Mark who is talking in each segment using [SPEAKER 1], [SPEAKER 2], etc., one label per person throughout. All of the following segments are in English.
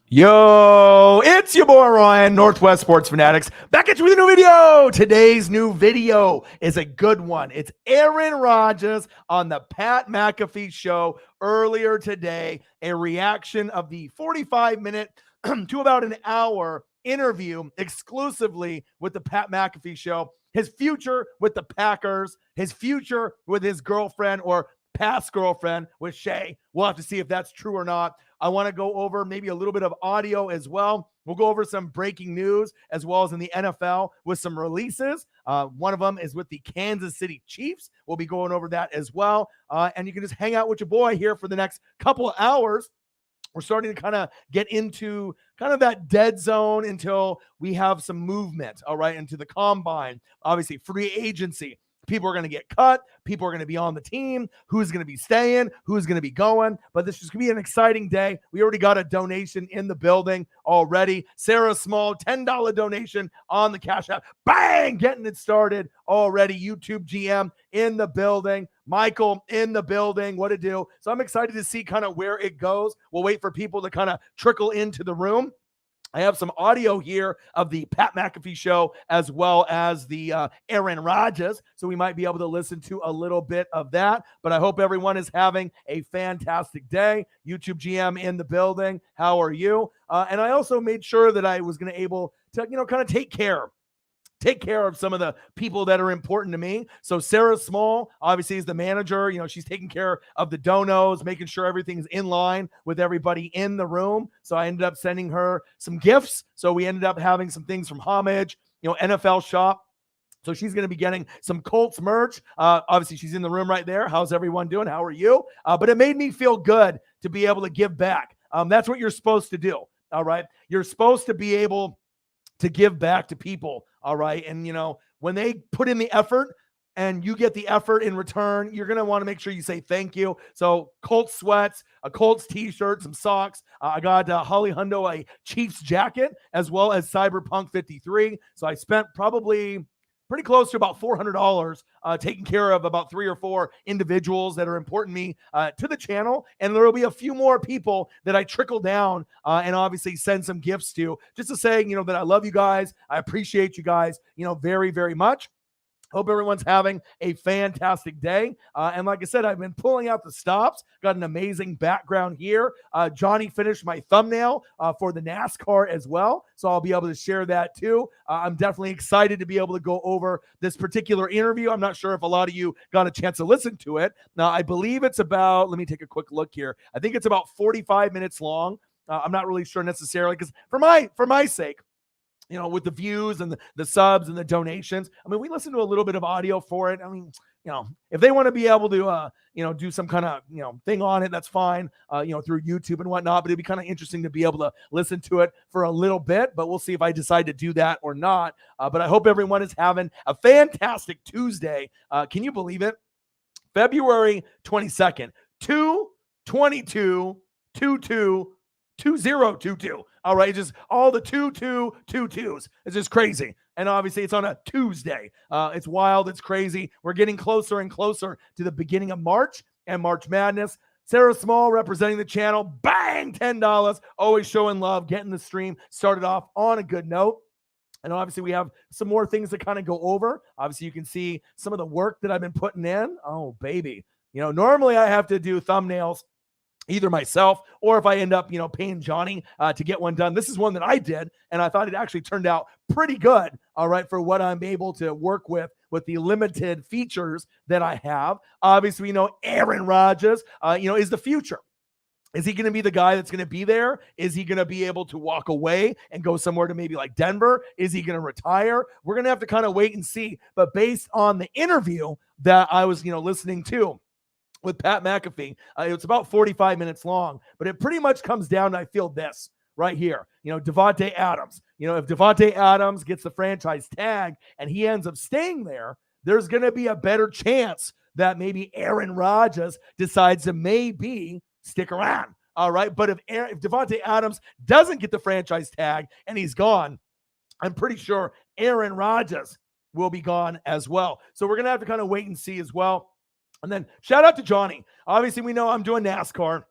[SPEAKER 1] Yo, it's your boy Ryan, Northwest Sports Fanatics, back at you with a new video. Today's new video is a good one. It's Aaron Rodgers on the Pat McAfee show earlier today, a reaction of the 45-minute to about an hour interview exclusively with the Pat McAfee show. His future with the Packers, his future with his girlfriend or past girlfriend with Shay. We'll have to see if that's true or not. I want to go over maybe a little bit of audio as well. We'll go over some breaking news as well as in the NFL with some releases. One of them is with the Kansas City Chiefs. We'll be going over that as well. And you can just hang out with your boy here for the next couple of hours. We're starting to kind of get into kind of that dead zone until we have some movement, all right, into the combine. Obviously, free agency. People are going to get cut. People are going to be on the team. Who's going to be staying? Who's going to be going? But this is going to be an exciting day. We already got a donation in the building already. Sarah Small, $10 donation on the Cash App. Bang! Getting it started already. YouTube GM in the building. Michael in the building. What to do? So I'm excited to see kind of where it goes. We'll wait for people to kind of trickle into the room. I have some audio here of the Pat McAfee show as well as the Aaron Rodgers, so we might be able to listen to a little bit of that. But I hope everyone is having a fantastic day. YouTube GM in the building. How are you? And I also made sure that I was going to able to, kind of take care of some of the people that are important to me. So Sarah Small, obviously, is the manager. She's taking care of the donos, making sure everything's in line with everybody in the room. So I ended up sending her some gifts. So we ended up having some things from Homage, NFL Shop. So she's going to be getting some Colts merch. Obviously, she's in the room right there. How's everyone doing? How are you? But it made me feel good to be able to give back. That's what you're supposed to do. All right. You're supposed to be able to give back to people. All right. And, when they put in the effort and you get the effort in return, you're going to want to make sure you say thank you. So Colts sweats, a Colts t-shirt, some socks. I got Holly Hundo a Chiefs jacket as well as Cyberpunk 53. So I spent probably pretty close to about $400 taking care of about 3 or 4 individuals that are important to me to the channel. And there will be a few more people that I trickle down and obviously send some gifts to, just to say, that I love you guys. I appreciate you guys, very, very much. Hope everyone's having a fantastic day. And like I said, I've been pulling out the stops. Got an amazing background here. Johnny finished my thumbnail for the NASCAR as well. So I'll be able to share that too. I'm definitely excited to be able to go over this particular interview. I'm not sure if a lot of you got a chance to listen to it. Now, I believe it's about, let me take a quick look here. I think it's about 45 minutes long. I'm not really sure necessarily because for my sake, with the views and the subs and the donations. I mean, we listen to a little bit of audio for it. I mean, if they want to be able to, do some kind of, thing on it, that's fine, through YouTube and whatnot. But it'd be kind of interesting to be able to listen to it for a little bit. But we'll see if I decide to do that or not. But I hope everyone is having a fantastic Tuesday. Can you believe it? February 22nd, 2/22/22. 2022. All right. Just all the 2/2/2/2s. It's just crazy. And obviously it's on a Tuesday. It's wild. It's crazy. We're getting closer and closer to the beginning of March and March Madness. Sarah Small representing the channel. Bang! $10. Always showing love, getting the stream started off on a good note. And obviously we have some more things to kind of go over. Obviously you can see some of the work that I've been putting in. Oh, baby. Normally I have to do thumbnails either myself or if I end up, paying Johnny to get one done. This is one that I did, and I thought it actually turned out pretty good, all right, for what I'm able to work with the limited features that I have. Obviously, we know Aaron Rodgers, is the future. Is he going to be the guy that's going to be there? Is he going to be able to walk away and go somewhere to maybe like Denver? Is he going to retire? We're going to have to kind of wait and see. But based on the interview that I was, listening to with Pat McAfee, it's about 45 minutes long, but it pretty much comes down to, I feel, this right here. Davante Adams. If Davante Adams gets the franchise tag and he ends up staying there, there's going to be a better chance that maybe Aaron Rodgers decides to maybe stick around. All right. But if Davante Adams doesn't get the franchise tag and he's gone, I'm pretty sure Aaron Rodgers will be gone as well. So we're going to have to kind of wait and see as well. And then shout out to Johnny. Obviously, we know I'm doing NASCAR.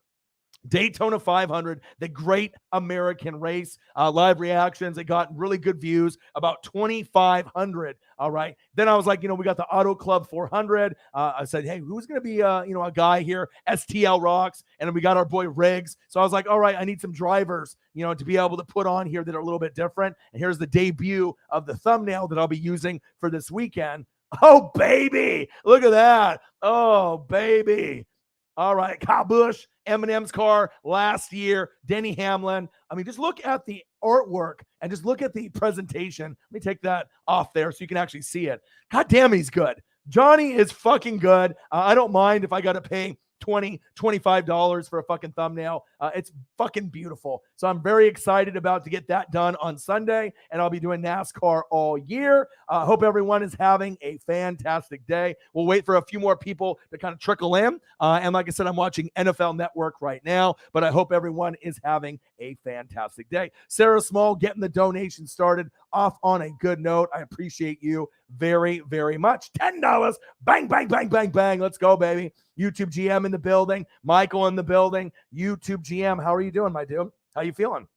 [SPEAKER 1] Daytona 500, the great American race. Live reactions. It got really good views, about 2,500. All right. Then I was like, we got the Auto Club 400. I said, hey, who's going to be, a guy here? STL Rocks. And then we got our boy Riggs. So I was like, all right, I need some drivers, to be able to put on here that are a little bit different. And here's the debut of the thumbnail that I'll be using for this weekend. Oh, baby. Look at that. Oh, baby. All right, Kyle Busch, Eminem's car last year, Denny Hamlin. I mean, just look at the artwork and just look at the presentation. Let me take that off there so you can actually see it. God damn, he's good. Johnny is fucking good. I don't mind if I got to pay $20, $25 for a fucking thumbnail. It's fucking beautiful. So I'm very excited about to get that done on Sunday, and I'll be doing NASCAR all year. Hope everyone is having a fantastic day. We'll wait for a few more people to kind of trickle in. And like I said, I'm watching NFL Network right now, but I hope everyone is having a fantastic day. Sarah Small getting the donation started off on a good note. I appreciate you very, very much. $10. Bang, bang, bang, bang, bang. Let's go, baby. YouTube GM in the building. Michael in the building. YouTube GM, how are you doing, my dude? How you feeling?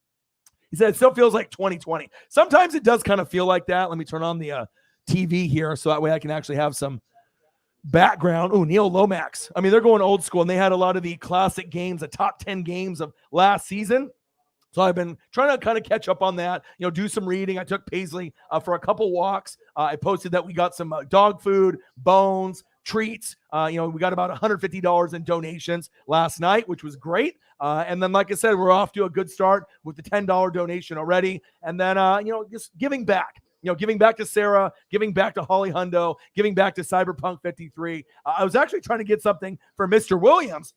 [SPEAKER 1] He said it still feels like 2020. Sometimes it does kind of feel like that. Let me turn on the TV here so that way I can actually have some background. Oh, Neil Lomax. I mean, they're going old school, and they had a lot of the classic games, the top 10 games of last season. So I've been trying to kind of catch up on that, do some reading. I took Paisley for a couple walks. I posted that we got some dog food, bones, treats. We got about $150 in donations last night, which was great. And then, like I said, we're off to a good start with the $10 donation already. And then, just giving back. Giving back to Sarah, giving back to Holly Hundo, giving back to Cyberpunk 53. I was actually trying to get something for Mr. Williams.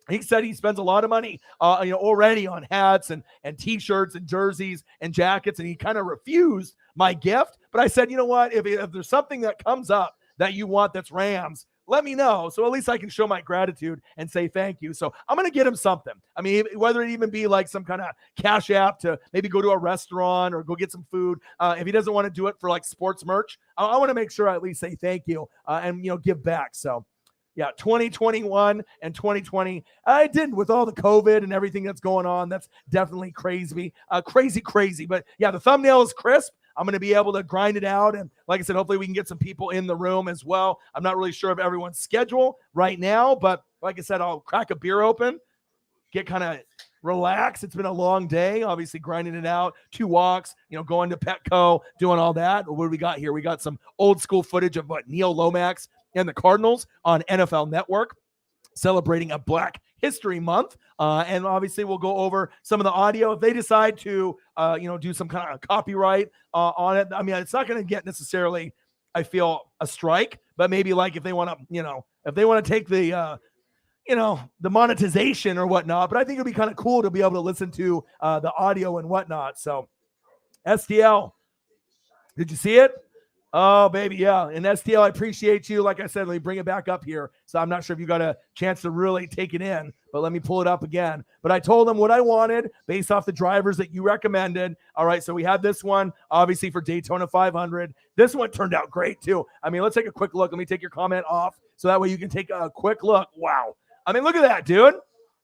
[SPEAKER 1] He said he spends a lot of money, already on hats and T-shirts and jerseys and jackets, and he kind of refused my gift. But I said, you know what? If there's something that comes up that you want that's Rams, let me know. So at least I can show my gratitude and say thank you. So I'm going to get him something. I mean, whether it even be like some kind of cash app to maybe go to a restaurant or go get some food. If he doesn't want to do it for like sports merch, I want to make sure I at least say thank you and give back. So yeah, 2021 and 2020. I didn't with all the COVID and everything that's going on. That's definitely crazy. Crazy. But yeah, the thumbnail is crisp. I'm going to be able to grind it out. And like I said, hopefully we can get some people in the room as well. I'm not really sure of everyone's schedule right now, but like I said, I'll crack a beer open, get kind of relax. It's been a long day, obviously grinding it out, 2 walks, going to Petco, doing all that. What do we got here? We got some old school footage of Neil Lomax and the Cardinals on NFL Network, celebrating a Black History Month. And obviously we'll go over some of the audio. If they decide to, do some kind of copyright on it, I mean, it's not going to get necessarily, I feel, a strike, but maybe like if they want to, take the, the monetization or whatnot, but I think it'd be kind of cool to be able to listen to the audio and whatnot. So STL, did you see it? Oh, baby, yeah. And STL, I appreciate you. Like I said, let me bring it back up here. So I'm not sure if you got a chance to really take it in, but let me pull it up again. But I told them what I wanted based off the drivers that you recommended. All right, so we had this one, obviously, for Daytona 500. This one turned out great, too. I mean, let's take a quick look. Let me take your comment off so that way you can take a quick look. Wow. I mean, look at that, dude.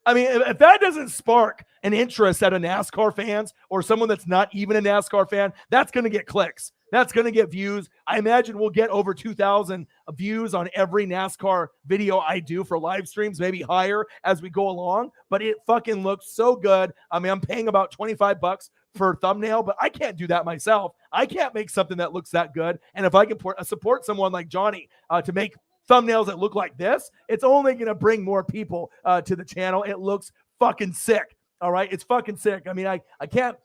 [SPEAKER 1] I mean, if that doesn't spark an interest out of NASCAR fans or someone that's not even a NASCAR fan, that's going to get clicks. That's going to get views. I imagine we'll get over 2,000 views on every NASCAR video I do for live streams, maybe higher as we go along. But it fucking looks so good. I mean, I'm paying about $25 for a thumbnail, but I can't do that myself. I can't make something that looks that good. And if I can support someone like Johnny to make thumbnails that look like this, it's only going to bring more people to the channel. It looks fucking sick. All right. It's fucking sick. I mean, I can't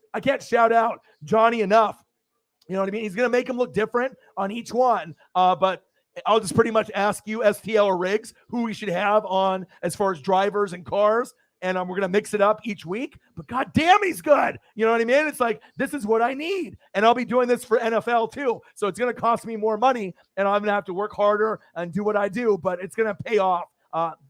[SPEAKER 1] shout out Johnny enough. You know what I mean? He's going to make them look different on each one. But I'll just pretty much ask you, STL or Riggs, who we should have on as far as drivers and cars. And we're going to mix it up each week. But God damn, he's good. You know what I mean? It's like, this is what I need. And I'll be doing this for NFL too. So it's going to cost me more money. And I'm going to have to work harder and do what I do. But it's going to pay off.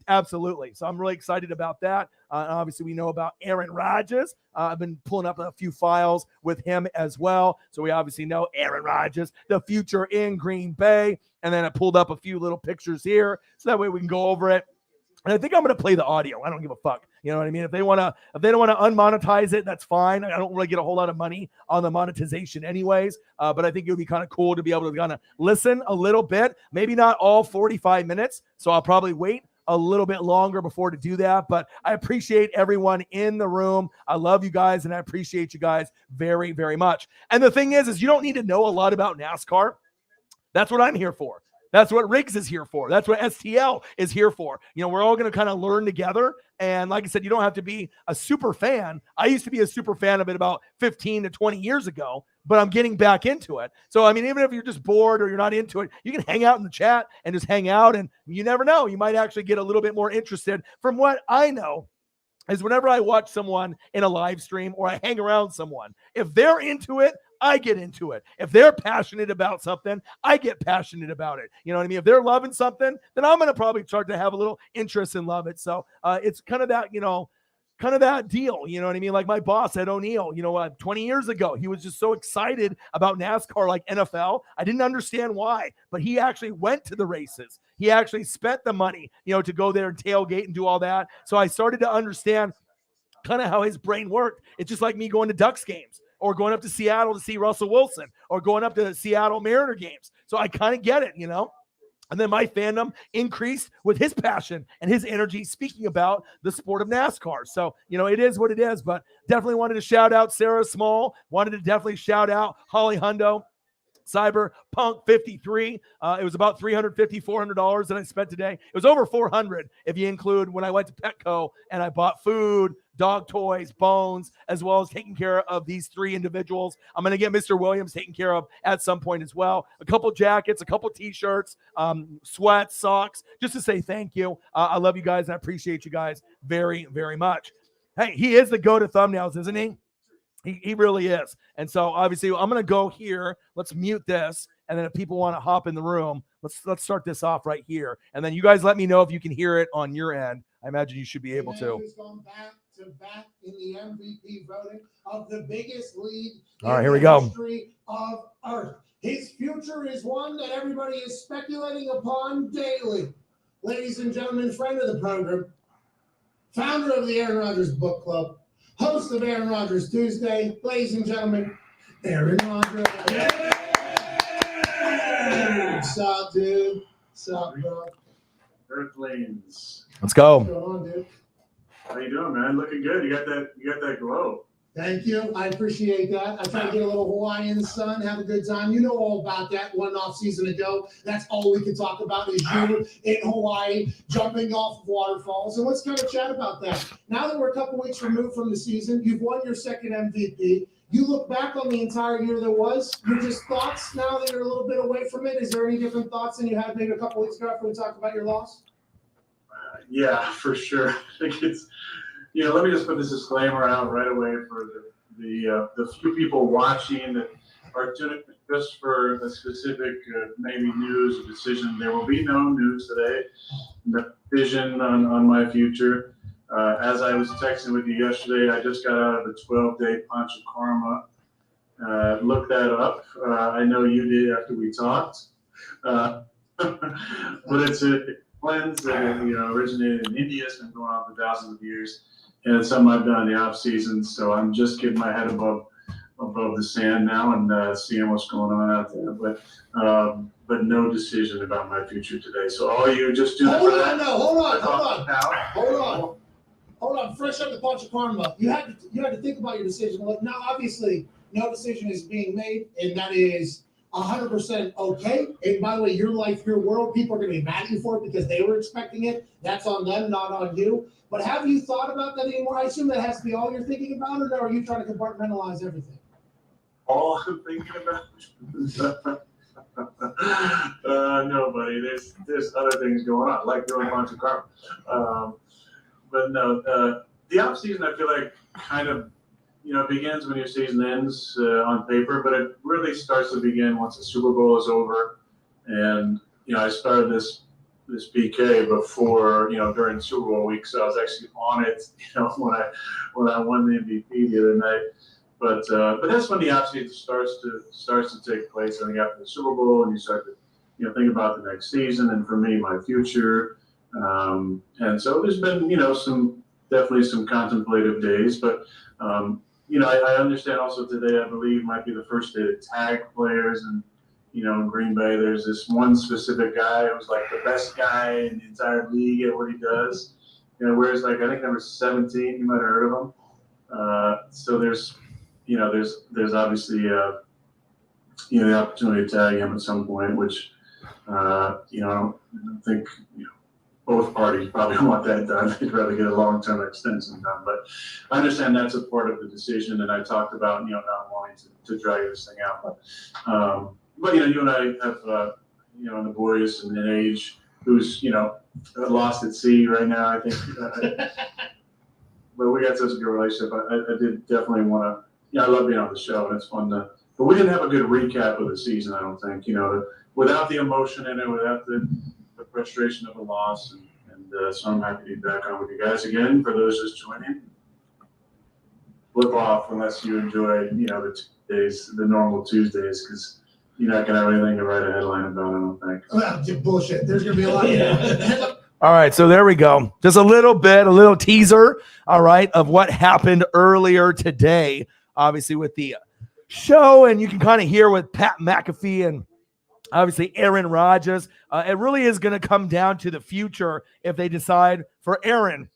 [SPEAKER 1] Absolutely. So I'm really excited about that. Obviously, we know about Aaron Rodgers. I've been pulling up a few files with him as well. So we obviously know Aaron Rodgers, the future in Green Bay. And then I pulled up a few little pictures here so that way we can go over it. And I think I'm going to play the audio. I don't give a fuck. You know what I mean? If they don't want to unmonetize it, that's fine. I don't really get a whole lot of money on the monetization anyways. But I think it would be kind of cool to be able to kind of listen a little bit, maybe not all 45 minutes. So I'll probably wait a little bit longer before to do that. But I appreciate everyone in the room. I love you guys, and I appreciate you guys very, very much. And the thing is you don't need to know a lot about NASCAR. That's what I'm here for. That's what Riggs is here for. That's what STL is here for. You know, we're all going to kind of learn together. And like I said, you don't have to be a super fan. I used to be a super fan of it about 15 to 20 years ago, but I'm getting back into it. So, I mean, even if you're just bored or you're not into it, you can hang out in the chat and just hang out. And you never know. You might actually get a little bit more interested. From what I know, is whenever I watch someone in a live stream or I hang around someone, if they're into it, I get into it. If they're passionate about something, I get passionate about it. You know what I mean? If they're loving something, then I'm going to probably start to have a little interest and love it. So it's kind of that, kind of that deal. You know what I mean? Like my boss at O'Neill, 20 years ago, he was just so excited about NASCAR like NFL. I didn't understand why, but he actually went to the races. He actually spent the money, to go there and tailgate and do all that. So I started to understand kind of how his brain worked. It's just like me going to Ducks games or going up to Seattle to see Russell Wilson or going up to Seattle Mariner games. So I kind of get it, And then my fandom increased with his passion and his energy speaking about the sport of NASCAR. So, it is what it is, but definitely wanted to shout out Sarah Small. Wanted to definitely shout out Holly Hundo. Cyberpunk 53. It was about $350, $400 that I spent today. It was over $400 if you include when I went to Petco and I bought food, dog toys, bones, as well as taking care of these three individuals. I'm going to get Mr. Williams taken care of at some point as well. A couple jackets, a couple t-shirts, sweats, socks, just to say thank you. I love you guys and I appreciate you guys very, very much. Hey, he is the go to thumbnails, isn't he? He really is. And so obviously I'm going to go here. Let's mute this. And then if people want to hop in the room, let's start this off right here. And then you guys let me know if you can hear it on your end. I imagine you should be able to.
[SPEAKER 2] He's gone back to back in the MVP voting of the biggest league
[SPEAKER 1] all right, here we go.
[SPEAKER 2] History of Earth. His future is one that everybody is speculating upon daily. Ladies and gentlemen, friend of the program, founder of the Aaron Rodgers Book Club, host of Aaron Rodgers Tuesday, ladies and gentlemen, Aaron Rodgers. Yeah. What's up, dude? What's up, bro?
[SPEAKER 3] Earthlings.
[SPEAKER 1] Let's go.
[SPEAKER 2] What's going on, dude?
[SPEAKER 3] How you doing, man? Looking good. You got that glow.
[SPEAKER 2] Thank you. I appreciate that. I try to get a little Hawaiian sun, have a good time. You know all about that one off season ago. That's all we can talk about is you in Hawaii jumping off of waterfalls. And let's kind of chat about that. Now that we're a couple weeks removed from the season, you've won your second MVP. You look back on the entire year there was. Your just thoughts now that you're a little bit away from it. Is there any different thoughts than you had maybe a couple weeks ago after we talked about your loss?
[SPEAKER 3] Yeah, for sure. I think it's. Let me just put this disclaimer out right away for the few people watching that are doing it just for a specific maybe news or decision. There will be no news today. The vision on my future. As I was texting with you yesterday, I just got out of a 12-day punch of karma. Look that up. I know you did after we talked. But it's a cleanse that originated in India. It's been going on for thousands of years. And it's something I've done in the off season, so I'm just getting my head above the sand now and seeing what's going on out there. But no decision about my future today. So all you just do.
[SPEAKER 2] Hold on. Fresh up the punch of karma. You had to think about your decision. Now, obviously, no decision is being made, and that is 100% okay. And by the way, your life, your world, people are going to be mad at you for it because they were expecting it. That's on them, not on you. But have you thought about that anymore? I assume that has to be all you're thinking about, or are you trying to compartmentalize everything?
[SPEAKER 3] All I'm thinking about? No, buddy. There's other things going on, like throwing a bunch of karma. But no, the off season I feel like kind of begins when your season ends on paper, but it really starts to begin once the Super Bowl is over. And I started this PK before during Super Bowl week, so I was actually on it when I won the MVP the other night. But that's when the offseason starts to take place. I think after the Super Bowl, and you start to think about the next season, and for me, my future. And so there's been some definitely some contemplative days. But I understand also today, I believe, might be the first day to tag players. And in Green Bay, there's this one specific guy who's like the best guy in the entire league at what he does. Whereas I think number 17, you might have heard of him. So there's obviously the opportunity to tag him at some point, which I don't think both parties probably want that done. They'd rather get a long-term extension done. But I understand that's a part of the decision, and I talked about not wanting to drag this thing out. But you and I have the boys and an age who's lost at sea right now. I think, but we got such a good relationship. I did definitely want to. I love being on the show, and it's fun to. But we didn't have a good recap of the season. I don't think without the emotion in it, without the frustration of a loss, and so I'm happy to be back on with you guys again. For those just joining, flip off unless you enjoy the normal Tuesdays, because you're not gonna have anything to write a headline about. I don't think.
[SPEAKER 2] Well, bullshit. There's gonna be a lot of
[SPEAKER 1] All right, so there we go. Just a little teaser, all right, of what happened earlier today, obviously with the show, and you can kind of hear with Pat McAfee and obviously Aaron Rodgers. It really is going to come down to the future if they decide for Aaron.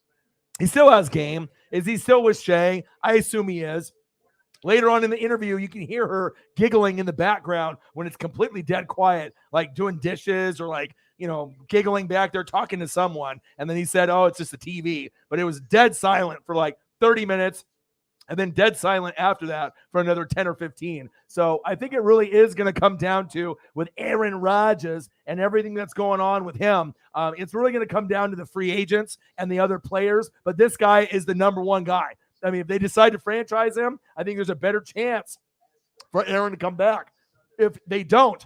[SPEAKER 1] He still has game. Is he still with Shea? I assume he is. Later on in the interview, you can hear her giggling in the background when it's completely dead quiet, like doing dishes or like, giggling back there, talking to someone. And then he said, oh, it's just a TV. But it was dead silent for like 30 minutes. And then dead silent after that for another 10 or 15. So I think it really is going to come down to with Aaron Rodgers and everything that's going on with him. It's really going to come down to the free agents and the other players. But this guy is the number one guy. I mean, if they decide to franchise him, I think there's a better chance for Aaron to come back. If they don't,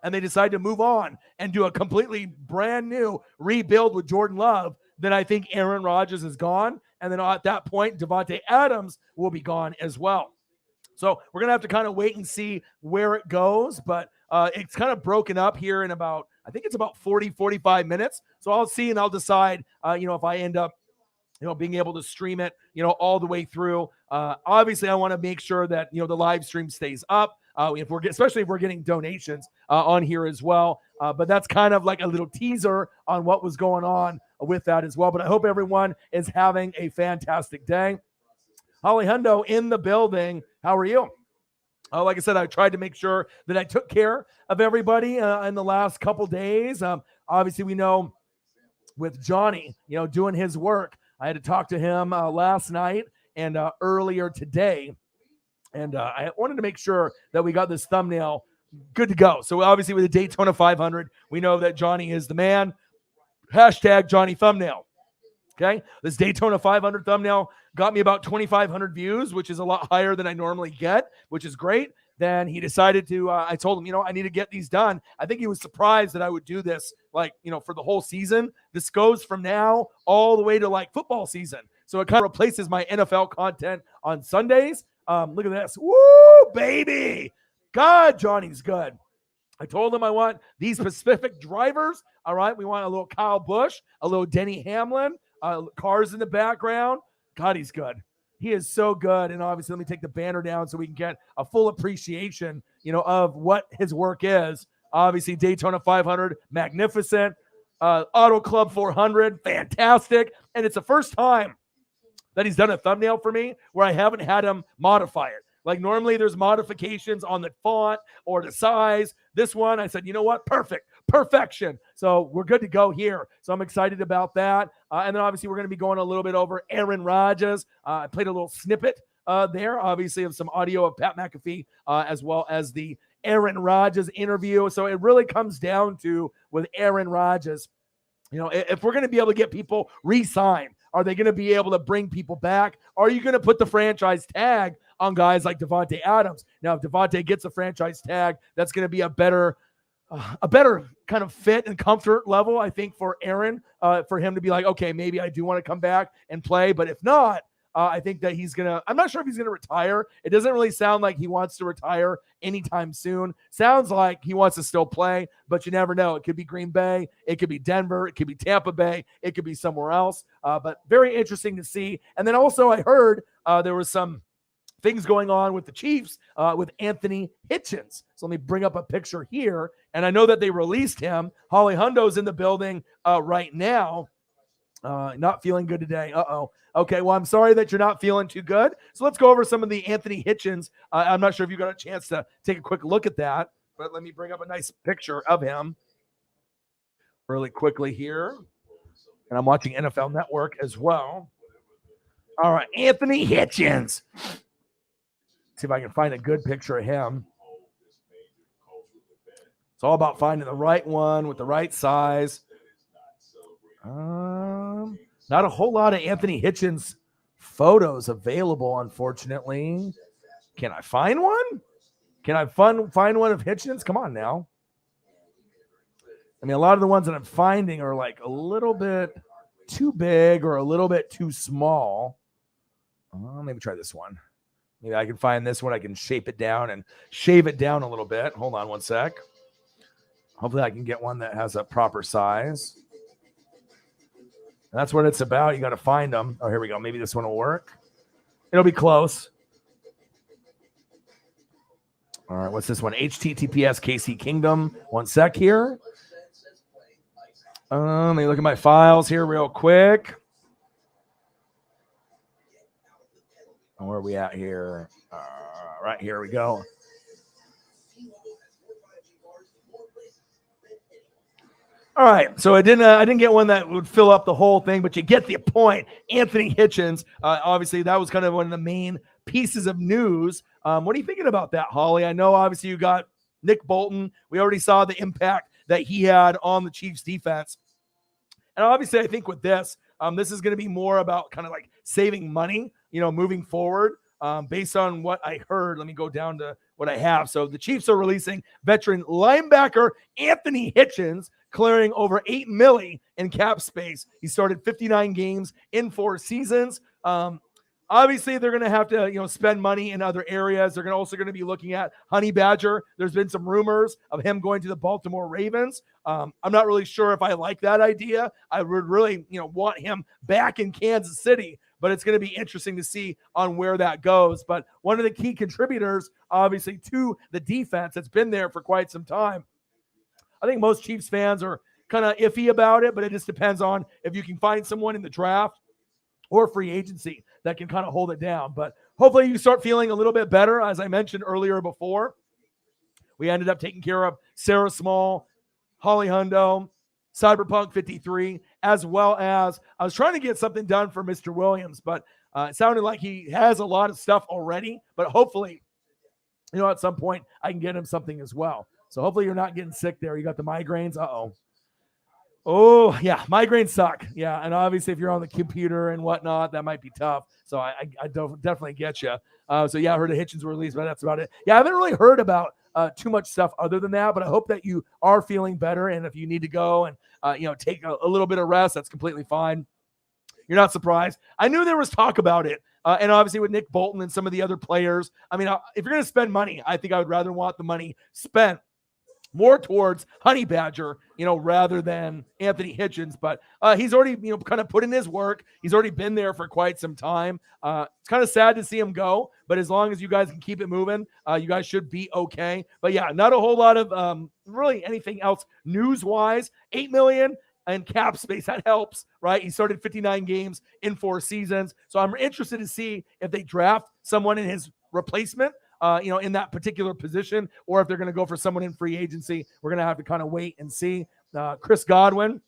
[SPEAKER 1] and they decide to move on and do a completely brand new rebuild with Jordan Love, then I think Aaron Rodgers is gone. And then at that point, Davante Adams will be gone as well. So we're going to have to kind of wait and see where it goes. But it's kind of broken up here in about, I think it's about 40, 45 minutes. So I'll see and I'll decide, if I end up, being able to stream it, all the way through. Obviously, I want to make sure that, the live stream stays up. Especially if we're getting donations on here as well. But that's kind of like a little teaser on what was going on with that as well. But I hope everyone is having a fantastic day. Holly Hundo in the building. How are you? Like I said, I tried to make sure that I took care of everybody in the last couple days. Obviously, we know with Johnny, doing his work, I had to talk to him last night and earlier today. And I wanted to make sure that we got this thumbnail good to go. So obviously with the Daytona 500, we know that Johnny is the man. Hashtag Johnny Thumbnail. Okay. This Daytona 500 thumbnail got me about 2,500 views, which is a lot higher than I normally get, which is great. Then he decided to, I told him, I need to get these done. I think he was surprised that I would do this, for the whole season. This goes from now all the way to football season. So it kind of replaces my NFL content on Sundays. Look at this. Woo, baby. God, Johnny's good. I told him I want these specific drivers. All right. We want a little Kyle Busch, a little Denny Hamlin, cars in the background. God, he's good. He is so good. And obviously, let me take the banner down so we can get a full appreciation, of what his work is. Obviously, Daytona 500, magnificent. Auto Club 400, fantastic. And it's the first time that he's done a thumbnail for me where I haven't had him modify it. Like normally there's modifications on the font or the size. This one, I said, you know what? Perfection. So we're good to go here. So I'm excited about that. And then obviously we're going to be going a little bit over Aaron Rodgers. I played a little snippet there, obviously, of some audio of Pat McAfee, as well as the Aaron Rodgers interview. So it really comes down to with Aaron Rodgers, if we're going to be able to get people re-signed, are they going to be able to bring people back? Are you going to put the franchise tag on guys like Davante Adams? Now, if Davante gets a franchise tag, that's going to be a better kind of fit and comfort level, I think, for Aaron, for him to be like, okay, maybe I do want to come back and play. But if not, I think that I'm not sure if he's going to retire. It doesn't really sound like he wants to retire anytime soon. Sounds like he wants to still play, but you never know. It could be Green Bay. It could be Denver. It could be Tampa Bay. It could be somewhere else. But very interesting to see. And then also I heard there was some things going on with the Chiefs with Anthony Hitchens. So let me bring up a picture here. And I know that they released him. Holly Hundo's in the building right now. Not feeling good today. Uh-oh. Okay, well, I'm sorry that you're not feeling too good. So let's go over some of the Anthony Hitchens. I'm not sure if you got a chance to take a quick look at that, but let me bring up a nice picture of him really quickly here. And I'm watching NFL Network as well. All right, Anthony Hitchens. See if I can find a good picture of him. It's all about finding the right one with the right size. Not a whole lot of Anthony Hitchens photos available, unfortunately. Can I find one? Can I find one of Hitchens? Come on now. I mean, a lot of the ones that I'm finding are like a little bit too big or a little bit too small. Maybe try this one. Maybe I can find this one. I can shape it down and shave it down a little bit. Hold on one sec. Hopefully I can get one that has a proper size. And that's what it's about. You got to find them. Oh, here we go. Maybe this one will work. It'll be close. All right, what's this one? HTTPS KC Kingdom. One sec here. Let me look at my files here real quick. Where are we at here? Right here we go. All right, so I didn't get one that would fill up the whole thing, but you get the point. Anthony Hitchens, obviously that was kind of one of the main pieces of news. What are you thinking about that, Holly? I know obviously you got Nick Bolton. We already saw the impact that he had on the Chiefs defense. And obviously I think with this is going to be more about kind of like saving money, moving forward. Based on what I heard, let me go down to what I have. So the Chiefs are releasing veteran linebacker Anthony Hitchens, clearing over $8 million in cap space. He started 59 games in 4 seasons. Obviously, they're going to have to, spend money in other areas. They're also going to be looking at Honey Badger. There's been some rumors of him going to the Baltimore Ravens. I'm not really sure if I like that idea. I would really, want him back in Kansas City, but it's going to be interesting to see on where that goes. But one of the key contributors, obviously, to the defense that's been there for quite some time. I think most Chiefs fans are kind of iffy about it, but it just depends on if you can find someone in the draft or free agency that can kind of hold it down. But hopefully you start feeling a little bit better. As I mentioned earlier before, we ended up taking care of Sarah Small, Holly Hundo, Cyberpunk 53, as well as I was trying to get something done for Mr. Williams, but it sounded like he has a lot of stuff already, but hopefully, at some point I can get him something as well. So hopefully you're not getting sick there. You got the migraines. Oh, yeah, migraines suck. Yeah, and obviously if you're on the computer and whatnot, that might be tough. So I definitely get you. So yeah, I heard the Hitchens were released, but that's about it. Yeah, I haven't really heard about too much stuff other than that, but I hope that you are feeling better. And if you need to go and take a little bit of rest, that's completely fine. You're not surprised. I knew there was talk about it. And obviously with Nick Bolton and some of the other players, I mean, if you're going to spend money, I think I would rather want the money spent more towards Honey Badger, rather than Anthony Hitchens. But he's already, kind of put in his work. He's already been there for quite some time. It's kind of sad to see him go, but as long as you guys can keep it moving, you guys should be okay. But yeah, not a whole lot of really anything else news-wise. $8 million and cap space, that helps, right? He started 59 games in 4 seasons. So I'm interested to see if they draft someone in his replacement, in that particular position, or if they're going to go for someone in free agency. We're going to have to kind of wait and see. Chris Godwin.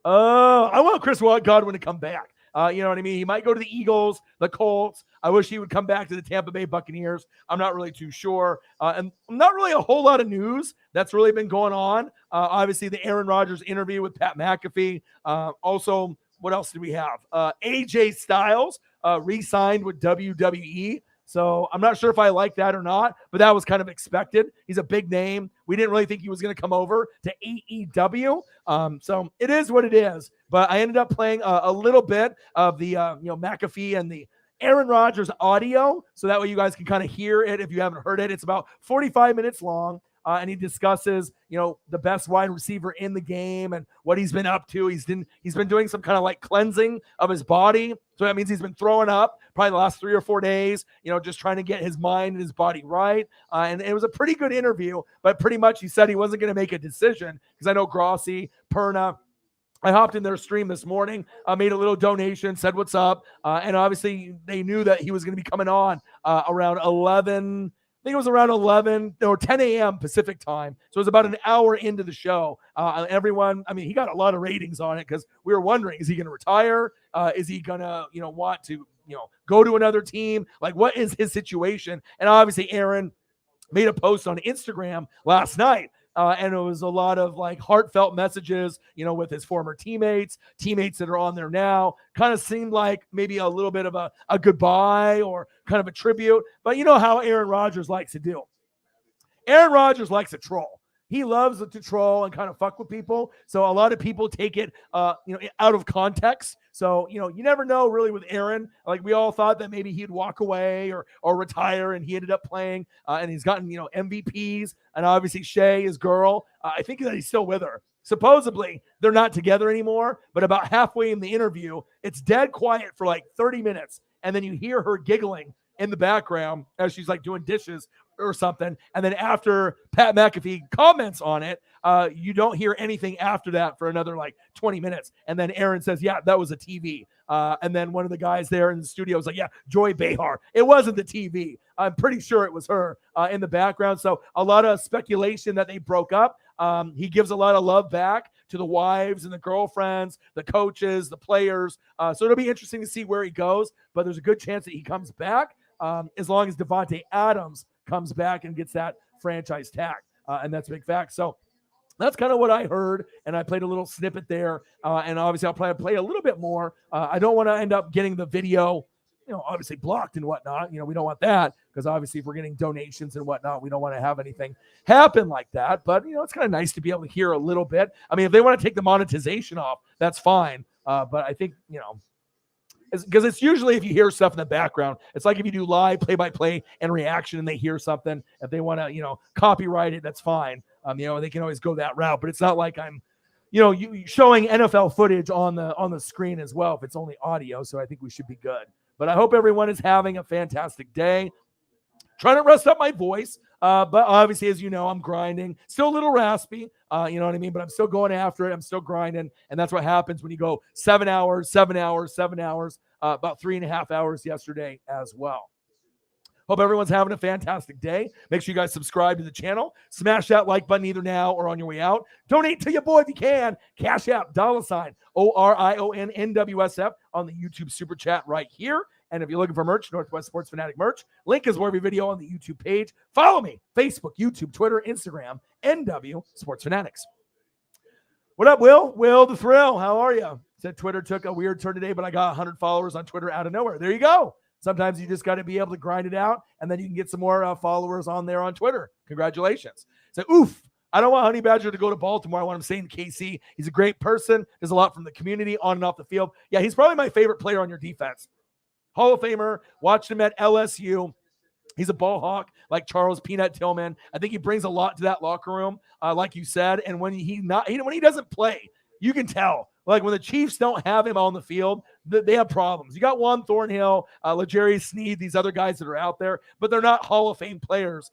[SPEAKER 1] I want Chris Godwin to come back. You know what I mean? He might go to the Eagles, the Colts. I wish he would come back to the Tampa Bay Buccaneers. I'm not really too sure. And not really a whole lot of news that's really been going on. Obviously, the Aaron Rodgers interview with Pat McAfee. Also, what else do we have? AJ Styles re-signed with WWE. So I'm not sure if I like that or not, but that was kind of expected. He's a big name. We didn't really think he was going to come over to AEW. So it is what it is. But I ended up playing a little bit of the McAfee and the Aaron Rodgers audio, so that way you guys can kind of hear it if you haven't heard it. It's about 45 minutes long. And he discusses, the best wide receiver in the game and what he's been up to. He's been doing some kind of like cleansing of his body. So that means he's been throwing up probably the last 3 or 4 days, just trying to get his mind and his body right. And it was a pretty good interview, but pretty much he said he wasn't going to make a decision because I know Grossi, Perna, I hopped in their stream this morning, made a little donation, said what's up. And obviously they knew that he was going to be coming on around 11. I think it was around 11 or 10 a.m. Pacific time. So it was about an hour into the show. Everyone, he got a lot of ratings on it because we were wondering, is he going to retire? Is he going to, want to, go to another team? Like, what is his situation? And obviously Aaron made a post on Instagram last night. And it was a lot of like heartfelt messages, with his former teammates that are on there now. Kind of seemed like maybe a little bit of a goodbye or kind of a tribute. But you know how Aaron Rodgers likes to do. Aaron Rodgers likes to troll. He loves to troll and kind of fuck with people. So a lot of people take it, out of context. So, you never know really with Aaron. Like we all thought that maybe he'd walk away or retire, and he ended up playing and he's gotten, MVPs. And obviously Shay, his girl, I think that he's still with her. Supposedly they're not together anymore, but about halfway in the interview, it's dead quiet for like 30 minutes. And then you hear her giggling in the background as she's like doing dishes or something. And then after Pat McAfee comments on it, you don't hear anything after that for another like 20 minutes. And then Aaron says, yeah, that was a TV. And then one of the guys there in the studio was like, yeah, Joy Behar. It wasn't the TV. I'm pretty sure it was her in the background. So a lot of speculation that they broke up. He gives a lot of love back to the wives and the girlfriends, the coaches, the players. So it'll be interesting to see where he goes, but there's a good chance that he comes back as long as Devontae Adams comes back and gets that franchise tag. And that's a big fact. So that's kind of what I heard, and I played a little snippet there. And obviously I'll play a little bit more. I don't want to end up getting the video, obviously blocked and whatnot. We don't want that because obviously if we're getting donations and whatnot, we don't want to have anything happen like that. But, it's kind of nice to be able to hear a little bit. If they want to take the monetization off, that's fine. But I think, because it's usually if you hear stuff in the background, it's like if you do live play-by-play and reaction and they hear something, if they want to, copyright it, that's fine. They can always go that route, but it's not like I'm, you showing NFL footage on the screen as well if it's only audio. So I think we should be good. But I hope everyone is having a fantastic day. Trying to rest up my voice, but obviously, as you know, I'm grinding. Still a little raspy, you know what I mean? But I'm still going after it. I'm still grinding, and that's what happens when you go 7 hours, about 3.5 hours yesterday as well. Hope everyone's having a fantastic day. Make sure you guys subscribe to the channel. Smash that like button either now or on your way out. Donate to your boy if you can. Cash App, $ ORIONNWSF on the YouTube Super Chat right here. And if you're looking for merch, Northwest Sports Fanatic merch, link is where every video on the YouTube page. Follow me, Facebook, YouTube, Twitter, Instagram, NW Sports Fanatics. What up, Will? Will the Thrill, how are you? Said Twitter took a weird turn today, but I got 100 followers on Twitter out of nowhere. There you go. Sometimes you just got to be able to grind it out, and then you can get some more followers on there on Twitter. Congratulations. So, oof. I don't want Honey Badger to go to Baltimore. I want him staying in KC. He's a great person. Does a lot from the community on and off the field. Yeah, he's probably my favorite player on your defense. Hall of Famer. Watched him at LSU. He's a ball hawk like Charles Peanut Tillman. I think he brings a lot to that locker room, like you said. And when he doesn't play, you can tell. Like when the Chiefs don't have him on the field, they have problems. You got Juan Thornhill, L'Jarius Sneed, these other guys that are out there, but they're not Hall of Fame players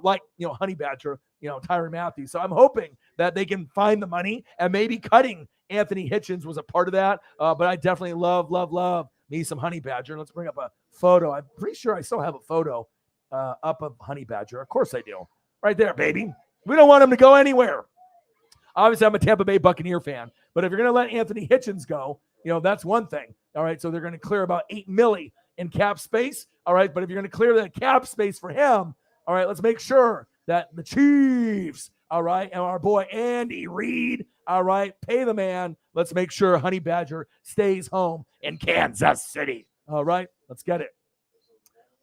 [SPEAKER 1] like Honey Badger, Tyrann Mathieu. So I'm hoping that they can find the money, and maybe cutting Anthony Hitchens was a part of that. But I definitely love me some Honey Badger. Let's bring up a photo. I'm pretty sure I still have a photo up of Honey Badger. Of course I do. Right there, baby. We don't want him to go anywhere. Obviously, I'm a Tampa Bay Buccaneer fan, but if you're going to let Anthony Hitchens go, that's one thing. All right, so they're going to clear about $8 million in cap space. All right, but if you're going to clear that cap space for him, all right, let's make sure that the Chiefs, all right, and our boy Andy Reid, all right, pay the man. Let's make sure Honey Badger stays home in Kansas City. All right, let's get it.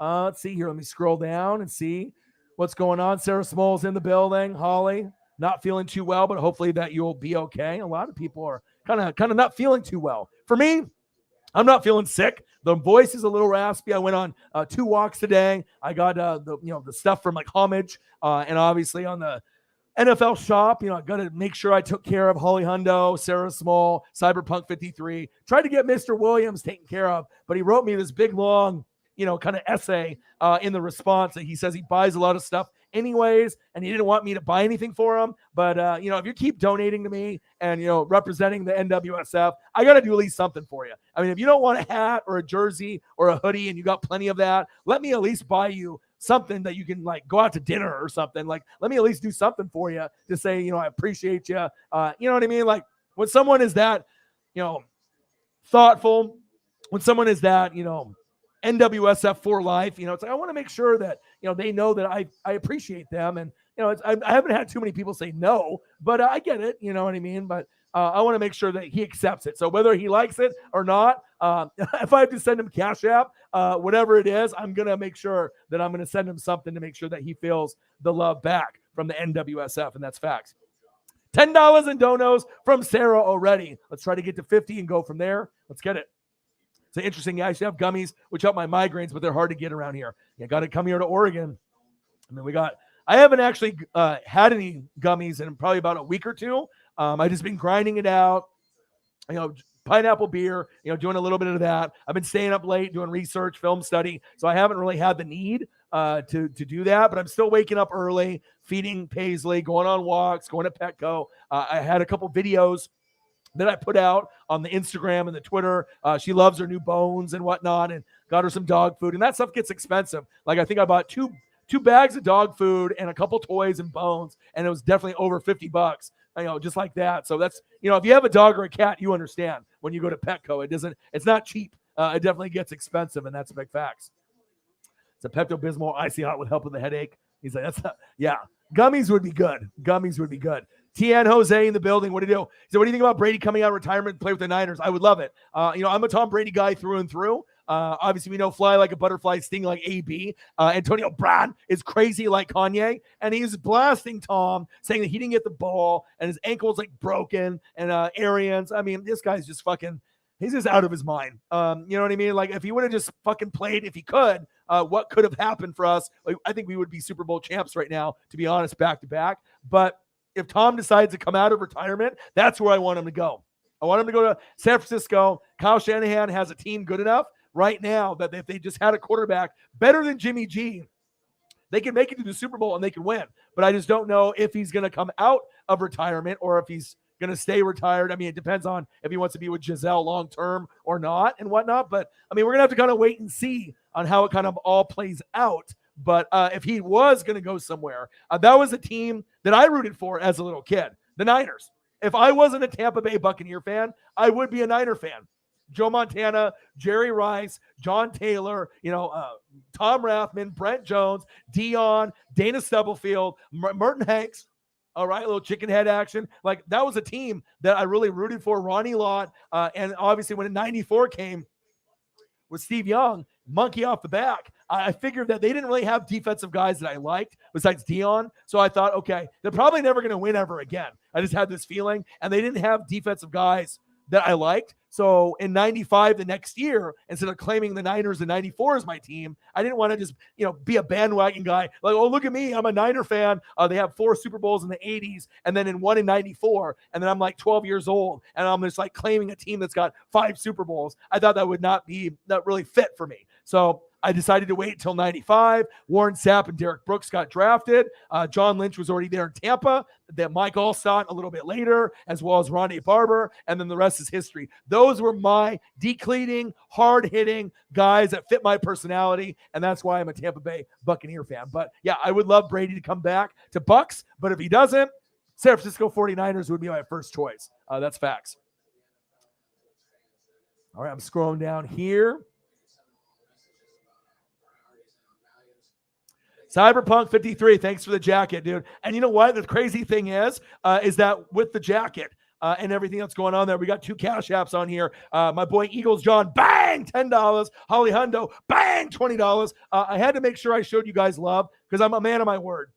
[SPEAKER 1] Let's see here. Let me scroll down and see what's going on. Sarah Small's in the building. Holly, not feeling too well, but hopefully that you'll be okay. A lot of people are kind of not feeling too well. For me, I'm not feeling sick. The voice is a little raspy. I went on 2 walks today. I got the stuff from like Homage, and obviously on the NFL shop, I got to make sure I took care of Holly Hundo, Sarah Small, Cyberpunk 53. Tried to get Mr. Williams taken care of, but he wrote me this big, long, kind of essay in the response that he says he buys a lot of stuff anyways, and he didn't want me to buy anything for him. But, if you keep donating to me and, representing the NWSF, I got to do at least something for you. I mean, if you don't want a hat or a jersey or a hoodie and you got plenty of that, let me at least buy you something that you can like go out to dinner or something. Like, let me at least do something for you to say, I appreciate you. You know what I mean? Like when someone is that, thoughtful, when someone is that, NWSF for life, it's like, I want to make sure that, they know that I appreciate them. And, I haven't had too many people say no, but I get it. You know what I mean? But I want to make sure that he accepts it. So whether he likes it or not, if I have to send him Cash App, whatever it is, I'm going to make sure that I'm going to send him something to make sure that he feels the love back from the NWSF. And that's facts. $10 in donos from Sarah already. Let's try to get to 50 and go from there. Let's get it. It's an interesting. I actually have gummies, which help my migraines, but they're hard to get around here. You got to come here to Oregon. I haven't actually had any gummies in probably about a week or two. I've just been grinding it out, pineapple beer, doing a little bit of that. I've been staying up late doing research, film study. So I haven't really had the need to do that, but I'm still waking up early, feeding Paisley, going on walks, going to Petco. I had a couple videos that I put out on the Instagram and the Twitter. She loves her new bones and whatnot, and got her some dog food. And that stuff gets expensive. Like I think I bought two bags of dog food and a couple toys and bones, and it was definitely over $50. Just like that. So that's, if you have a dog or a cat, you understand when you go to Petco, it's not cheap. It definitely gets expensive, and that's big facts. It's a Pepto-Bismol Icy Hot with help with the headache. He's like, gummies would be good. Gummies would be good. Tien Jose in the building. What do you do? He said, what do you think about Brady coming out of retirement and play with the Niners? I would love it. I'm a Tom Brady guy through and through. Obviously, we know fly like a butterfly, sting like AB. Antonio Brown is crazy like Kanye, and he's blasting Tom, saying that he didn't get the ball, and his ankle's like broken, and Arians. I mean, this guy's just fucking, he's just out of his mind. You know what I mean? Like, if he would have just fucking played, if he could, what could have happened for us? Like, I think we would be Super Bowl champs right now, to be honest, back to back. But if Tom decides to come out of retirement, that's where I want him to go. I want him to go to San Francisco. Kyle Shanahan has a team good enough right now that if they just had a quarterback better than Jimmy G, they can make it to the Super Bowl and they can win. But I just don't know if he's going to come out of retirement or if he's going to stay retired. I mean, it depends on if he wants to be with Giselle long-term or not and whatnot. But, I mean, we're going to have to kind of wait and see on how it kind of all plays out. But if he was going to go somewhere, that was a team that I rooted for as a little kid, the Niners. If I wasn't a Tampa Bay Buccaneer fan, I would be a Niner fan. Joe Montana, Jerry Rice, John Taylor, Tom Rathman, Brent Jones, Dion, Dana Stubblefield, Merton Hanks. All right, little chicken head action. Like, that was a team that I really rooted for. Ronnie Lott, and obviously when 94 came with Steve Young, monkey off the back, I figured that they didn't really have defensive guys that I liked besides Dion. So I thought, okay, they're probably never going to win ever again. I just had this feeling, and they didn't have defensive guys that I liked. So in 95, the next year, instead of claiming the Niners in 94 as my team, I didn't want to just, be a bandwagon guy. Like, oh, look at me, I'm a Niner fan. They have 4 Super Bowls in the 80s and then one in 94. And then I'm like 12 years old and I'm just like claiming a team that's got 5 Super Bowls. I thought that would not really fit for me. So I decided to wait until 95. Warren Sapp and Derek Brooks got drafted. John Lynch was already there in Tampa. Then Mike Allstott a little bit later, as well as Ronnie Barber. And then the rest is history. Those were my decleating, hard-hitting guys that fit my personality. And that's why I'm a Tampa Bay Buccaneer fan. But yeah, I would love Brady to come back to Bucks. But if he doesn't, San Francisco 49ers would be my first choice. That's facts. All right, I'm scrolling down here. Cyberpunk 53, thanks for the jacket, dude. And you know what? The crazy thing is that with the jacket, and everything that's going on there. We got 2 cash apps on here. My boy Eagles John, bang, $10. Holly Hundo, bang, $20. I had to make sure I showed you guys love because I'm a man of my word.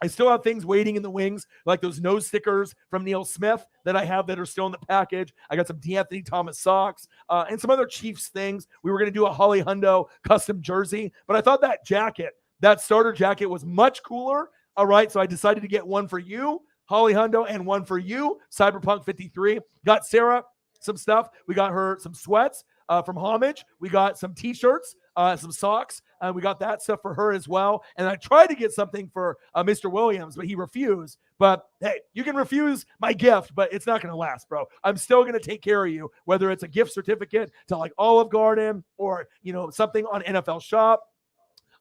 [SPEAKER 1] I still have things waiting in the wings, like those nose stickers from Neil Smith that I have that are still in the package. I got some D'Anthony Thomas socks and some other Chiefs things. We were going to do a Holly Hundo custom jersey, but I thought that jacket, that starter jacket, was much cooler. All right, so I decided to get one for you, Holly Hundo, and one for you, Cyberpunk 53. Got Sarah some stuff. We got her some sweats from Homage. We got some T-shirts, some socks. We got that stuff for her as well. And I tried to get something for Mr. Williams, but he refused. But hey, you can refuse my gift, but it's not going to last, bro. I'm still going to take care of you, whether it's a gift certificate to like Olive Garden or, something on NFL Shop.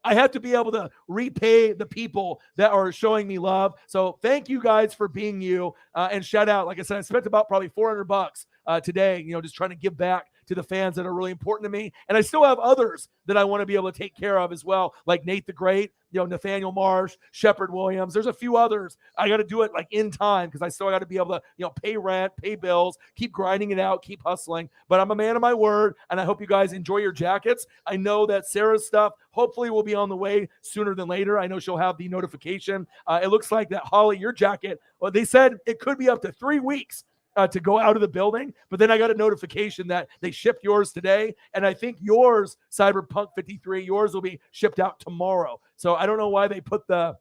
[SPEAKER 1] I have to be able to repay the people that are showing me love. So thank you guys for being you. And shout out, like I said, I spent about probably $400 today, just trying to give back to the fans that are really important to me. And I still have others that I want to be able to take care of as well, like Nate the Great, Nathaniel Marsh, Shepard Williams. There's a few others. I got to do it like in time because I still got to be able to, pay rent, pay bills, keep grinding it out, keep hustling. But I'm a man of my word, and I hope you guys enjoy your jackets. I know that Sarah's stuff hopefully will be on the way sooner than later. I know she'll have the notification. It looks like that, Holly, your jacket, well, they said it could be up to 3 weeks to go out of the building, but then I got a notification that they shipped yours today, and I think yours, Cyberpunk 53, yours will be shipped out tomorrow. So I don't know why they put the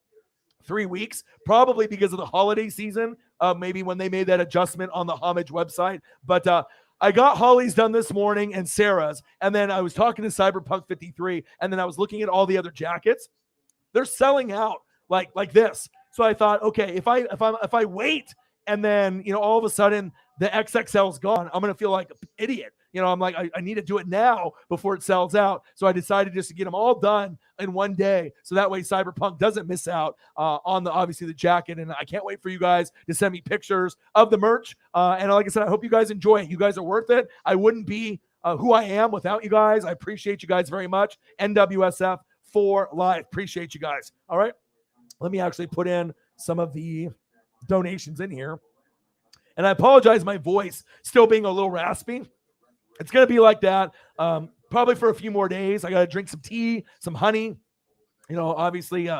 [SPEAKER 1] 3 weeks, probably because of the holiday season, maybe when they made that adjustment on the Homage website. But I got Holly's done this morning and Sarah's, and then I was talking to Cyberpunk 53, and then I was looking at all the other jackets. They're selling out like this. So I thought, okay, if I wait, and then, all of a sudden the XXL is gone, I'm going to feel like an idiot. I'm like, I need to do it now before it sells out. So I decided just to get them all done in one day. So that way Cyberpunk doesn't miss out on obviously the jacket. And I can't wait for you guys to send me pictures of the merch. And like I said, I hope you guys enjoy it. You guys are worth it. I wouldn't be who I am without you guys. I appreciate you guys very much. NWSF for life. Appreciate you guys. All right. Let me actually put in some of the donations in here. And I apologize, my voice still being a little raspy. It's going to be like that probably for a few more days. I got to drink some tea, some honey, obviously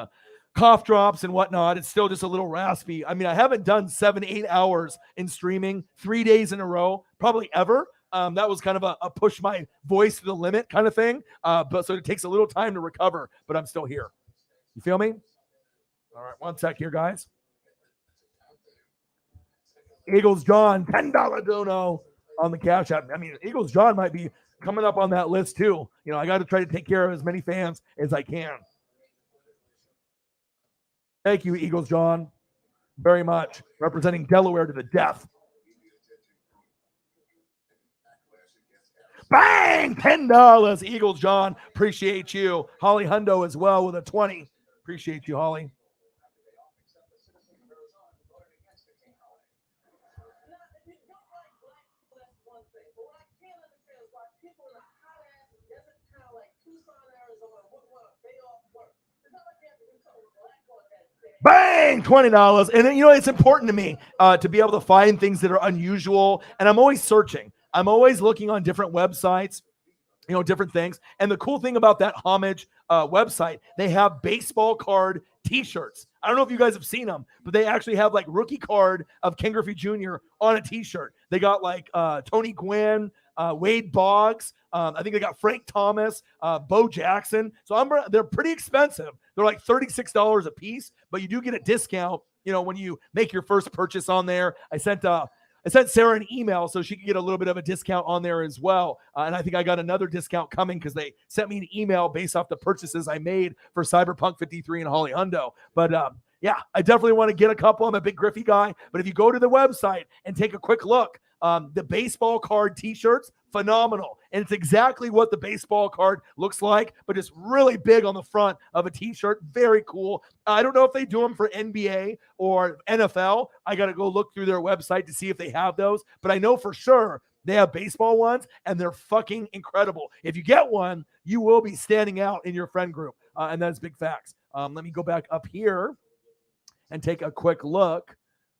[SPEAKER 1] cough drops and whatnot. It's still just a little raspy. I mean, I haven't done 7-8 hours in streaming 3 days in a row, probably ever. That was kind of a push my voice to the limit kind of thing. But so it takes a little time to recover, but I'm still here. You feel me? All right, one sec here, guys. Eagles John, $10 dono on the Cash App. I mean, Eagles John might be coming up on that list too. I got to try to take care of as many fans as I can. Thank you, Eagles John, very much. Representing Delaware to the death. Bang! $10. Eagles John, appreciate you. Holly Hundo as well with a 20. Appreciate you, Holly. Bang! $20. And it's important to me to be able to find things that are unusual. And I'm always searching. I'm always looking on different websites, different things. And the cool thing about that Homage website, they have baseball card T-shirts. I don't know if you guys have seen them, but they actually have like rookie card of Ken Griffey Jr. on a T-shirt. They got like Tony Gwynn, Wade Boggs. I think they got Frank Thomas, Bo Jackson. So they're pretty expensive. They're like $36 a piece, but you do get a discount, when you make your first purchase on there. I sent Sarah an email so she could get a little bit of a discount on there as well. And I think I got another discount coming because they sent me an email based off the purchases I made for Cyberpunk 53 and Holly Hundo. But yeah, I definitely want to get a couple. I'm a big Griffey guy. But if you go to the website and take a quick look, the baseball card T-shirts, phenomenal. And it's exactly what the baseball card looks like, but it's really big on the front of a T-shirt. Very cool. I don't know if they do them for NBA or NFL. I got to go look through their website to see if they have those. But I know for sure they have baseball ones, and they're fucking incredible. If you get one, you will be standing out in your friend group. And that's big facts. Let me go back up here and take a quick look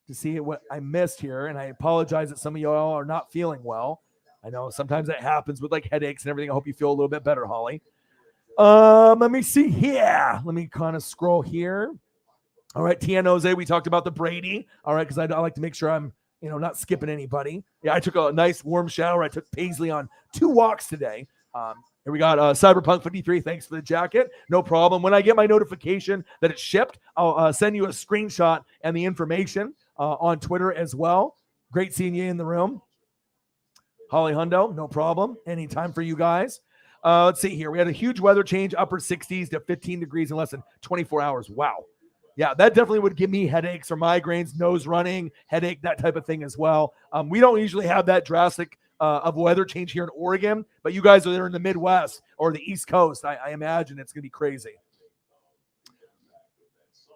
[SPEAKER 1] to see what I missed here. And I apologize that some of y'all are not feeling well. I know sometimes that happens with like headaches and everything. I hope you feel a little bit better, Holly. Let me see here. Let me kind of scroll here. All right, Tianoze, we talked about the Brady. All right, because I like to make sure I'm, not skipping anybody. Yeah, I took a nice warm shower. I took Paisley on 2 walks today. Here we got Cyberpunk 53. Thanks for the jacket. No problem. When I get my notification that it's shipped, I'll send you a screenshot and the information on Twitter as well. Great seeing you in the room. Holly Hundo, no problem. Anytime for you guys. Let's see here. We had a huge weather change, upper 60s to 15 degrees in less than 24 hours. Wow. Yeah, that definitely would give me headaches or migraines, nose running, headache, that type of thing as well. We don't usually have that drastic of weather change here in Oregon, but you guys are there in the Midwest or the East Coast. I imagine it's going to be crazy.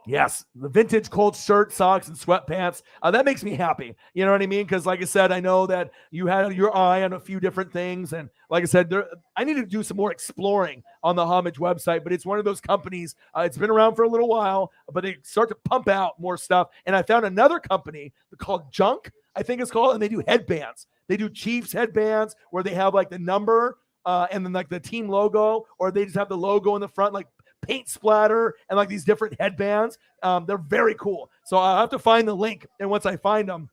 [SPEAKER 1] Yes, the vintage Colts shirt, socks, and sweatpants. That makes me happy. You know what I mean? Because like I said, I know that you had your eye on a few different things. And like I said, I need to do some more exploring on the Homage website. But it's one of those companies. It's been around for a little while, but they start to pump out more stuff. And I found another company called Junk, I think it's called, and they do headbands. They do Chiefs headbands where they have like the number and then like the team logo, or they just have the logo in the front, like paint splatter and like these different headbands. They're very cool. So I'll have to find the link. And once I find them,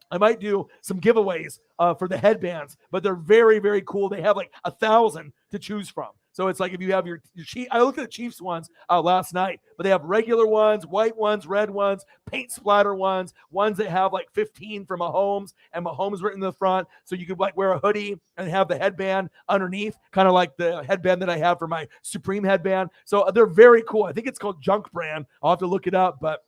[SPEAKER 1] I might do some giveaways for the headbands, but they're very, very cool. They have like 1,000 to choose from. So it's like if you have your Chiefs, I looked at the Chiefs ones last night, but they have regular ones, white ones, red ones, paint splatter ones that have like 15 for Mahomes and Mahomes written in the front. So you could like wear a hoodie and have the headband underneath, kind of like the headband that I have for my Supreme headband. So they're very cool. I think it's called Junk Brand. I'll have to look it up, but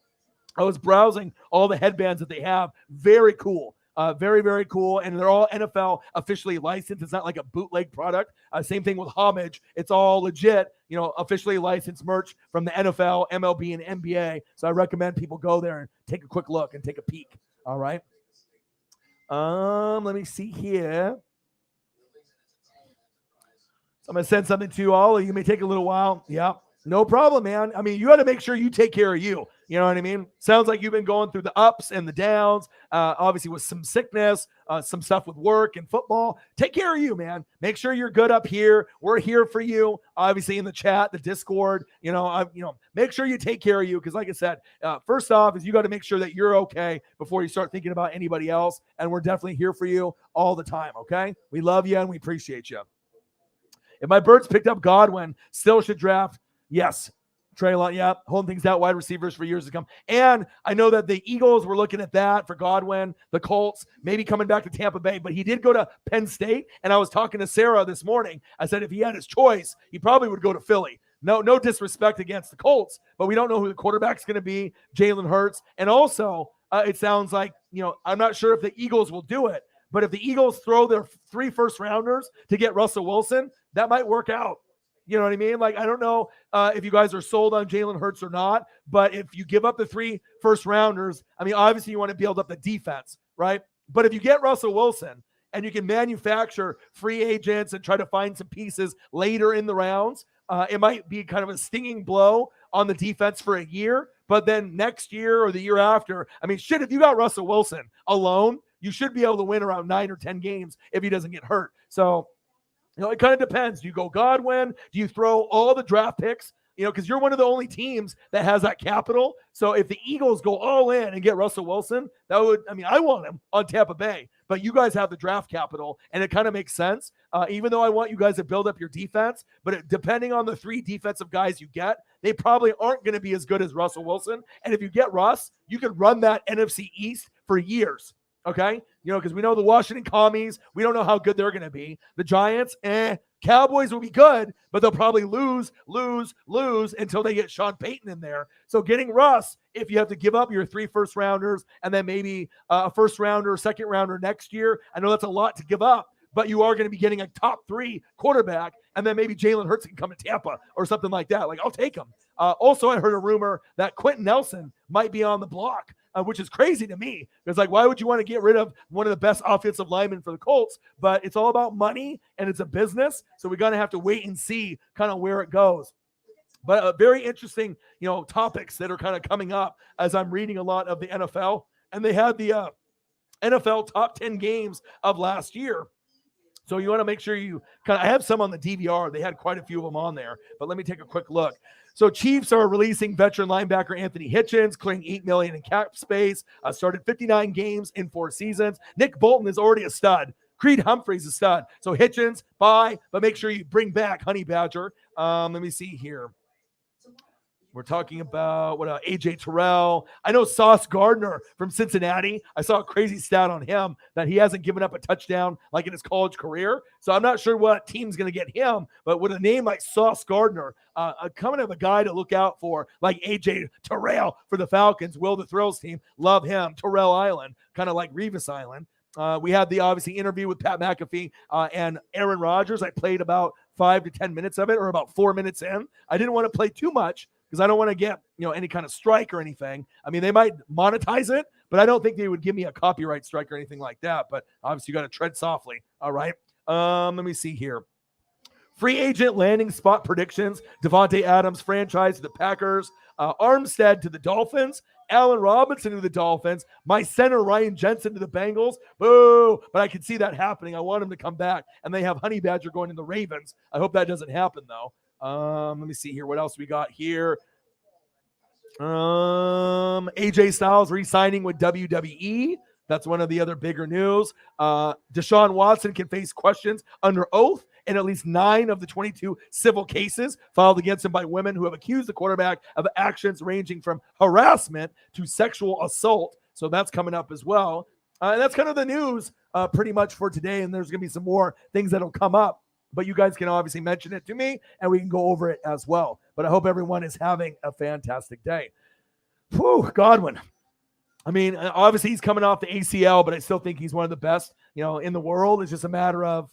[SPEAKER 1] I was browsing all the headbands that they have. Very cool. Very, very cool. And they're all NFL officially licensed. It's not like a bootleg product. Same thing with Homage. It's all legit, officially licensed merch from the NFL, MLB, and NBA. So I recommend people go there and take a quick look and take a peek. All right. Let me see here. So I'm going to send something to you all. You may take a little while. Yeah. No problem, man. I mean, you got to make sure you take care of you. You know what I mean? Sounds like you've been going through the ups and the downs, obviously with some sickness, some stuff with work and football. Take care of you, man. Make sure you're good up here. We're here for you, obviously in the chat, the Discord. Make sure you take care of you because, like I said, first off is you got to make sure that you're okay before you start thinking about anybody else. And we're definitely here for you all the time, okay? We love you and we appreciate you. If my Birds picked up Godwin, still should draft. Yes. Treylon, yeah, holding things out, wide receivers for years to come. And I know that the Eagles were looking at that for Godwin, the Colts, maybe coming back to Tampa Bay, but he did go to Penn State. And I was talking to Sarah this morning. I said if he had his choice, he probably would go to Philly. No disrespect against the Colts, but we don't know who the quarterback's going to be, Jalen Hurts. And also, it sounds like, I'm not sure if the Eagles will do it, but if the Eagles throw their 3 first-rounders to get Russell Wilson, that might work out. You know what I mean? Like, I don't know if you guys are sold on Jalen Hurts or not, but if you give up the 3 first-rounders, I mean, obviously you want to build up the defense, right? But if you get Russell Wilson and you can manufacture free agents and try to find some pieces later in the rounds, it might be kind of a stinging blow on the defense for a year, but then next year or the year after, I mean, shit, if you got Russell Wilson alone, you should be able to win around 9 or 10 games if he doesn't get hurt. So, it kind of depends. Do you go Godwin? Do you throw all the draft picks? Because you're one of the only teams that has that capital. So if the Eagles go all in and get Russell Wilson, I want him on Tampa Bay. But you guys have the draft capital, and it kind of makes sense. Even though I want you guys to build up your defense, but depending on the 3 defensive guys you get, they probably aren't going to be as good as Russell Wilson. And if you get Russ, you could run that NFC East for years. Okay, because we know the Washington Commies, we don't know how good they're going to be. The Giants, Cowboys will be good, but they'll probably lose until they get Sean Payton in there. So getting Russ, if you have to give up your 3 first-rounders and then maybe a first-rounder or second-rounder next year, I know that's a lot to give up, but you are going to be getting a top 3 quarterback, and then maybe Jalen Hurts can come to Tampa or something like that. Like, I'll take him. Also, I heard a rumor that Quentin Nelson might be on the block. Which is crazy to me. It's like, why would you want to get rid of one of the best offensive linemen for the Colts? But it's all about money, and it's a business, so we're going to have to wait and see kind of where it goes. But very interesting, topics that are kind of coming up as I'm reading a lot of the NFL. and they had the NFL top 10 games of last year. So you want to make sure you I have some on the DVR. They had quite a few of them on there, but let me take a quick look. So Chiefs are releasing veteran linebacker Anthony Hitchens, clearing $8 million in cap space. Started 59 games in 4 seasons. Nick Bolton is already a stud. Creed Humphrey's a stud. So Hitchens, bye, but make sure you bring back Honey Badger. Let me see here. We're talking about AJ Terrell. I know Sauce Gardner from Cincinnati. I saw a crazy stat on him that he hasn't given up a touchdown like in his college career. So I'm not sure what team's going to get him, but with a name like Sauce Gardner, coming of a guy to look out for, like AJ Terrell for the Falcons, Will the Thrills team, love him. Terrell Island, kind of like Revis Island. We had the obviously interview with Pat McAfee and Aaron Rodgers. I played about 5 to 10 minutes of it, or about 4 minutes in. I didn't want to play too much because I don't want to get any kind of strike or anything. I mean, they might monetize it, but I don't think they would give me a copyright strike or anything like that. But obviously, you got to tread softly. All right. Let me see here. Free agent landing spot predictions. Devontae Adams franchise to the Packers. Armstead to the Dolphins. Allen Robinson to the Dolphins. My center, Ryan Jensen, to the Bengals. Boo! But I can see that happening. I want him to come back. And they have Honey Badger going to the Ravens. I hope that doesn't happen, though. Let me see here. What else we got here? AJ Styles re-signing with WWE. That's one of the other bigger news. Deshaun Watson can face questions under oath in at least 9 of the 22 civil cases filed against him by women who have accused the quarterback of actions ranging from harassment to sexual assault. So that's coming up as well. And that's kind of the news pretty much for today. And there's going to be some more things that'll come up. But you guys can obviously mention it to me, and we can go over it as well. But I hope everyone is having a fantastic day. Whew, Godwin. I mean, obviously he's coming off the ACL, but I still think he's one of the best, in the world. It's just a matter of,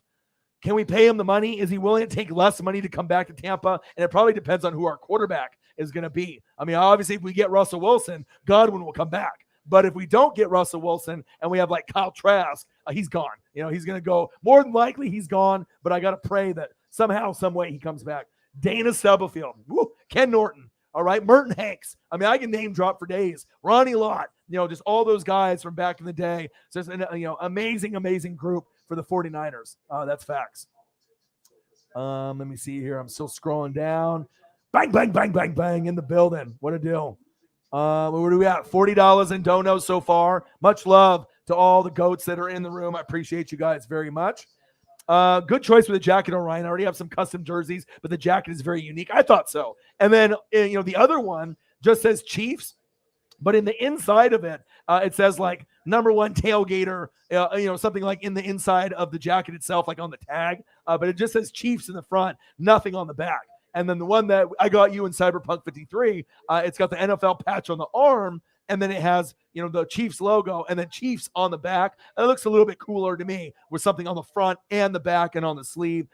[SPEAKER 1] can we pay him the money? Is he willing to take less money to come back to Tampa? And it probably depends on who our quarterback is going to be. I mean, obviously, if we get Russell Wilson, Godwin will come back. But if we don't get Russell Wilson and we have like Kyle Trask, he's gone. He's going to go. More than likely, he's gone. But I got to pray that somehow, some way he comes back. Dana Stubblefield. Woo, Ken Norton. All right. Merton Hanks. I mean, I can name drop for days. Ronnie Lott. Just all those guys from back in the day. So it's an amazing, amazing group for the 49ers. That's facts. Let me see here. I'm still scrolling down. Bang, bang, bang, bang, bang in the building. What a deal. Where do we at? $40 in donos so far. Much love to all the goats that are in the room. I appreciate you guys very much. Good choice with the jacket, Orion. I already have some custom jerseys, but the jacket is very unique. I thought so. And then, the other one just says Chiefs, but in the inside of it, it says like #1 tailgater, something like in the inside of the jacket itself, like on the tag. But it just says Chiefs in the front, nothing on the back. And then the one that I got you in Cyberpunk 53, it's got the NFL patch on the arm, and then it has, the Chiefs logo and then Chiefs on the back. It looks a little bit cooler to me with something on the front and the back and on the sleeve.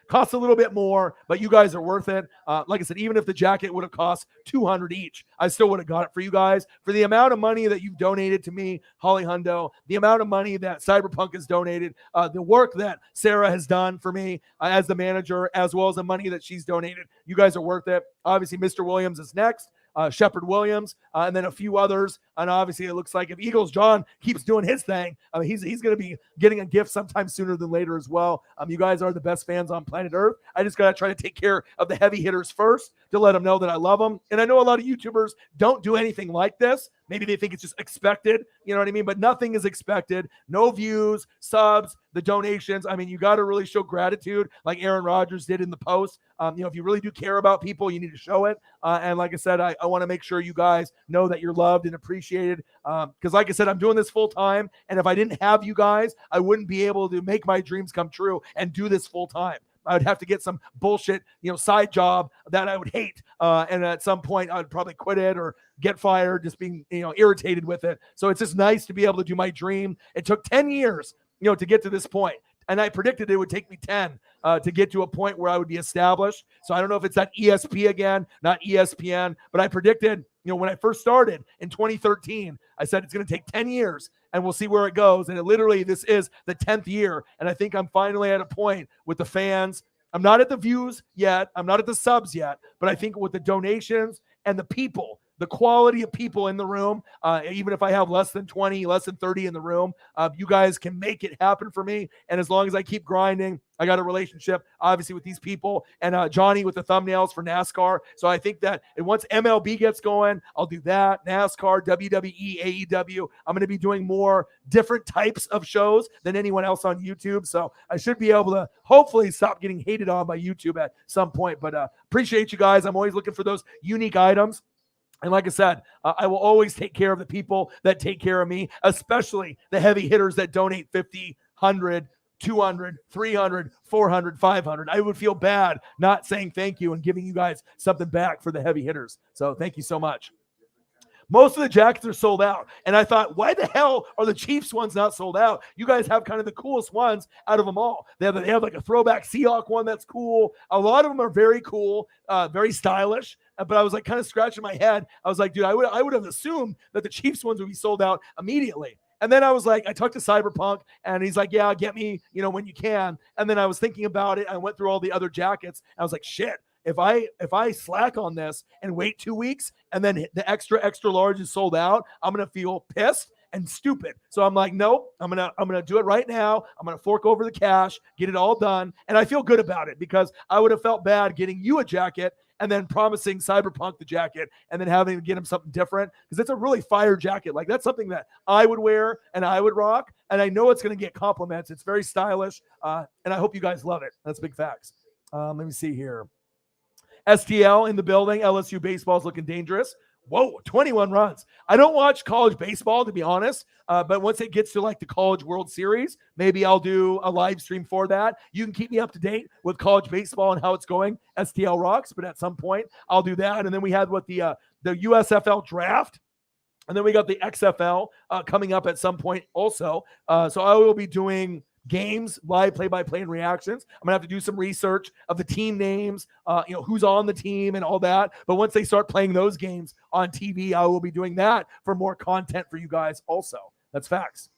[SPEAKER 1] Costs a little bit more, but you guys are worth it. Like I said, even if the jacket would have cost $200 each, I still would have got it for you guys. For the amount of money that you've donated to me, Holly Hundo, the amount of money that Cyberpunk has donated, the work that Sarah has done for me as the manager, as well as the money that she's donated, you guys are worth it. Obviously, Mr. Williams is next. Shepard Williams, and then a few others. And obviously, it looks like if Eagles John keeps doing his thing, he's going to be getting a gift sometime sooner than later as well. You guys are the best fans on planet Earth. I just got to try to take care of the heavy hitters first to let them know that I love them. And I know a lot of YouTubers don't do anything like this. Maybe they think it's just expected, you know what I mean? But nothing is expected. No views, subs, the donations. I mean, you got to really show gratitude like Aaron Rodgers did in the post. If you really do care about people, you need to show it. And like I said, I want to make sure you guys know that you're loved and appreciated. Because like I said, I'm doing this full time. And if I didn't have you guys, I wouldn't be able to make my dreams come true and do this full time. I would have to get some bullshit, side job that I would hate. And at some point I'd probably quit it or get fired, just being, irritated with it. So it's just nice to be able to do my dream. It took 10 years, to get to this point. And I predicted it would take me 10 to get to a point where I would be established. So I don't know if it's that ESP again, not ESPN, but I predicted, when I first started in 2013, I said it's going to take 10 years and we'll see where it goes. And this is the 10th year. And I think I'm finally at a point with the fans. I'm not at the views yet. I'm not at the subs yet, but I think with the donations and the people the quality of people in the room. Even if I have less than 20, less than 30 in the room, you guys can make it happen for me. And as long as I keep grinding, I got a relationship, obviously, with these people, and Johnny with the thumbnails for NASCAR. So I think that once MLB gets going, I'll do that. NASCAR, WWE, AEW. I'm going to be doing more different types of shows than anyone else on YouTube. So I should be able to hopefully stop getting hated on by YouTube at some point. But appreciate you guys. I'm always looking for those unique items. And like I said, I will always take care of the people that take care of me, especially the heavy hitters that donate 50, 100, 200, 300, 400, 500. I would feel bad not saying thank you and giving you guys something back for the heavy hitters. So thank you so much. Most of the jackets are sold out. And I thought, why the hell are the Chiefs ones not sold out? You guys have kind of the coolest ones out of them all. They have like a throwback Seahawk one that's cool. A lot of them are very cool, very stylish. But I was like kind of scratching my head. I was like, dude, I would have assumed that the Chiefs ones would be sold out immediately. And then I was like, I talked to Cyberpunk, and he's like, yeah, get me, when you can. And then I was thinking about it. I went through all the other jackets. I was like, shit, if I slack on this and wait 2 weeks and then the extra large is sold out, I'm going to feel pissed and stupid. So I'm like, nope, I'm going to do it right now. I'm going to fork over the cash, get it all done. And I feel good about it because I would have felt bad getting you a jacket and then promising Cyberpunk the jacket and then having to get him something different, because it's a really fire jacket. Like, that's something that I would wear and I would rock, and I know it's going to get compliments. It's very stylish, and I hope you guys love it. That's big facts. Let me see here. STL in the building. LSU baseball is looking dangerous. Whoa, 21 runs. I don't watch college baseball, to be honest, but once it gets to like the College World Series, maybe I'll do a live stream for that. You can keep me up to date with college baseball and how it's going. STL rocks, but at some point I'll do that. And then we had the USFL draft, and then we got the XFL coming up at some point also. So I will be doing games, live play-by-play and reactions. I'm gonna have to do some research of the team names, who's on the team and all that. But once they start playing those games on TV, I will be doing that for more content for you guys also. That's facts.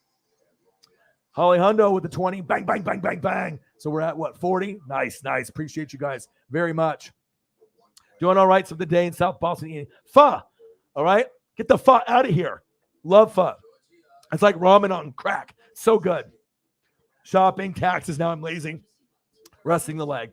[SPEAKER 1] Holly Hundo with the 20. Bang, bang, bang, bang, bang. So we're at what, 40? Nice. Appreciate you guys very much. Doing all right. So the day in South Boston eating pho. All right. Get the pho out of here. Love pho. It's like ramen on crack. So good. Shopping, taxes. Now I'm lazy. Resting the leg.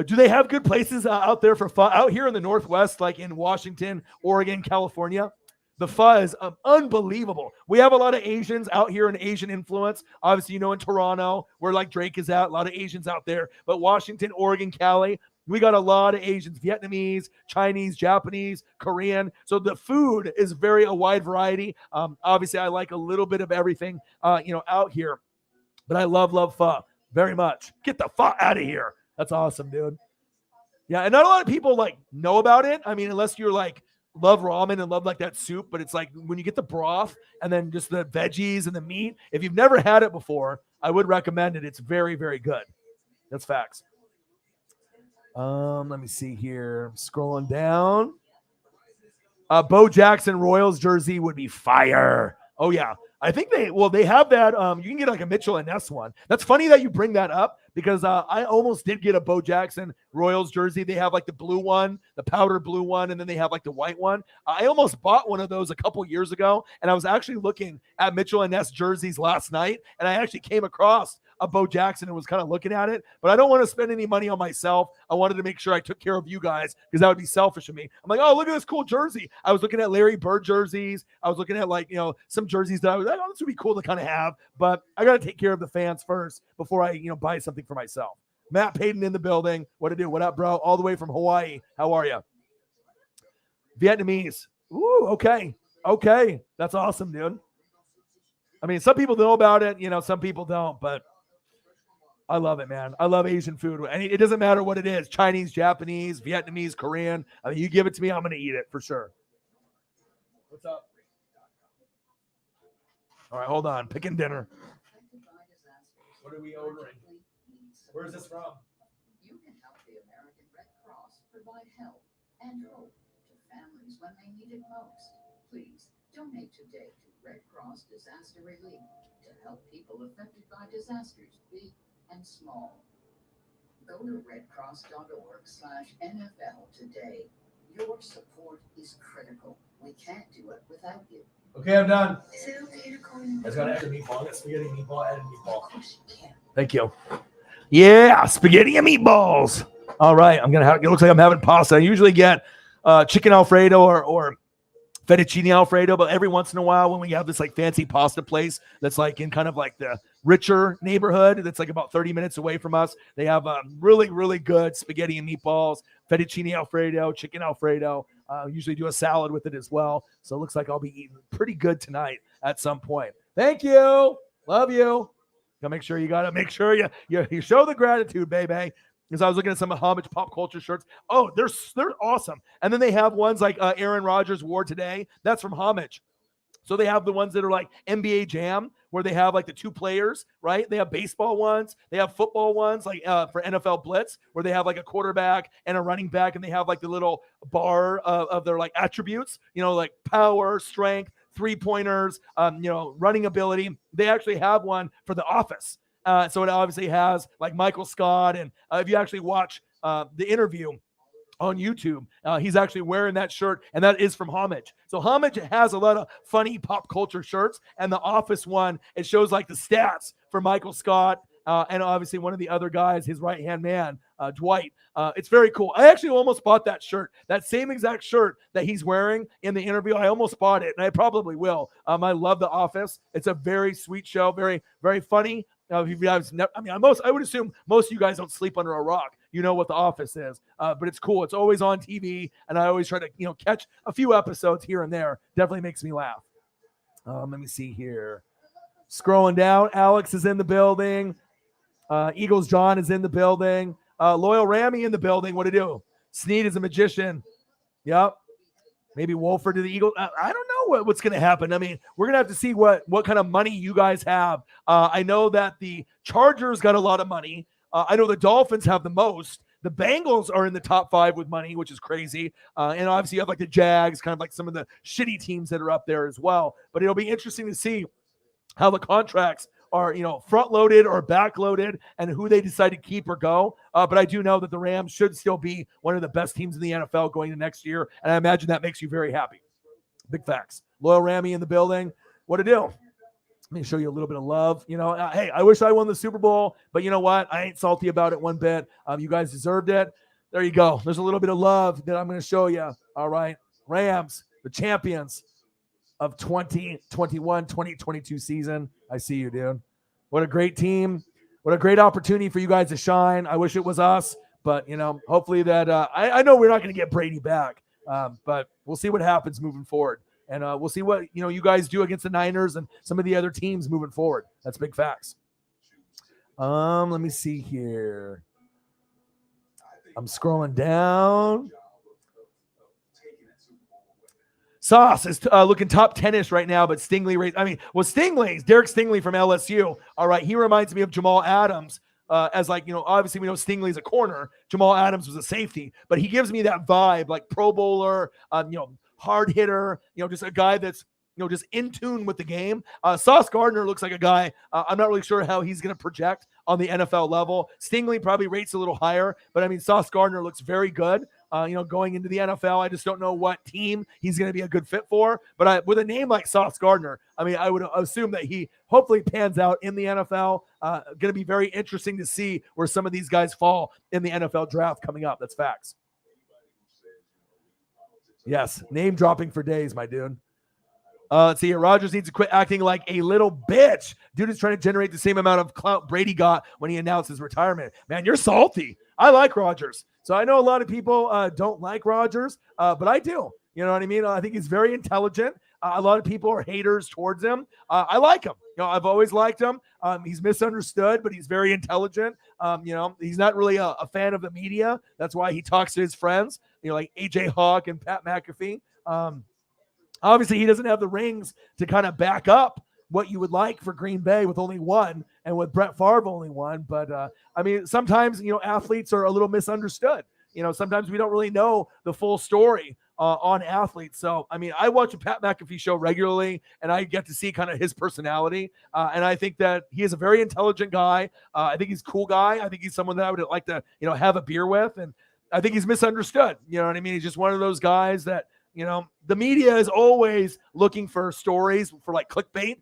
[SPEAKER 1] Do they have good places out there for pho? Out here in the Northwest, like in Washington, Oregon, California, the pho is unbelievable. We have a lot of Asians out here and Asian influence. Obviously, in Toronto, where like Drake is at, a lot of Asians out there. But Washington, Oregon, Cali, we got a lot of Asians, Vietnamese, Chinese, Japanese, Korean. So the food is a wide variety. Obviously, I like a little bit of everything, out here. But I love pho very much. Get the pho out of here. That's awesome, dude. Yeah, and not a lot of people know about it. I mean, unless you're love ramen and love that soup, but it's like when you get the broth and then just the veggies and the meat. If you've never had it before, I would recommend it. It's very, very good. That's facts. Let me see here. Scrolling down. Bo Jackson Royals jersey would be fire. Oh yeah. I think they have that. You can get like a Mitchell and Ness one. That's funny that you bring that up because I almost did get a Bo Jackson Royals jersey. They have like the blue one, the powder blue one, and then they have like the white one. I almost bought one of those a couple years ago, and I was actually looking at Mitchell and Ness jerseys last night, and I actually came across a Bo Jackson and was kind of looking at it, but I don't want to spend any money on myself. I wanted to make sure I took care of you guys because that would be selfish of me. I'm like, oh, look at this cool jersey. I was looking at Larry Bird jerseys. I was looking at some jerseys that I was like, oh, this would be cool to kind of have, but I got to take care of the fans first before I, buy something for myself. Matt Payton in the building. What to do? What up, bro? All the way from Hawaii. How are you? Vietnamese. Ooh, okay. That's awesome, dude. I mean, some people know about it, some people don't, but I love it, man. I love Asian food. And it doesn't matter what it is. Chinese, Japanese, Vietnamese, Korean. I mean, you give it to me, I'm going to eat it for sure. What's up? All right, hold on. Picking dinner. What are we ordering? Where's this from?
[SPEAKER 4] You can help the American Red Cross provide help and hope to families when they need it most. Please donate today to Red Cross Disaster Relief to help people affected by disasters, big and small. Go to redcross.org/NFL today. Your support is critical. We can't do it without you.
[SPEAKER 1] Okay, I'm done.
[SPEAKER 4] Is it okay to call you?
[SPEAKER 1] It's got an extra meatball. I got spaghetti meatball, added meatball.
[SPEAKER 4] Of course you can.
[SPEAKER 1] Thank you. Yeah, spaghetti and meatballs. All right, I'm gonna have. It looks like I'm having pasta. I usually get chicken Alfredo or fettuccine Alfredo, but every once in a while when we have this like fancy pasta place that's like in kind of like the richer neighborhood that's like about 30 minutes away from us, they have really, really good spaghetti and meatballs, fettuccine Alfredo, chicken Alfredo. Usually do a salad with it as well. So it looks like I'll be eating pretty good tonight at some point. Thank you. Love you. Make sure you show the gratitude, baby. Because I was looking at some Homage pop culture shirts. Oh, they're awesome. And then they have ones like Aaron Rodgers wore today. That's from Homage. So they have the ones that are like NBA Jam, where they have like the two players, right? They have baseball ones. They have football ones, like for NFL Blitz, where they have like a quarterback and a running back, and they have like the little bar of their like attributes, like power, strength, three-pointers, running ability. They actually have one for The Office. So it obviously has like Michael Scott. And if you actually watch the interview on YouTube, he's actually wearing that shirt, and that is from Homage. So Homage has a lot of funny pop culture shirts, and the Office one, it shows like the stats for Michael Scott, and obviously one of the other guys, his right-hand man, Dwight. It's very cool. I actually almost bought that shirt, that same exact shirt that he's wearing in the interview. I almost bought it, and I probably will. I love The Office. It's a very sweet show, very, very funny. If you guys I would assume most of you guys don't sleep under a rock. You know what The Office is, but it's cool. It's always on TV, and I always try to catch a few episodes here and there. Definitely makes me laugh. Let me see here. Scrolling down, Alex is in the building. Eagles John is in the building. Loyal Rammy in the building. What to do? Sneed is a magician. Yep. Maybe Wolford to the Eagles. I don't know what's going to happen. I mean, we're going to have to see what kind of money you guys have. I know that the Chargers got a lot of money. I know the Dolphins have the most. The Bengals are in the top 5 with money, which is crazy. And obviously you have like the Jags, kind of like some of the shitty teams that are up there as well. But it'll be interesting to see how the contracts are, front loaded or back loaded, and who they decide to keep or go. But I do know that the Rams should still be one of the best teams in the NFL going into next year. And I imagine that makes you very happy. Big facts. Loyal Rammy in the building. What to do? Let me show you a little bit of love. Hey, I wish I won the Super Bowl, but you know what? I ain't salty about it one bit. You guys deserved it. There you go. There's a little bit of love that I'm going to show you. All right. Rams, the champions of 2021-2022 season. I see you, dude. What a great team. What a great opportunity for you guys to shine. I wish it was us, but, hopefully that I know we're not going to get Brady back, but we'll see what happens moving forward. And we'll see what, you guys do against the Niners and some of the other teams moving forward. That's big facts. Let me see here. I'm scrolling down. Sauce is looking top 10-ish right now, but Derek Stingley from LSU. All right, he reminds me of Jamal Adams. As obviously we know Stingley's a corner. Jamal Adams was a safety, but he gives me that vibe, like Pro Bowler, hard hitter, just a guy that's, just in tune with the game. Sauce Gardner looks like a guy, I'm not really sure how he's going to project on the NFL level. Stingley probably rates a little higher, but I mean, Sauce Gardner looks very good. Going into the NFL, I just don't know what team he's going to be a good fit for. But with a name like Sauce Gardner, I mean, I would assume that he hopefully pans out in the NFL. Going to be very interesting to see where some of these guys fall in the NFL draft coming up. That's facts. Yes, name dropping for days, my dude. Let's see here. Rodgers needs to quit acting like a little bitch. Dude is trying to generate the same amount of clout Brady got when he announced his retirement. Man, you're salty. I like Rodgers. So I know a lot of people don't like Rodgers, but I do. You know what I mean? I think he's very intelligent. A lot of people are haters towards him. I like him. I've always liked him. He's misunderstood, but he's very intelligent. He's not really a fan of the media. That's why he talks to his friends, like AJ Hawk and Pat McAfee. Obviously, he doesn't have the rings to kind of back up what you would like for Green Bay with only one, and with Brett Favre only one. But I mean, sometimes athletes are a little misunderstood. Sometimes we don't really know the full story on athletes. So I mean, I watch a Pat McAfee show regularly, and I get to see kind of his personality. And I think that he is a very intelligent guy. I think he's a cool guy. I think he's someone that I would like to have a beer with. And I think he's misunderstood. You know what I mean? He's just one of those guys that The media is always looking for stories for like clickbait.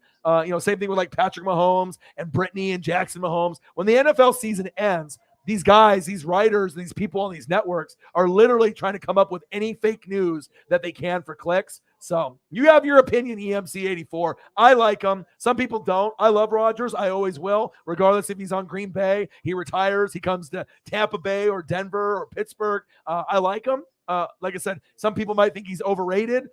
[SPEAKER 1] Same thing with like Patrick Mahomes and Brittany and Jackson Mahomes. When the NFL season ends, these guys, these writers, these people on these networks are literally trying to come up with any fake news that they can for clicks. So you have your opinion, EMC84. I like him. Some people don't. I love Rodgers. I always will, regardless if he's on Green Bay, he retires, he comes to Tampa Bay or Denver or Pittsburgh. I like him. Like I said, some people might think he's overrated.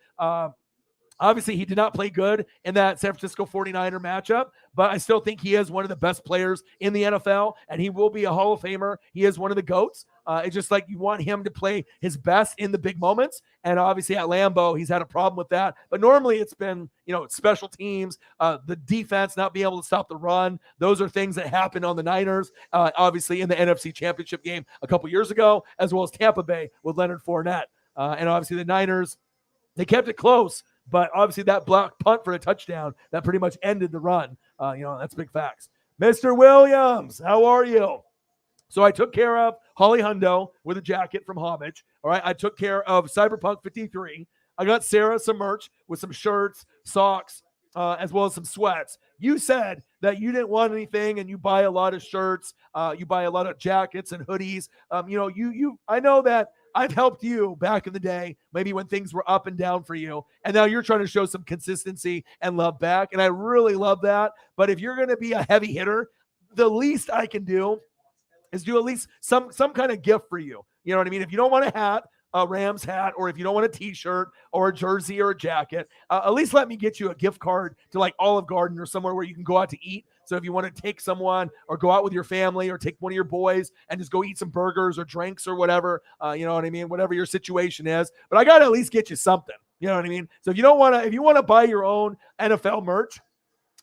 [SPEAKER 1] Obviously, he did not play good in that San Francisco 49er matchup, but I still think he is one of the best players in the NFL, and he will be a Hall of Famer. He is one of the GOATs. It's just like you want him to play his best in the big moments, and obviously at Lambeau, he's had a problem with that. But normally it's been, special teams, the defense not being able to stop the run. Those are things that happened on the Niners, obviously in the NFC Championship game a couple years ago, as well as Tampa Bay with Leonard Fournette. And obviously the Niners, they kept it close, but obviously that block punt for a touchdown, that pretty much ended the run. That's big facts. Mr. Williams, how are you? So I took care of Holly Hundo with a jacket from Homage. All right. I took care of Cyberpunk 53. I got Sarah some merch with some shirts, socks, as well as some sweats. You said that you didn't want anything and you buy a lot of shirts. You buy a lot of jackets and hoodies. I know that I've helped you back in the day, maybe when things were up and down for you. And now you're trying to show some consistency and love back. And I really love that. But if you're going to be a heavy hitter, the least I can do is do at least some kind of gift for you. You know what I mean? If you don't want a hat, a Rams hat, or if you don't want a t-shirt or a jersey or a jacket, at least let me get you a gift card to like Olive Garden or somewhere where you can go out to eat. So if you want to take someone or go out with your family or take one of your boys and just go eat some burgers or drinks or whatever, you know what I mean? Whatever your situation is, but I got to at least get you something. You know what I mean? So if you want to buy your own NFL merch,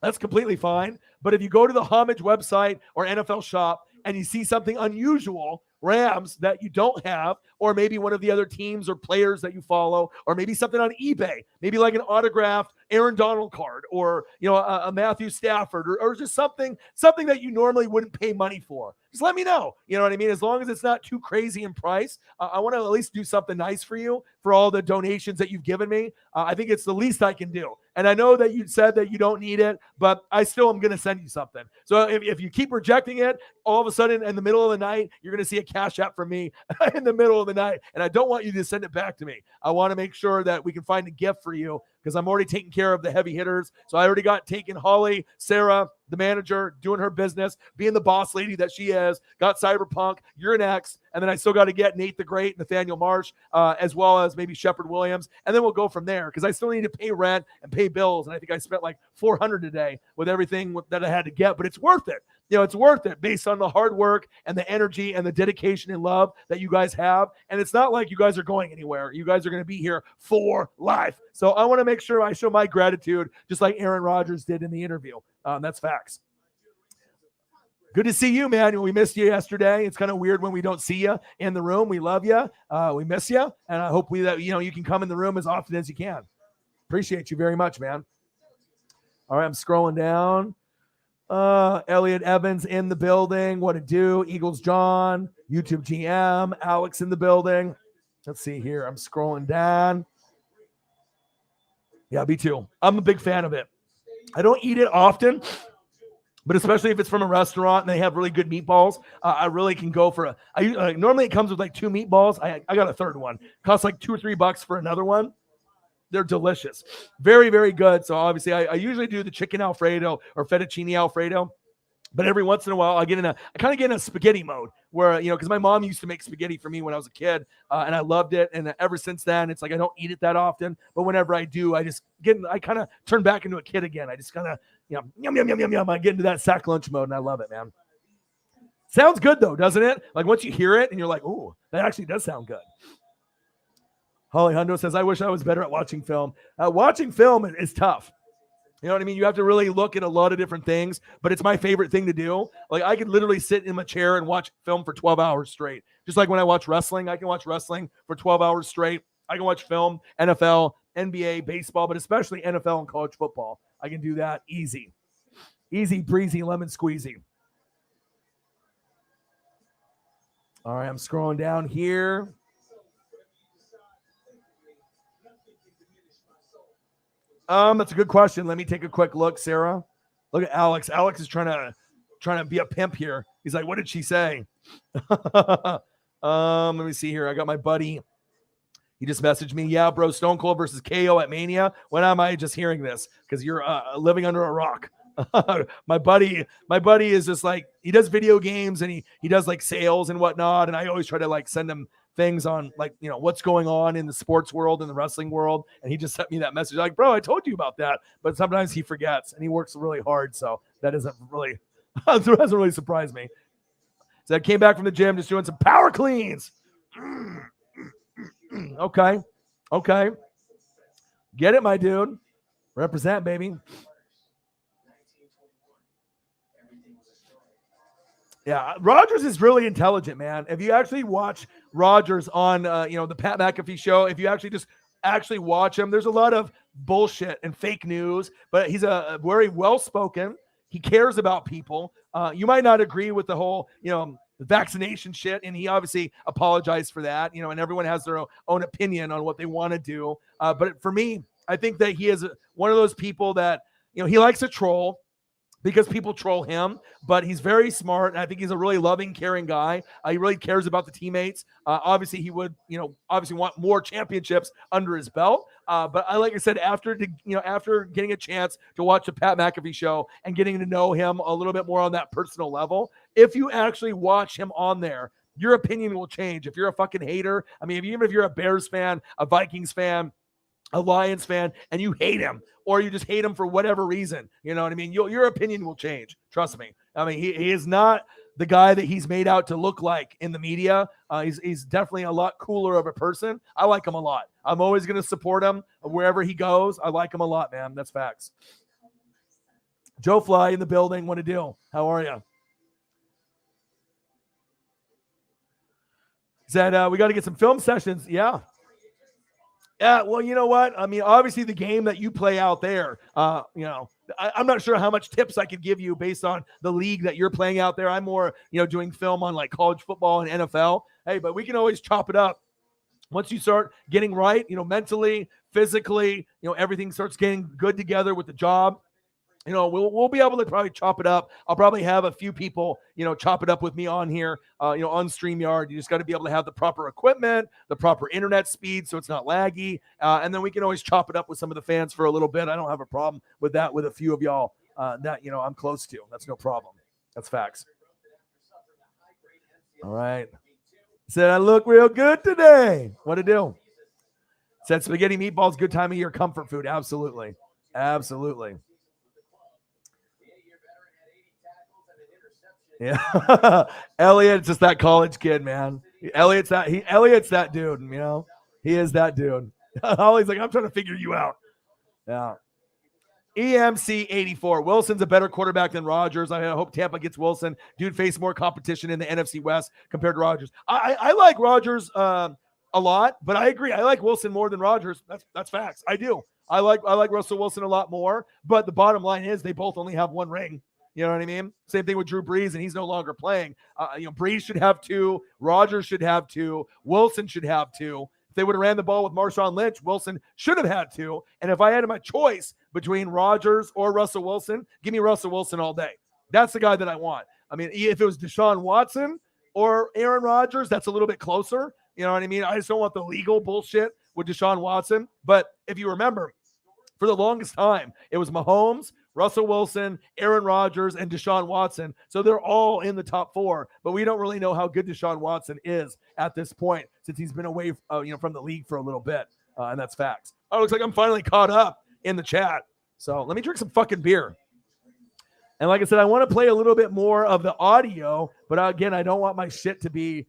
[SPEAKER 1] that's completely fine. But if you go to the Homage website or NFL shop and you see something unusual, Rams, that you don't have, or maybe one of the other teams or players that you follow, or maybe something on eBay, maybe like an autographed Aaron Donald card, or a Matthew Stafford, or just something that you normally wouldn't pay money for. Just let me know. You know what I mean? As long as it's not too crazy in price, I want to at least do something nice for you for all the donations that you've given me. I think it's the least I can do. And I know that you said that you don't need it, but I still am going to send you something. So if you keep rejecting it, all of a sudden in the middle of the night, you're going to see a Cash App from me in the middle of the night. And I don't want you to send it back to me. I want to make sure that we can find a gift for you because I'm already taking care of the heavy hitters. So I already got taken Holly, Sarah, the manager, doing her business, being the boss lady that she is, got Cyberpunk, you're next. And then I still got to get Nate the Great, Nathaniel Marsh, as well as maybe Shepard Williams. And then we'll go from there because I still need to pay rent and pay bills. And I think I spent like $400 today with everything that I had to get, but it's worth it. It's worth it based on the hard work and the energy and the dedication and love that you guys have. And it's not like you guys are going anywhere. You guys are going to be here for life. So I want to make sure I show my gratitude, just like Aaron Rodgers did in the interview. That's facts. Good to see you, man. We missed you yesterday. It's kind of weird when we don't see you in the room. We love you. We miss you. And I hope you can come in the room as often as you can. Appreciate you very much, man. All right, I'm scrolling down. Elliot Evans in the building. What to do? Eagles John, YouTube GM, Alex in the building. Let's see here. I'm scrolling down. Yeah, me too. I'm a big fan of it. I don't eat it often, but especially if it's from a restaurant and they have really good meatballs, I really can go for normally it comes with like 2 meatballs. I got a third one. Costs like $2 or $3 for another one. They're delicious. Very, very good. So obviously I usually do the chicken Alfredo or fettuccine Alfredo, but every once in a while I kind of get in a spaghetti mode where, because my mom used to make spaghetti for me when I was a kid and I loved it. And ever since then, it's like, I don't eat it that often, but whenever I do, I kind of turn back into a kid again. I just kind of, yum, yum, yum, yum, yum. I get into that sack lunch mode and I love it, man. Sounds good though, doesn't it? Like once you hear it and you're like, ooh, that actually does sound good. Holly Hundo says, I wish I was better at watching film. Watching film is tough. You know what I mean? You have to really look at a lot of different things, but it's my favorite thing to do. Like I could literally sit in my chair and watch film for 12 hours straight. Just like when I watch wrestling, I can watch wrestling for 12 hours straight. I can watch film, NFL, NBA, baseball, but especially NFL and college football. I can do that easy. Easy, breezy, lemon squeezy. All right, I'm scrolling down here. That's a good question. Let me take a quick look, Sarah. Look at Alex. Alex is trying to be a pimp here. He's like, what did she say? Let me see here. I got my buddy. He just messaged me. Yeah, bro, Stone Cold versus KO at Mania. When am I just hearing this? Because you're living under a rock. my buddy is just like, he does video games and he does like sales and whatnot. And I always try to like send him things on like, you know, what's going on in the sports world and the wrestling world. And he just sent me that message like, bro, I told you about that. But sometimes he forgets and he works really hard. So that doesn't really surprise me. So I came back from the gym just doing some power cleans. Okay. Get it, my dude. Represent, baby. Yeah, Rodgers is really intelligent, man. If you actually watch Rodgers on, the Pat McAfee show, if you actually just watch him, there's a lot of bullshit and fake news, but he's a very well-spoken. He cares about people. You might not agree with the whole, vaccination shit, and he obviously apologized for that, and everyone has their own opinion on what they want to do. But for me, I think that he is one of those people that, he likes to troll because people troll him, but he's very smart. And I think he's a really loving, caring guy. He really cares about the teammates. Obviously he would, obviously want more championships under his belt. But like I said, after getting a chance to watch the Pat McAfee show and getting to know him a little bit more on that personal level, if you actually watch him on there, your opinion will change. If you're a fucking hater, I mean, even if you're a Bears fan, a Vikings fan, a Lions fan, and you hate him, or you just hate him for whatever reason, you know what I mean? Your opinion will change. Trust me. I mean, he is not the guy that he's made out to look like in the media. He's definitely a lot cooler of a person. I like him a lot. I'm always going to support him wherever he goes. I like him a lot, man. That's facts. Joe Fly in the building. What to do? How are you? He said, we got to get some film sessions. Yeah. Yeah, well, you know what? I mean, obviously the game that you play out there, I'm not sure how much tips I could give you based on the league that you're playing out there. I'm more, doing film on like college football and NFL. Hey, but we can always chop it up. Once you start getting right, mentally, physically, everything starts getting good together with the job. We'll be able to probably chop it up. I'll probably have a few people, chop it up with me on here, on StreamYard. You just got to be able to have the proper equipment, the proper internet speed, so it's not laggy. And then we can always chop it up with some of the fans for a little bit. I don't have a problem with that with a few of y'all that, I'm close to. That's no problem. That's facts. All right. Said, I look real good today. What to do? Said spaghetti meatballs, good time of year comfort food. Absolutely. Absolutely. Yeah. Elliot's just that college kid, man. Elliot's that dude, He is that dude. Holly's like, I'm trying to figure you out. Yeah. EMC 84. Wilson's a better quarterback than Rodgers. I hope Tampa gets Wilson. Dude faced more competition in the NFC West compared to Rodgers. I like Rodgers a lot, but I agree. I like Wilson more than Rodgers. That's facts. I do. I like Russell Wilson a lot more, but the bottom line is they both only have one ring. You know what I mean? Same thing with Drew Brees, and he's no longer playing. Brees should have 2. Rodgers should have 2. Wilson should have 2. If they would have ran the ball with Marshawn Lynch, Wilson should have had 2. And if I had my choice between Rodgers or Russell Wilson, give me Russell Wilson all day. That's the guy that I want. I mean, if it was Deshaun Watson or Aaron Rodgers, that's a little bit closer. You know what I mean? I just don't want the legal bullshit with Deshaun Watson. But if you remember, for the longest time, it was Mahomes, Russell Wilson, Aaron Rodgers, and Deshaun Watson. So they're all in the top 4, but we don't really know how good Deshaun Watson is at this point since he's been away from the league for a little bit, and that's facts. Oh, it looks like I'm finally caught up in the chat. So let me drink some fucking beer. And like I said, I want to play a little bit more of the audio, but again, I don't want my shit to be,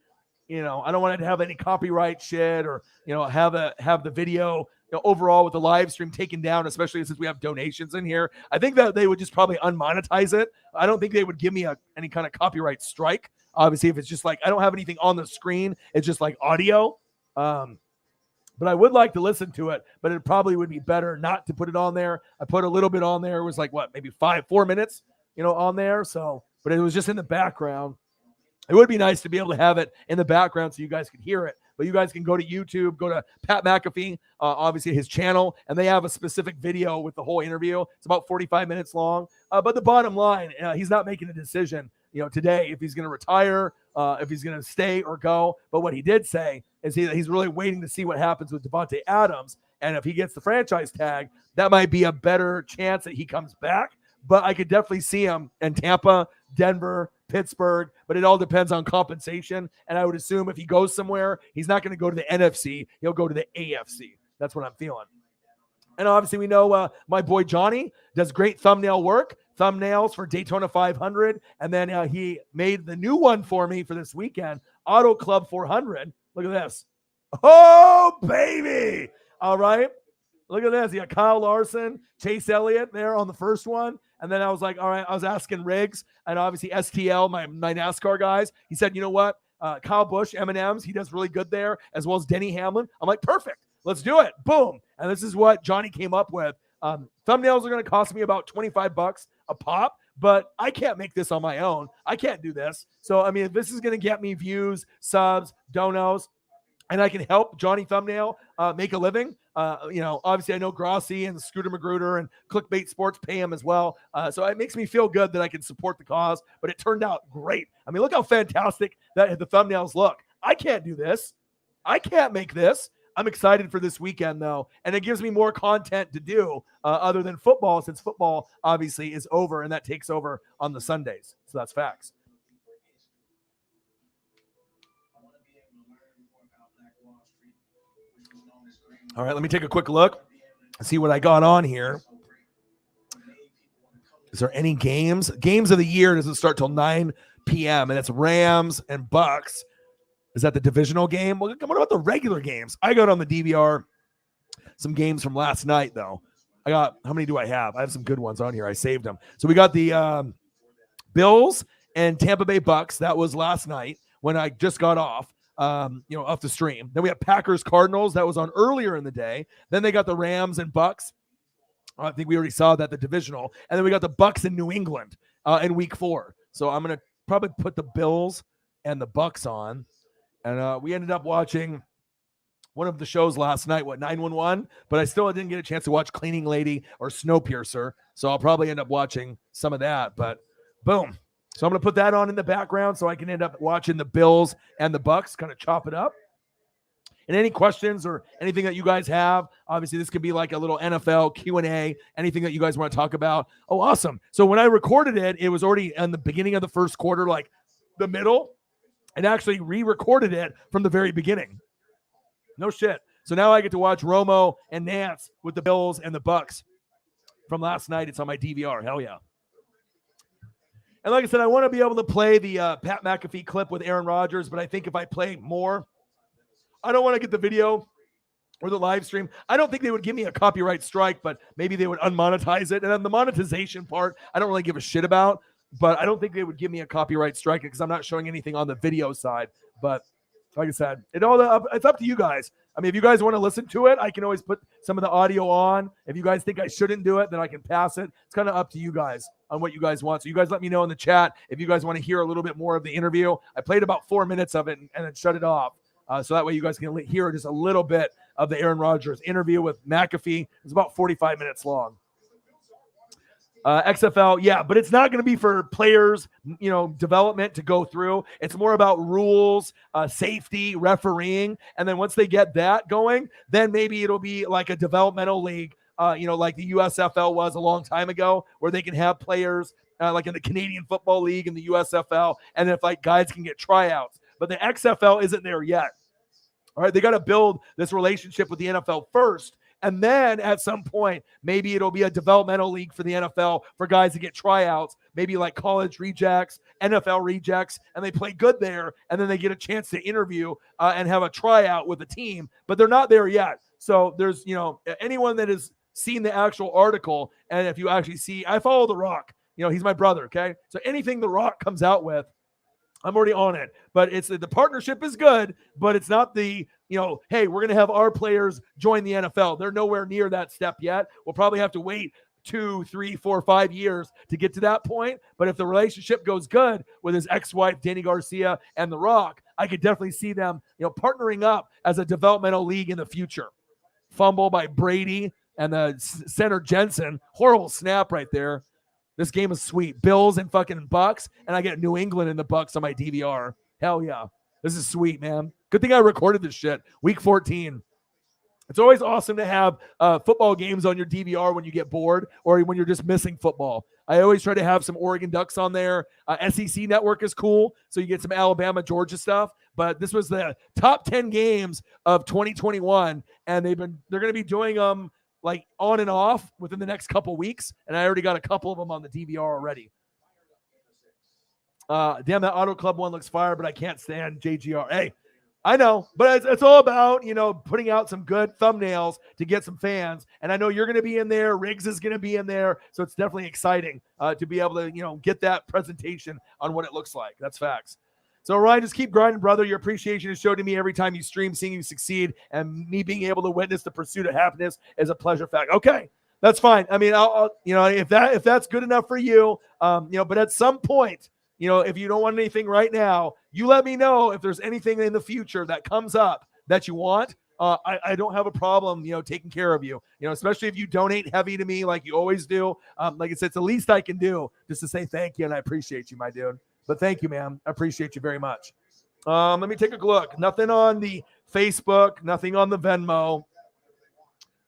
[SPEAKER 1] I don't want it to have any copyright shit or, have the video overall with the live stream taken down, especially since we have donations in here. I think that they would just probably unmonetize it. I don't think they would give me any kind of copyright strike. Obviously, if it's just like, I don't have anything on the screen, it's just like audio. But I would like to listen to it, but it probably would be better not to put it on there. I put a little bit on there. It was like, maybe 4 minutes, on there. So, but it was just in the background. It would be nice to be able to have it in the background so you guys could hear it. but you guys can go to YouTube, go to Pat McAfee, obviously his channel, and they have a specific video with the whole interview. It's about 45 minutes long. But the bottom line, he's not making a decision, today if he's going to retire, if he's going to stay or go. But what he did say is he's really waiting to see what happens with Devontae Adams. And if he gets the franchise tag, that might be a better chance that he comes back. But I could definitely see him in Tampa, Denver, Pittsburgh, but it all depends on compensation. And I would assume if he goes somewhere, he's not going to go to the NFC. He'll go to the AFC. That's what I'm feeling. And obviously we know my boy Johnny does great thumbnail work, thumbnails for Daytona 500. And then he made the new one for me for this weekend, Auto Club 400. Look at this. Oh, baby. All right. Look at this. You got Kyle Larson, Chase Elliott there on the first one. And then I was like, all right, I was asking Riggs and obviously STL, my NASCAR guys. He said, you know what? Kyle Busch, M&M's, he does really good there, as well as Denny Hamlin. I'm like, perfect. Let's do it. Boom. And this is what Johnny came up with. Thumbnails are going to cost me about $25 a pop, but I can't make this on my own. I can't do this. So, I mean, if this is going to get me views, subs, donos, and I can help Johnny Thumbnail make a living. Obviously I know Grossi and Scooter Magruder and Clickbait Sports pay him as well. So it makes me feel good that I can support the cause, but it turned out great. I mean, look how fantastic that the thumbnails look. I can't do this. I can't make this. I'm excited for this weekend though. And it gives me more content to do other than football, since football obviously is over and that takes over on the Sundays. So that's facts. All right, let me take a quick look, see what I got on here. Is there any games? Games of the year doesn't start till 9 p.m., and that's Rams and Bucks. Is that the divisional game? Well, what about the regular games? I got on the DVR some games from last night, though. How many do I have? I have some good ones on here. I saved them. So we got the Bills and Tampa Bay Bucks. That was last night when I just got off. Off the stream. Then we have Packers Cardinals. That was on earlier in the day. Then they got the Rams and Bucks. I think we already saw that, the divisional. And then we got the Bucks in New England in week 4. So I'm going to probably put the Bills and the Bucks on. And we ended up watching one of the shows last night, 911? But I still didn't get a chance to watch Cleaning Lady or Snowpiercer. So I'll probably end up watching some of that. But boom. So I'm going to put that on in the background so I can end up watching the Bills and the Bucks, kind of chop it up. And any questions or anything that you guys have, obviously this could be like a little NFL Q&A, anything that you guys want to talk about. Oh, awesome. So when I recorded it, it was already in the beginning of the first quarter, like the middle, and actually re-recorded it from the very beginning. No shit. So now I get to watch Romo and Nance with the Bills and the Bucks from last night. It's on my DVR. Hell yeah. And like I said, I want to be able to play the Pat McAfee clip with Aaron Rodgers, but I think if I play more, I don't want to get the video or the live stream. I don't think they would give me a copyright strike, but maybe they would unmonetize it. And then the monetization part, I don't really give a shit about, but I don't think they would give me a copyright strike because I'm not showing anything on the video side. But like I said, it's up to you guys. I mean, if you guys want to listen to it, I can always put some of the audio on. If you guys think I shouldn't do it, then I can pass it. It's kind of up to you guys on what you guys want. So you guys let me know in the chat if you guys want to hear a little bit more of the interview. I played about 4 minutes of it and then shut it off. So that way you guys can hear just a little bit of the Aaron Rodgers interview with McAfee. It's about 45 minutes long. XFL, yeah, but it's not going to be for players, development to go through. It's more about rules, safety, refereeing. And then once they get that going, then maybe it'll be like a developmental league, like the USFL was a long time ago, where they can have players like in the Canadian Football League and the USFL. And if like guys can get tryouts, but the XFL isn't there yet. All right, they got to build this relationship with the NFL first. And then at some point, maybe it'll be a developmental league for the NFL for guys to get tryouts, maybe like college rejects, NFL rejects, and they play good there. And then they get a chance to interview and have a tryout with a team, but they're not there yet. So there's, anyone that has seen the actual article. And if you actually see, I follow The Rock, he's my brother. Okay. So anything The Rock comes out with, I'm already on it, but the partnership is good, but it's not the, hey, we're going to have our players join the NFL. They're nowhere near that step yet. We'll probably have to wait 2, 3, 4, 5 years to get to that point. But if the relationship goes good with his ex-wife, Danny Garcia, and The Rock, I could definitely see them, partnering up as a developmental league in the future. Fumble by Brady and the center Jensen. Horrible snap right there. This game is sweet. Bills and fucking Bucks, and I get New England and the Bucks on my DVR. Hell yeah. This is sweet, man. Good thing I recorded this shit. Week 14. It's always awesome to have football games on your DVR when you get bored or when you're just missing football. I always try to have some Oregon Ducks on there. SEC Network is cool, so you get some Alabama, Georgia stuff. But this was the top 10 games of 2021, and they're going to be doing them like on and off within the next couple weeks, and I already got a couple of them on the DVR already. Damn, that Auto Club one looks fire, but I can't stand JGR. Hey, I know, but it's all about, putting out some good thumbnails to get some fans. And I know you're going to be in there. Riggs is going to be in there. So it's definitely exciting to be able to, get that presentation on what it looks like. That's facts. So, Ryan, just keep grinding, brother. Your appreciation is shown to me every time you stream, seeing you succeed, and me being able to witness the pursuit of happiness is a pleasure fact. Okay, that's fine. I mean, I'll if that's good enough for you, but at some point, if you don't want anything right now, you let me know if there's anything in the future that comes up that you want. I don't have a problem, taking care of you, especially if you donate heavy to me like you always do. Like I said, it's the least I can do just to say thank you, and I appreciate you, my dude. But thank you, man. I appreciate you very much. Let me take a look. Nothing on the Facebook, nothing on the Venmo.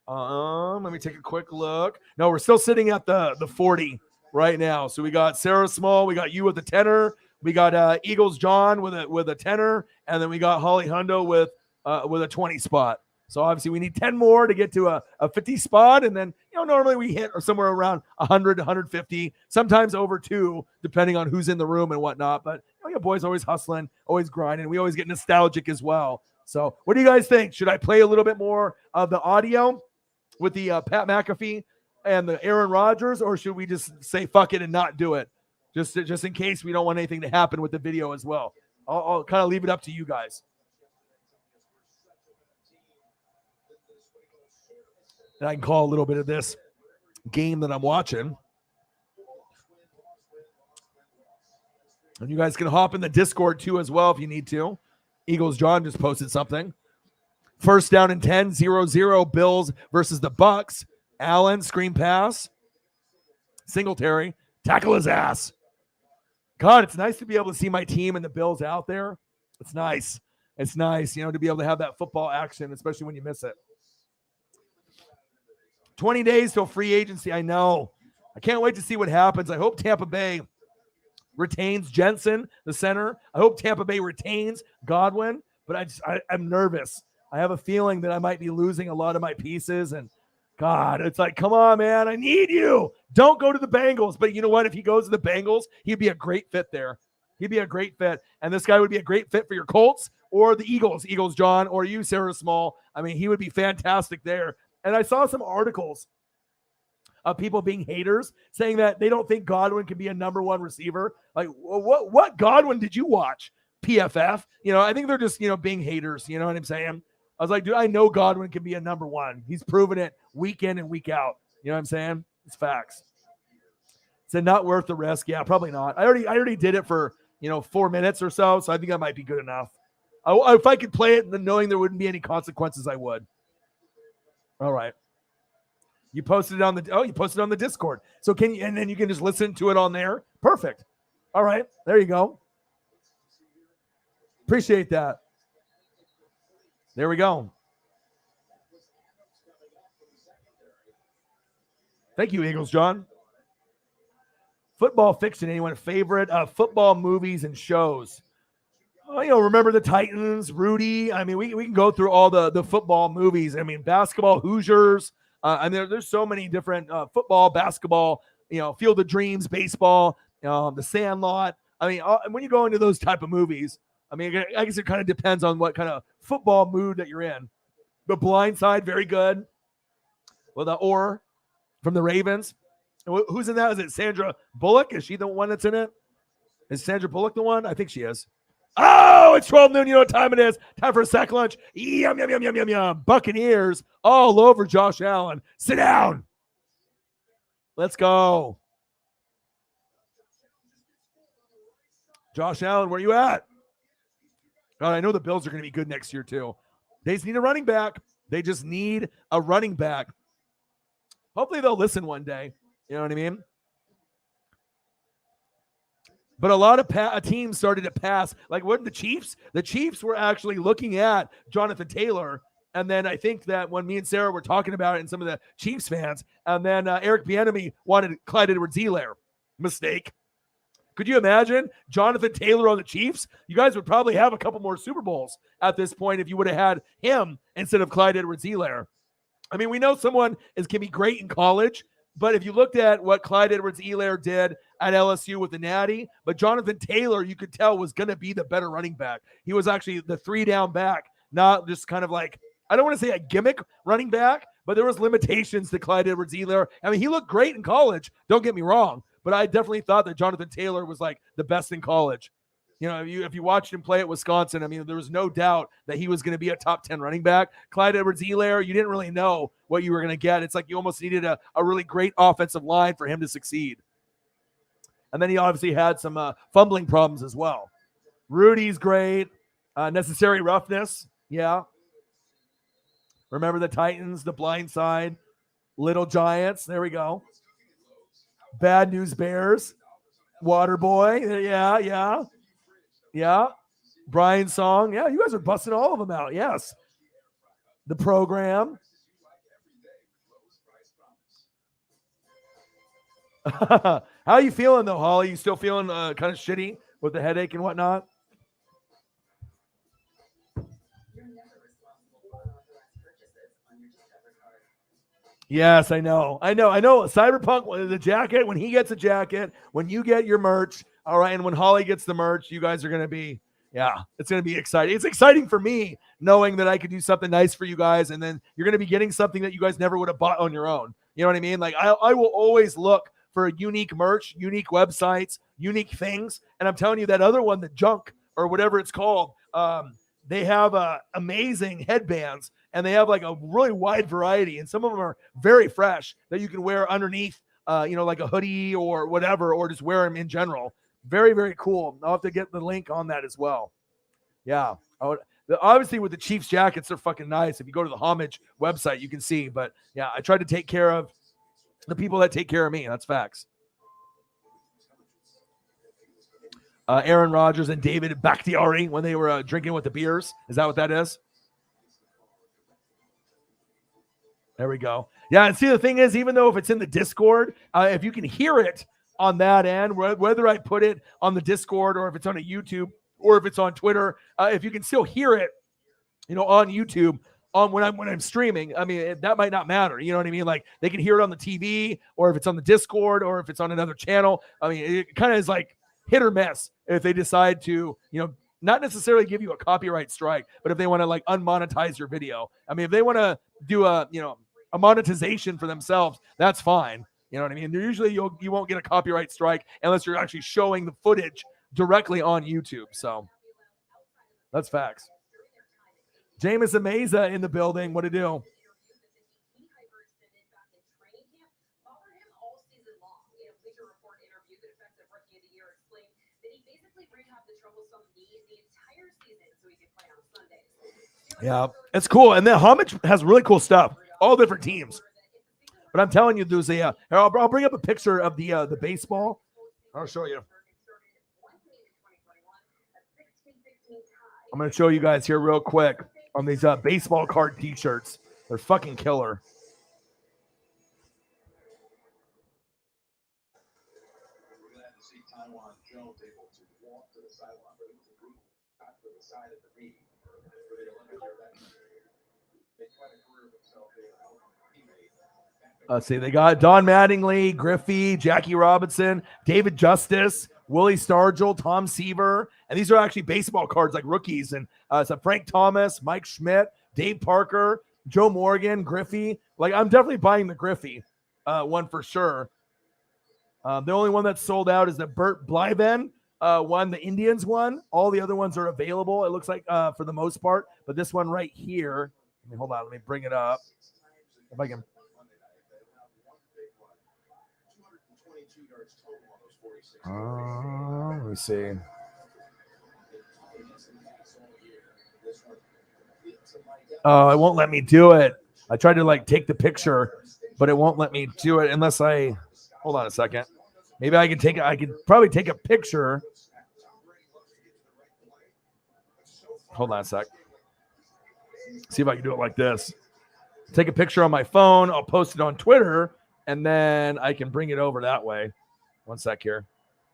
[SPEAKER 1] Let me take a quick look. No, we're still sitting at the 40 right now. So we got Sarah Small, we got you with a tenner, we got Eagles John with a tenner, and then we got Holly Hundo with a 20 spot. So obviously we need 10 more to get to a 50 spot, and then normally we hit somewhere around 100 150, sometimes over 2, depending on who's in the room and whatnot. But your boys always hustling, always grinding. We always get nostalgic as well. So what do you guys think? Should I play a little bit more of the audio with the Pat McAfee and the Aaron Rodgers, or should we just say fuck it and not do it, just in case we don't want anything to happen with the video as well? I'll kind of leave it up to you guys. And I can call a little bit of this game that I'm watching. And you guys can hop in the Discord too as well if you need to. Eagles John just posted something. First down and 10, 0-0, Bills versus the Bucks. Allen, screen pass. Singletary, tackle his ass. God, it's nice to be able to see my team and the Bills out there. It's nice. It's nice, to be able to have that football action, especially when you miss it. 20 days till free agency. I know. I can't wait to see what happens. I hope Tampa Bay retains Jensen, the center. I hope Tampa Bay retains Godwin, but I'm nervous. I have a feeling that I might be losing a lot of my pieces, and God, it's like, come on, man, I need you. Don't go to the Bengals. But you know what? If he goes to the Bengals, he'd be a great fit there. He'd be a great fit. And this guy would be a great fit for your Colts or the Eagles, John, or you, Sarah Small. I mean, he would be fantastic there. And I saw some articles of people being haters saying that they don't think Godwin can be a number one receiver. Like, what Godwin did you watch? PFF? I think they're just, being haters. You know what I'm saying? I was like, dude, I know Godwin can be a number one. He's proven it week in and week out. You know what I'm saying? It's facts. It's not worth the risk. Yeah, probably not. I already did it for, 4 minutes or so. So I think that might be good enough. If I could play it, then knowing there wouldn't be any consequences, I would. All right. You posted it on the Discord. So and then you can just listen to it on there. Perfect. All right. There you go. Appreciate that. There we go. Thank you, Eagles John. Football fiction. Anyone favorite football movies and shows? Remember the Titans, Rudy. I mean, we can go through all the football movies. I mean, basketball, Hoosiers. There's so many different football, basketball, Field of Dreams, baseball, The Sandlot. I mean, when you go into those type of movies, I mean, I guess it kind of depends on what kind of football mood that you're in. The Blind Side, very good. Well, the Orr from the Ravens. Who's in that? Is it Sandra Bullock? Is she the one that's in it? Is Sandra Bullock the one? I think she is. Oh, it's 12 noon. You know what time it is. Time for a sack lunch. Yum, yum, yum, yum, yum, yum. Buccaneers all over Josh Allen. Sit down. Let's go. Josh Allen, where you at? God, I know the Bills are going to be good next year too. They just need a running back. They just need a running back. Hopefully they'll listen one day. You know what I mean? But a lot of teams started to pass. Like, what the Chiefs? The Chiefs were actually looking at Jonathan Taylor. And then I think that when me and Sarah were talking about it and some of the Chiefs fans, and then Eric Bieniemy wanted Clyde Edwards-Helaire. Mistake. Could you imagine Jonathan Taylor on the Chiefs? You guys would probably have a couple more Super Bowls at this point if you would have had him instead of Clyde Edwards-Helaire. I mean, we know someone can be great in college, but if you looked at what Clyde Edwards-Helaire did at LSU with the Natty, but Jonathan Taylor, you could tell, was going to be the better running back. He was actually the 3-down back, not just kind of like, I don't want to say a gimmick running back, but there was limitations to Clyde Edwards-Helaire. I mean, he looked great in college. Don't get me wrong, but I definitely thought that Jonathan Taylor was like the best in college. You know, if you watched him play at Wisconsin, I mean, there was no doubt that he was going to be a top 10 running back. Clyde Edwards-Helaire, you didn't really know what you were going to get. It's like you almost needed a really great offensive line for him to succeed. And then he obviously had some fumbling problems as well. Rudy's great. Necessary roughness. Yeah. Remember the Titans, the blind side, Little Giants. There we go. Bad News Bears. Waterboy. Yeah. Brian Song. Yeah, you guys are busting all of them out. Yes. The Program. How are you feeling, though, Holly? You still feeling kind of shitty with the headache and whatnot? Yes, I know. Cyberpunk, the jacket, when he gets a jacket, when you get your merch, all right, and when Holly gets the merch, you guys are going to be, it's going to be exciting. It's exciting for me knowing that I could do something nice for you guys, and then you're going to be getting something that you guys never would have bought on your own. You know what I mean? Like, I will always look for unique merch, unique websites, unique things, and I'm telling you that other one, the Junk, or whatever it's called, they have amazing headbands, and they have like a really wide variety, and some of them are very fresh that you can wear underneath, like a hoodie or whatever, or just wear them in general. Very, very cool. I'll have to get the link on that as well. Yeah. Obviously, with the Chiefs jackets, they're fucking nice. If you go to the Homage website, you can see. But yeah, I try to take care of the people that take care of me. That's facts. Aaron Rodgers and David Bakhtiari when they were drinking with the beers. Is that what that is? There we go. Yeah, and see, the thing is, even though if it's in the Discord, if you can hear it on that end, whether I put it on the Discord or if it's on a YouTube or if it's on Twitter, if you can still hear it, on YouTube, when I'm streaming, I mean, that might not matter. You know what I mean? Like, they can hear it on the TV, or if it's on the Discord, or if it's on another channel. I mean, it kind of is like hit or miss if they decide to, not necessarily give you a copyright strike, but if they want to like unmonetize your video. I mean, if they want to do a monetization for themselves, that's fine. You know what I mean? Usually you won't get a copyright strike unless you're actually showing the footage directly on YouTube. So that's facts. Jameis Ameza in the building. What to do? Yeah, it's cool. And then Homage has really cool stuff. All different teams. But I'm telling you, there's I'll bring up a picture of the baseball. I'll show you. I'm going to show you guys here real quick on these baseball card t-shirts. They're fucking killer. Let's see. They got Don Mattingly, Griffey, Jackie Robinson, David Justice, Willie Stargell, Tom Seaver. And these are actually baseball cards, like rookies. And so Frank Thomas, Mike Schmidt, Dave Parker, Joe Morgan, Griffey. Like, I'm definitely buying the Griffey one for sure. The only one that's sold out is the Bert Blyven one, the Indians one. All the other ones are available, it looks like, for the most part. But this one right here, hold on, let me bring it up. If I can. Let me see. Oh, it won't let me do it. I tried to like take the picture, but it won't let me do it unless I hold on a second. Maybe I can take it. I could probably take a picture. Hold on a sec. See if I can do it like this. Take a picture on my phone. I'll post it on Twitter, and then I can bring it over that way. One sec here.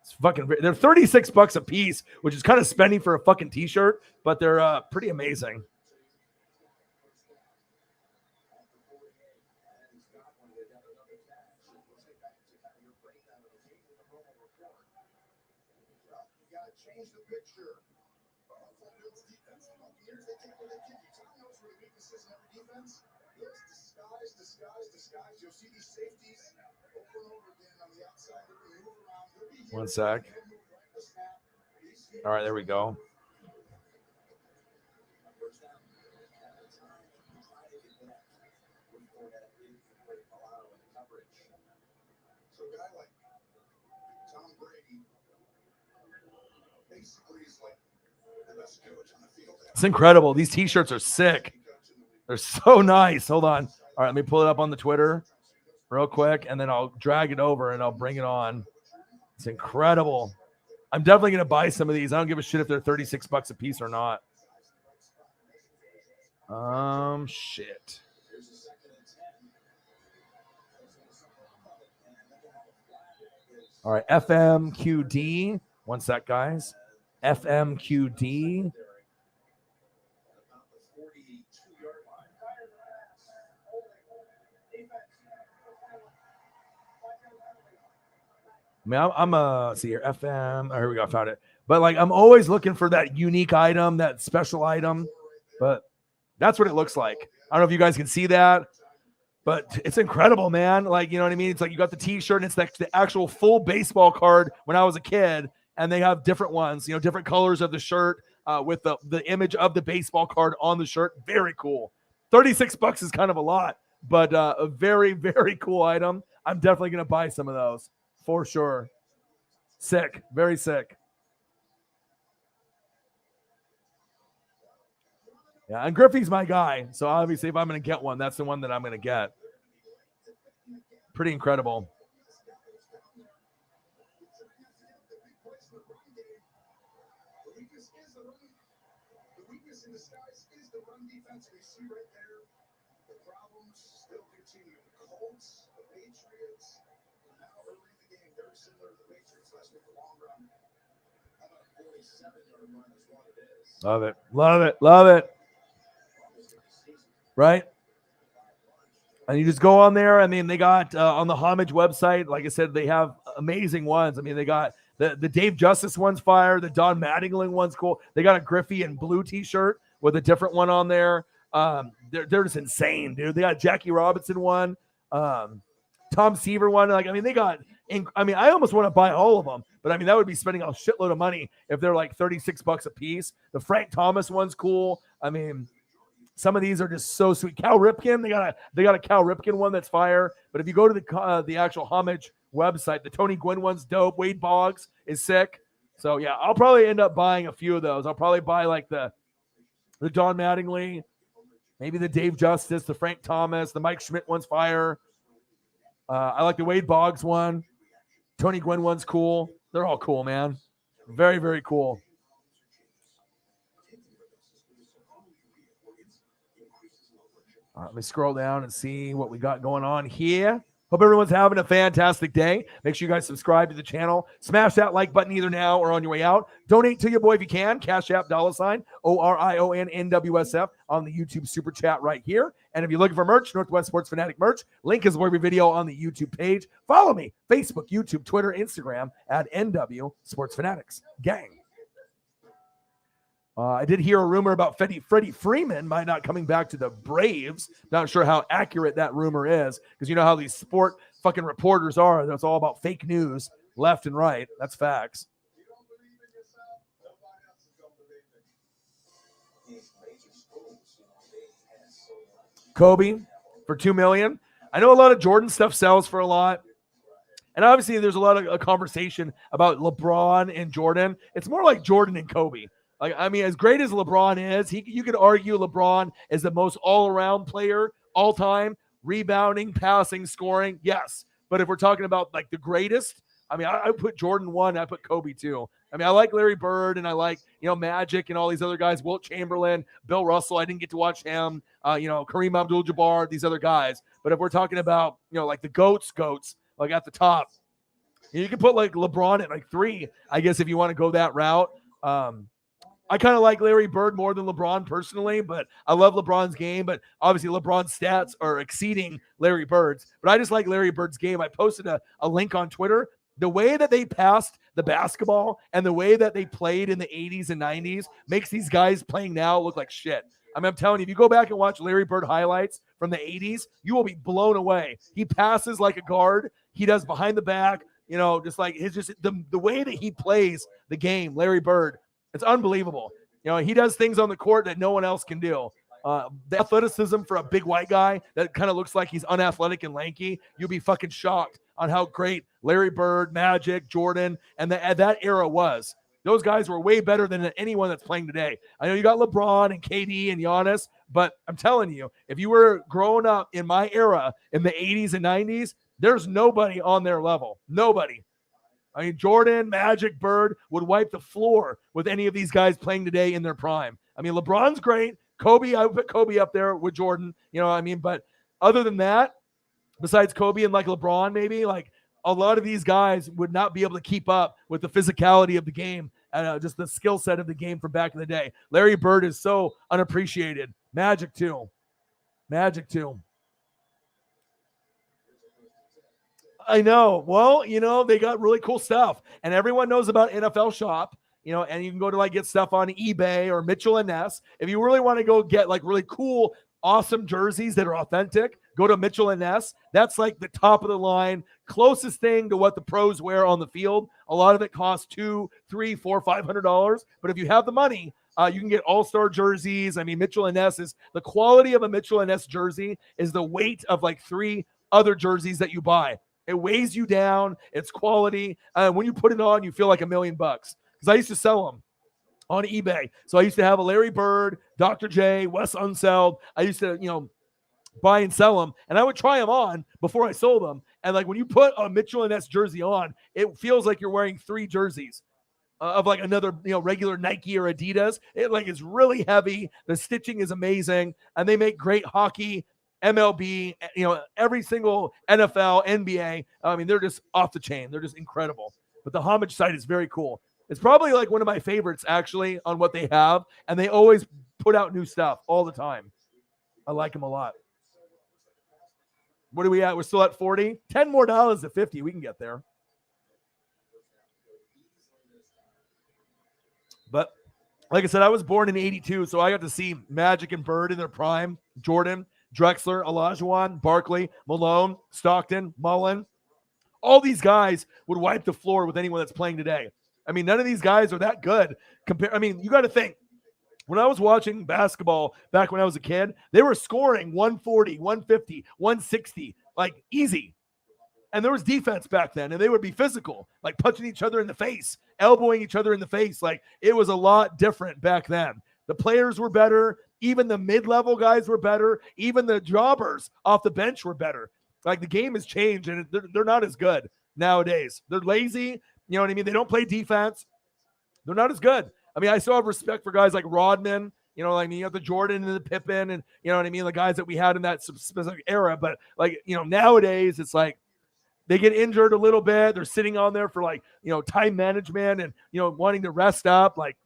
[SPEAKER 1] It's fucking. They're $36 a piece, which is kind of spending for a fucking t-shirt, but they're pretty amazing. One sec. All right, there we go. It's incredible. These t-shirts are sick. They're so nice. Hold on. All right, let me pull it up on the Twitter real quick, and then I'll drag it over and I'll bring it on. It's incredible. I'm definitely going to buy some of these. I don't give a shit if they're $36 a piece or not. Shit. All right, FMQD. One sec, guys. FMQD. I mean, I'm see here, FM. Oh, here we go. I found it. But like, I'm always looking for that unique item, that special item. But that's what it looks like. I don't know if you guys can see that, but it's incredible, man. Like, you know what I mean? It's like you got the t-shirt and it's like the actual full baseball card when I was a kid, and they have different ones, you know, different colors of the shirt with the image of the baseball card on the shirt. Very cool. $36 is kind of a lot, but a very, very cool item. I'm definitely going to buy some of those for sure. Sick. Very sick. Yeah, and Griffey's my guy. So obviously, if I'm going to get one, that's the one that I'm going to get. Pretty incredible. Love it. Love it. Love it. Right? And you just go on there. I mean, they got on the Homage website, like I said, they have amazing ones. I mean, they got the Dave Justice one's fire. The Don Mattingly one's cool. They got a Griffey and blue t-shirt with a different one on there. They're just insane, dude. They got Jackie Robinson one, Tom Seaver one. Like, I mean, they got, I mean, I almost want to buy all of them, but I mean, that would be spending a shitload of money if they're like $36 a piece. The Frank Thomas one's cool. I mean, some of these are just so sweet. Cal Ripken, they got a Cal Ripken one that's fire. But if you go to the actual Homage website, the Tony Gwynn one's dope. Wade Boggs is sick. So yeah, I'll probably end up buying a few of those. I'll probably buy like the Don Mattingly, maybe the Dave Justice, the Frank Thomas, the Mike Schmidt one's fire. I like the Wade Boggs one. Tony Gwynn one's cool. They're all cool, man. Very, very cool. All right, let me scroll down and see what we got going on here. Hope everyone's having a fantastic day. Make sure you guys subscribe to the channel. Smash that like button either now or on your way out. Donate to your boy if you can. Cash App $, ORIONNWSF on the YouTube super chat right here. And if you're looking for merch, Northwest Sports Fanatic merch, link is every video on the YouTube page. Follow me, Facebook, YouTube, Twitter, Instagram at NW Sports Fanatics. Gang. I did hear a rumor about Freddie Freeman might not coming back to the Braves. Not sure how accurate that rumor is, because you know how these sport fucking reporters are. That's all about fake news left and right. That's facts. Kobe for $2 million. I know a lot of Jordan stuff sells for a lot. And obviously, there's a lot of conversation about LeBron and Jordan. It's more like Jordan and Kobe. Like, I mean, as great as LeBron is, you could argue LeBron is the most all-around player all time, rebounding, passing, scoring. Yes, but if we're talking about like the greatest, I mean, I put Jordan 1, I put Kobe 2. I mean, I like Larry Bird and I like, Magic and all these other guys, Wilt Chamberlain, Bill Russell. I didn't get to watch him, Kareem Abdul-Jabbar, these other guys. But if we're talking about, like the GOATs, like at the top, you can put like LeBron at like 3, I guess, if you want to go that route. I kind of like Larry Bird more than LeBron personally, but I love LeBron's game. But obviously, LeBron's stats are exceeding Larry Bird's. But I just like Larry Bird's game. I posted a link on Twitter. The way that they passed the basketball and the way that they played in the 80s and 90s makes these guys playing now look like shit. I mean, I'm telling you, if you go back and watch Larry Bird highlights from the 80s, you will be blown away. He passes like a guard. He does behind the back, just like the way that he plays the game, Larry Bird. It's unbelievable. He does things on the court that no one else can do. The athleticism for a big white guy that kind of looks like he's unathletic and lanky, you'll be fucking shocked on how great Larry Bird, Magic, Jordan, and that era was. Those guys were way better than anyone that's playing today. I know you got LeBron and KD and Giannis, but I'm telling you, if you were growing up in my era in the 80s and 90s, there's nobody on their level. Nobody. I mean, Jordan, Magic, Bird would wipe the floor with any of these guys playing today in their prime. I mean, LeBron's great. Kobe, I would put Kobe up there with Jordan. You know what I mean? But other than that, besides Kobe and like LeBron, maybe like a lot of these guys would not be able to keep up with the physicality of the game and just the skill set of the game from back in the day. Larry Bird is so unappreciated. Magic too. I know. Well, they got really cool stuff, and everyone knows about NFL Shop, and you can go to like get stuff on eBay or Mitchell and Ness. If you really want to go get like really cool, awesome jerseys that are authentic, go to Mitchell and Ness. That's like the top of the line, closest thing to what the pros wear on the field. A lot of it costs $200, $300, $400, $500. But if you have the money, you can get all-star jerseys. I mean, Mitchell and Ness is the quality of a Mitchell and Ness jersey is the weight of like 3 other jerseys that you buy. It weighs you down. It's quality. When you put it on, you feel like $1 million. Because I used to sell them on eBay. So I used to have a Larry Bird, Dr. J, Wes Unseld. I used to, buy and sell them, and I would try them on before I sold them. And like when you put a Mitchell and Ness jersey on, it feels like you're wearing 3 jerseys of like another, regular Nike or Adidas. It like is really heavy. The stitching is amazing, and they make great hockey. MLB, every single NFL, NBA. I mean, they're just off the chain. They're just incredible. But the homage site is very cool. It's probably like one of my favorites, actually, on what they have. And they always put out new stuff all the time. I like them a lot. What are we at? We're still at 40. $10 more to 50. We can get there. But like I said, I was born in 82, so I got to see Magic and Bird in their prime. Jordan, Drexler, Olajuwon, Barkley, Malone, Stockton, Mullen. All these guys would wipe the floor with anyone that's playing today. I mean, none of these guys are that good. You got to think. When I was watching basketball back when I was a kid, they were scoring 140, 150, 160, like easy. And there was defense back then, and they would be physical, like punching each other in the face, elbowing each other in the face. Like it was a lot different back then. The players were better. Even the mid-level guys were better. Even the jobbers off the bench were better. Like the game has changed, and they're not as good nowadays. They're lazy. You know what I mean? They don't play defense. They're not as good. I mean, I still have respect for guys like Rodman. You have the Jordan and the Pippen, and you know what I mean? The guys that we had in that specific era. But like, nowadays it's like they get injured a little bit. They're sitting on there for like, time management and, wanting to rest up. Like,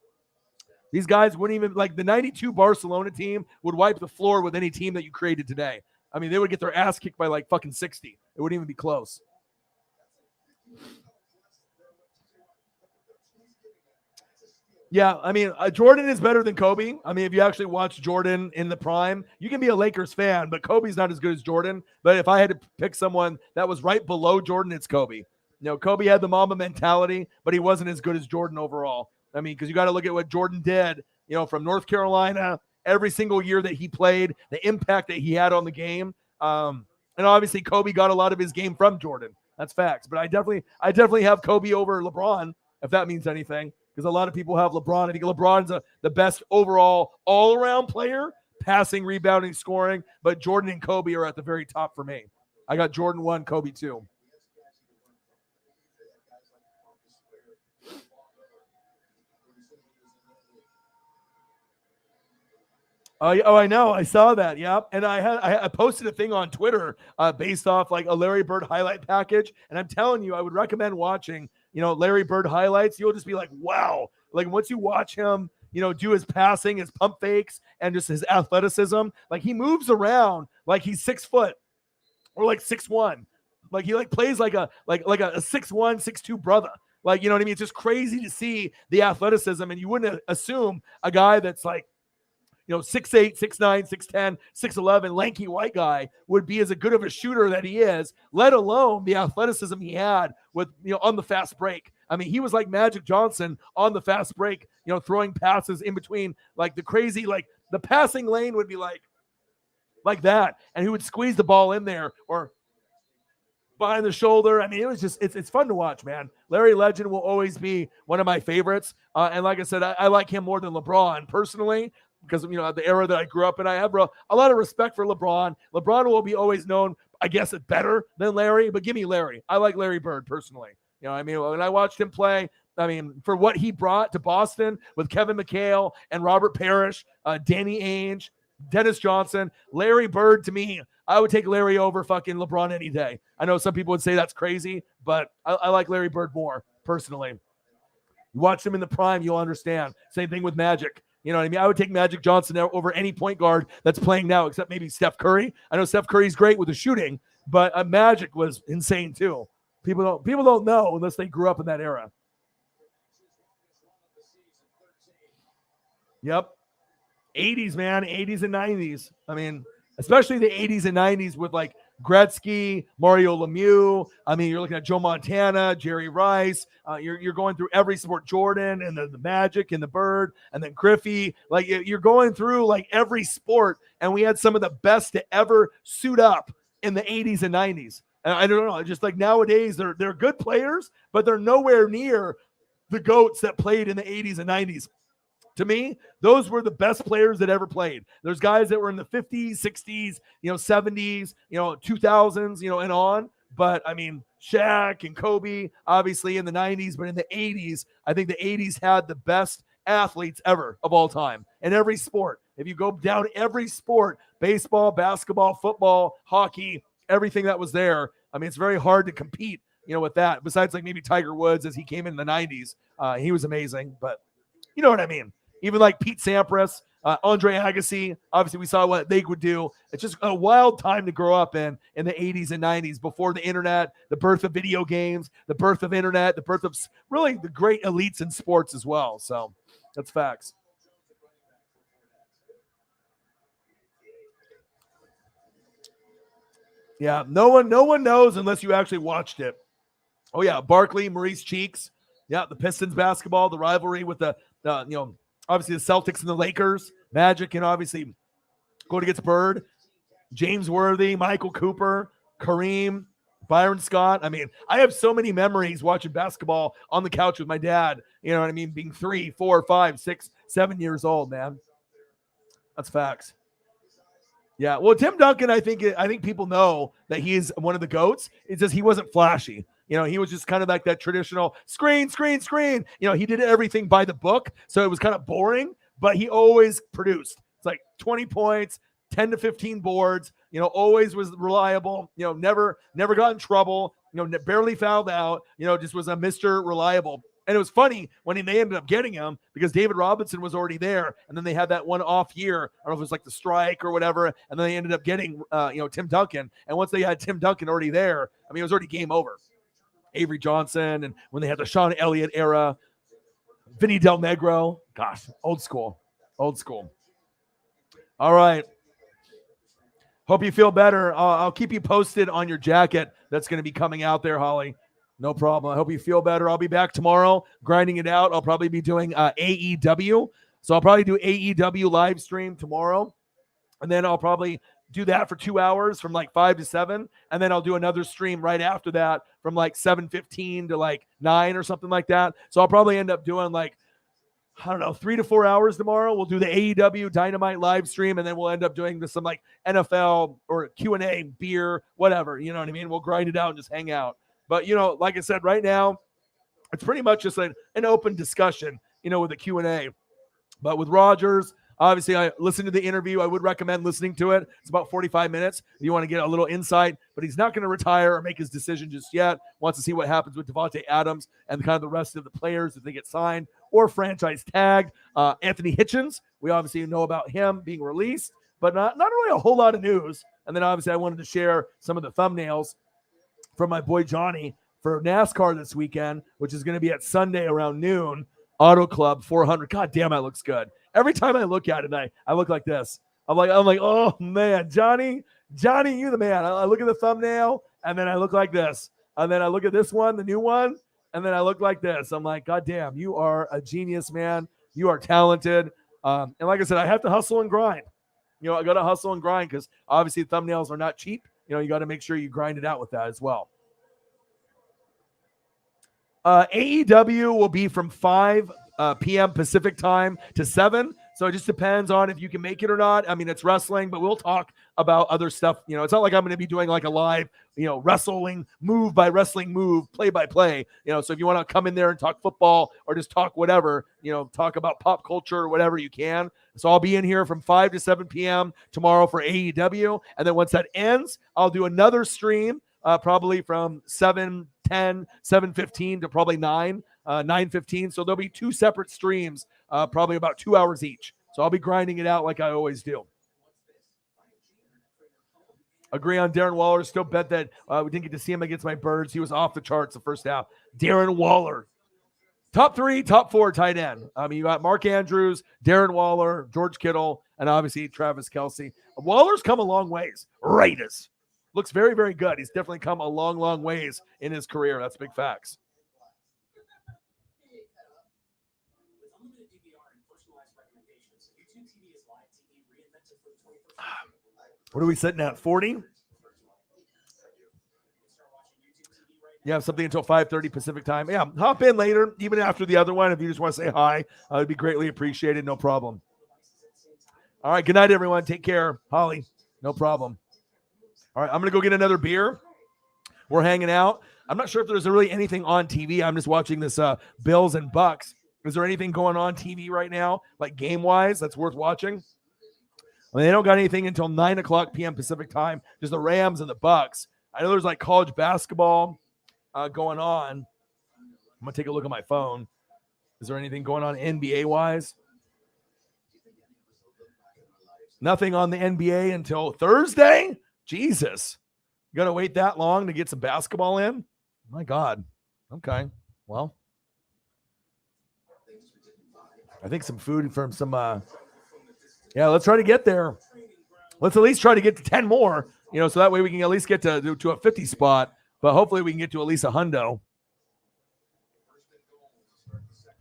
[SPEAKER 1] these guys wouldn't even, like the 92 Barcelona team would wipe the floor with any team that you created today. I mean, they would get their ass kicked by like fucking 60. It wouldn't even be close. Yeah, I mean, Jordan is better than Kobe. I mean, if you actually watch Jordan in the prime, you can be a Lakers fan, but Kobe's not as good as Jordan. But if I had to pick someone that was right below Jordan, it's Kobe. Kobe had the Mamba mentality, but he wasn't as good as Jordan overall. I mean, because you got to look at what Jordan did, from North Carolina, every single year that he played, the impact that he had on the game. And obviously Kobe got a lot of his game from Jordan. That's facts. But I definitely have Kobe over LeBron, if that means anything, because a lot of people have LeBron. I think LeBron's the best overall all-around player, passing, rebounding, scoring. But Jordan and Kobe are at the very top for me. I got Jordan 1, Kobe 2. Oh, I know. I saw that. Yeah, and I posted a thing on Twitter based off like a Larry Bird highlight package, and I'm telling you, I would recommend watching. Larry Bird highlights. You'll just be like, wow. Like once you watch him, do his passing, his pump fakes, and just his athleticism. Like he moves around like he's 6 foot or like 6'1". Like he plays like a 6'1", 6'2" brother. Like, you know what I mean? It's just crazy to see the athleticism, and you wouldn't assume a guy that's like, 6'8", 6'9", 6'10", 6'11", lanky white guy would be as good of a shooter that he is, let alone the athleticism he had with, on the fast break. I mean, he was like Magic Johnson on the fast break, throwing passes in between, like the crazy, like the passing lane would be like that. And he would squeeze the ball in there or behind the shoulder. I mean, it was just, it's fun to watch, man. Larry Legend will always be one of my favorites. And like I said, I like him more than LeBron personally, because the era that I grew up in. I have a lot of respect for LeBron. LeBron will be always known, I guess, better than Larry, but give me Larry. I like Larry Bird personally. I mean, when I watched him play, I mean, for what he brought to Boston with Kevin McHale and Robert Parrish, Danny Ainge, Dennis Johnson, Larry Bird, to me, I would take Larry over fucking LeBron any day. I know some people would say that's crazy, but I like Larry Bird more personally. You watch him in the prime, you'll understand. Same thing with Magic. You know what I mean? I would take Magic Johnson over any point guard that's playing now, except maybe Steph Curry. I know Steph Curry's great with the shooting, but Magic was insane too. People don't know unless they grew up in that era. Yep. 80s, man. 80s and 90s. I mean, especially the 80s and 90s with like Gretzky, Mario Lemieux. I mean, you're looking at Joe Montana, Jerry Rice. You're going through every sport, Jordan and the Magic and the Bird and then Griffey. Like you're going through like every sport, and we had some of the best to ever suit up in the 80s and 90s. And I don't know, just like nowadays, they're good players, but they're nowhere near the GOATs that played in the 80s and 90s. To me, those were the best players that ever played. There's guys that were in the 50s, 60s, 70s, 2000s, and on. But I mean, Shaq and Kobe, obviously in the 90s, but in the 80s, I think the 80s had the best athletes ever of all time in every sport. If you go down every sport, baseball, basketball, football, hockey, everything that was there, I mean, it's very hard to compete, with that. Besides like maybe Tiger Woods as he came in the 90s, he was amazing, but you know what I mean? Even like Pete Sampras, Andre Agassi, obviously we saw what they would do. It's just a wild time to grow up in the 80s and 90s before the internet, the birth of video games, the birth of internet, the birth of really the great elites in sports as well. So that's facts. Yeah, no one knows unless you actually watched it. Oh yeah, Barkley, Maurice Cheeks. Yeah, the Pistons basketball, the rivalry with the obviously the Celtics and the Lakers, Magic, and obviously going against Bird, James Worthy, Michael Cooper, Kareem, Byron Scott. I mean, I have so many memories watching basketball on the couch with my dad. You know what I mean? Being 3, 4, 5, 6, 7 years old, man. That's facts. Yeah, well, Tim Duncan, I think people know that he is one of the GOATs. It's just he wasn't flashy. He was just kind of like that traditional screen. He did everything by the book, so it was kind of boring, but he always produced. It's like 20 points, 10 to 15 boards, always was reliable, never got in trouble, barely fouled out, just was a Mr. Reliable. And it was funny when they ended up getting him because David Robinson was already there. And then they had that one off year. I don't know if it was like the strike or whatever. And then they ended up getting, Tim Duncan. And once they had Tim Duncan already there, I mean, it was already game over. Avery Johnson. And when they had the Sean Elliott era, Vinny Del Negro. Gosh, old school. All right. Hope you feel better. I'll keep you posted on your jacket that's going to be coming out there, Holly. No problem. I hope you feel better. I'll be back tomorrow grinding it out. I'll probably be doing AEW. So I'll probably do AEW live stream tomorrow. And then I'll probably do that for 2 hours from like 5 to 7, and then I'll do another stream right after that from like 7:15 to like 9 or something like that. So I'll probably end up doing like, I don't know, 3 to 4 hours tomorrow. We'll do the AEW Dynamite live stream, and then we'll end up doing some like NFL or Q&A, beer, whatever. You know what I mean? We'll grind it out and just hang out. But, like I said, right now, it's pretty much just an open discussion, with the Q&A. But with Rodgers, obviously, I listened to the interview. I would recommend listening to it. It's about 45 minutes. You want to get a little insight, but he's not going to retire or make his decision just yet. Wants to see what happens with Devontae Adams and kind of the rest of the players if they get signed or franchise tagged. Anthony Hitchens, we obviously know about him being released, but not really a whole lot of news. And then obviously I wanted to share some of the thumbnails from my boy Johnny for NASCAR this weekend, which is going to be at Sunday around noon. Auto Club 400. God damn, that looks good. Every time I look at it, I look like this. I'm like, oh man, Johnny, you the man. I look at the thumbnail, and then I look like this. And then I look at this one, the new one, and then I look like this. I'm like, God damn, you are a genius, man. You are talented. And like I said, I have to hustle and grind. I got to hustle and grind because obviously thumbnails are not cheap. You got to make sure you grind it out with that as well. AEW will be from 5 p.m. Pacific time to 7. So it just depends on if you can make it or not. I mean, it's wrestling, but we'll talk about other stuff. It's not like I'm going to be doing like a live, wrestling move by wrestling move, play by play. So if you want to come in there and talk football or just talk whatever, talk about pop culture or whatever you can. So I'll be in here from 5 to 7 p.m. tomorrow for AEW. And then once that ends, I'll do another stream. Probably from 7:10, 7:15 to probably 9:15. So there'll be 2 separate streams, probably about 2 hours each. So I'll be grinding it out like I always do. Agree on Darren Waller. Still bet that we didn't get to see him against my Birds. He was off the charts the first half. Darren Waller. Top 3, top 4 tight end. You got Mark Andrews, Darren Waller, George Kittle, and obviously Travis Kelce. Waller's come a long ways. Raiders. Looks very, very good. He's definitely come a long, long ways in his career. That's big facts. What are we sitting at, 40? Yeah, something until 5:30 Pacific time. Yeah, hop in later, even after the other one. If you just want to say hi, it would be greatly appreciated. No problem. All right, good night, everyone. Take care. Holly, no problem. All right, I'm going to go get another beer. We're hanging out. I'm not sure if there's really anything on TV. I'm just watching this Bills and Bucks. Is there anything going on TV right now, like game-wise, that's worth watching? I mean, they don't got anything until 9 o'clock p.m. Pacific time. Just the Rams and the Bucks. I know there's like college basketball going on. I'm going to take a look at my phone. Is there anything going on NBA-wise? Nothing on the NBA until Thursday? Jesus. You got to wait that long to get some basketball in? My God. Okay. Well, I think some food from some, let's try to get there. Let's at least try to get to 10 more, so that way we can at least get to a 50 spot, but hopefully we can get to at least a hundo.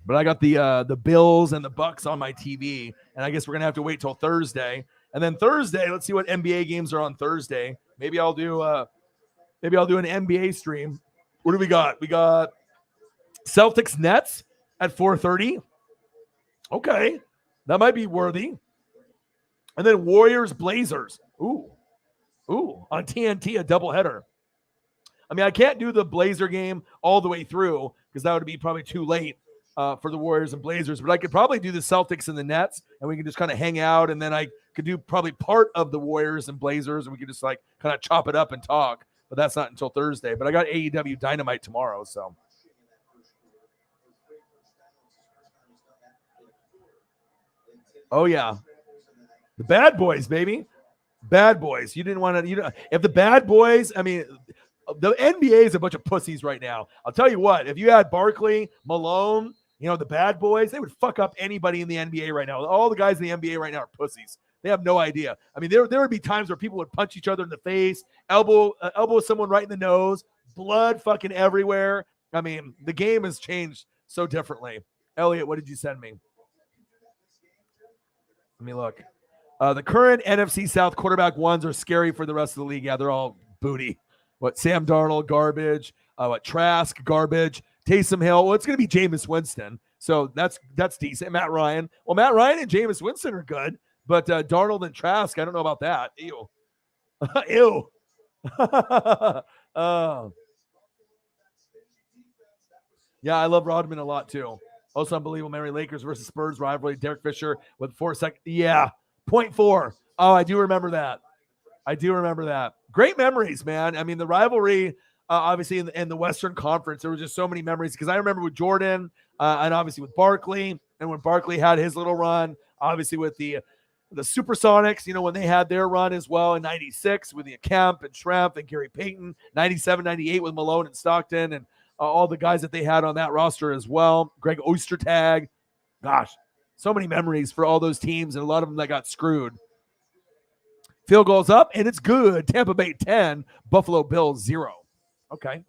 [SPEAKER 1] But I got the Bills and the Bucks on my TV, and I guess we're going to have to wait till Thursday. And then Thursday, let's see what NBA games are on Thursday. Maybe I'll do an NBA stream. What do we got? We got Celtics Nets at 4:30. Okay, that might be worthy. And then Warriors Blazers. Ooh, on TNT, a doubleheader. I mean, I can't do the Blazer game all the way through because that would be probably too late for the Warriors and Blazers. But I could probably do the Celtics and the Nets, and we can just kind of hang out. And then I could do probably part of the Warriors and Blazers, and we could just like kind of chop it up and talk. But that's not until Thursday. But I got AEW Dynamite tomorrow, so. Oh, yeah. The Bad Boys, baby. Bad Boys. You didn't want to, if the Bad Boys, I mean, the NBA is a bunch of pussies right now. I'll tell you what, if you had Barkley, Malone, the Bad Boys, they would fuck up anybody in the NBA right now. All the guys in the NBA right now are pussies. They have no idea. I mean, there would be times where people would punch each other in the face, elbow someone right in the nose, blood fucking everywhere. I mean, the game has changed so differently. Elliot, what did you send me? Let me look. The current NFC South quarterback ones are scary for the rest of the league. Yeah, they're all booty. What, Sam Darnold, garbage. What, Trask, garbage. Taysom Hill. Well, it's going to be Jameis Winston. So that's decent. Matt Ryan. Well, Matt Ryan and Jameis Winston are good. But Darnold and Trask, I don't know about that. Ew. Ew. Yeah, I love Rodman a lot too. Also unbelievable memory. Lakers versus Spurs rivalry. Derek Fisher with 4 seconds. Yeah, 0.4. Oh, I do remember that. Great memories, man. I mean, the rivalry, obviously in the Western Conference, there were just so many memories because I remember with Jordan and obviously with Barkley, and when Barkley had his little run, obviously with the Supersonics, when they had their run as well in 96 with the Kemp and Schrempf and Gary Payton, 97, 98 with Malone and Stockton and all the guys that they had on that roster as well. Greg Ostertag. Gosh, so many memories for all those teams and a lot of them that got screwed. Field goals up, and it's good. Tampa Bay 10, Buffalo Bills 0. Okay.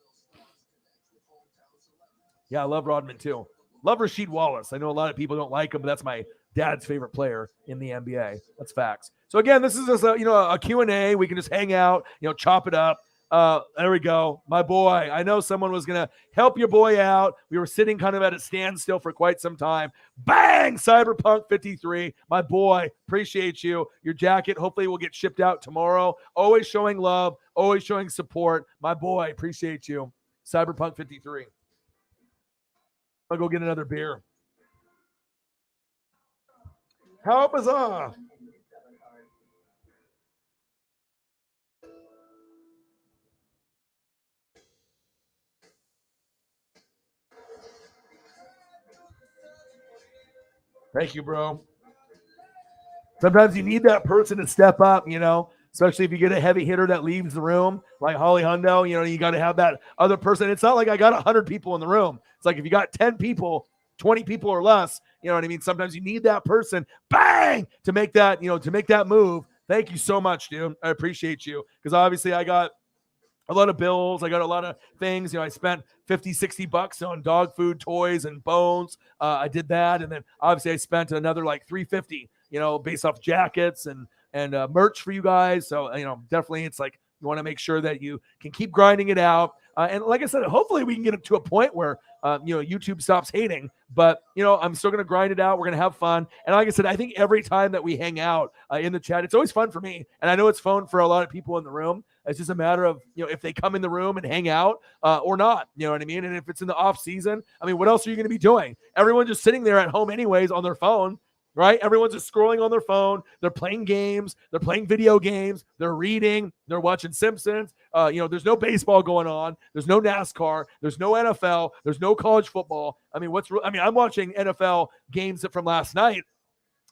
[SPEAKER 1] Yeah, I love Rodman too. Love Rasheed Wallace. I know a lot of people don't like him, but that's my dad's favorite player in the NBA. That's facts. So again, this is just a Q&A. We can just hang out, chop it up. There we go. My boy. I know someone was going to help your boy out. We were sitting kind of at a standstill for quite some time. Bang! Cyberpunk 53. My boy. Appreciate you. Your jacket hopefully will get shipped out tomorrow. Always showing love. Always showing support. My boy. Appreciate you. Cyberpunk 53. I'll go get another beer. How bizarre. Thank you, bro. Sometimes you need that person to step up, especially if you get a heavy hitter that leaves the room, like Holly Hundo, you got to have that other person. It's not like I got 100 people in the room. It's like if you got 10 people, 20 people or less, you know what I mean? Sometimes you need that person, bang, to make that, to make that move. Thank you so much, dude. I appreciate you because obviously I got a lot of bills. I got a lot of things. I spent $50-$60 on dog food, toys, and bones. I did that. And then obviously I spent another like $350, based off jackets and merch for you guys. So, definitely it's like you want to make sure that you can keep grinding it out. And like I said, hopefully we can get it to a point where, YouTube stops hating. But, I'm still going to grind it out. We're going to have fun. And like I said, I think every time that we hang out in the chat, it's always fun for me. And I know it's fun for a lot of people in the room. It's just a matter of, if they come in the room and hang out or not, you know what I mean? And if it's in the off season, I mean, what else are you going to be doing? Everyone's just sitting there at home anyways on their phone, right? Everyone's just scrolling on their phone. They're playing games. They're playing video games. They're reading. They're watching Simpsons. There's no baseball going on. There's no NASCAR. There's no NFL. There's no college football. I mean, I'm watching NFL games from last night.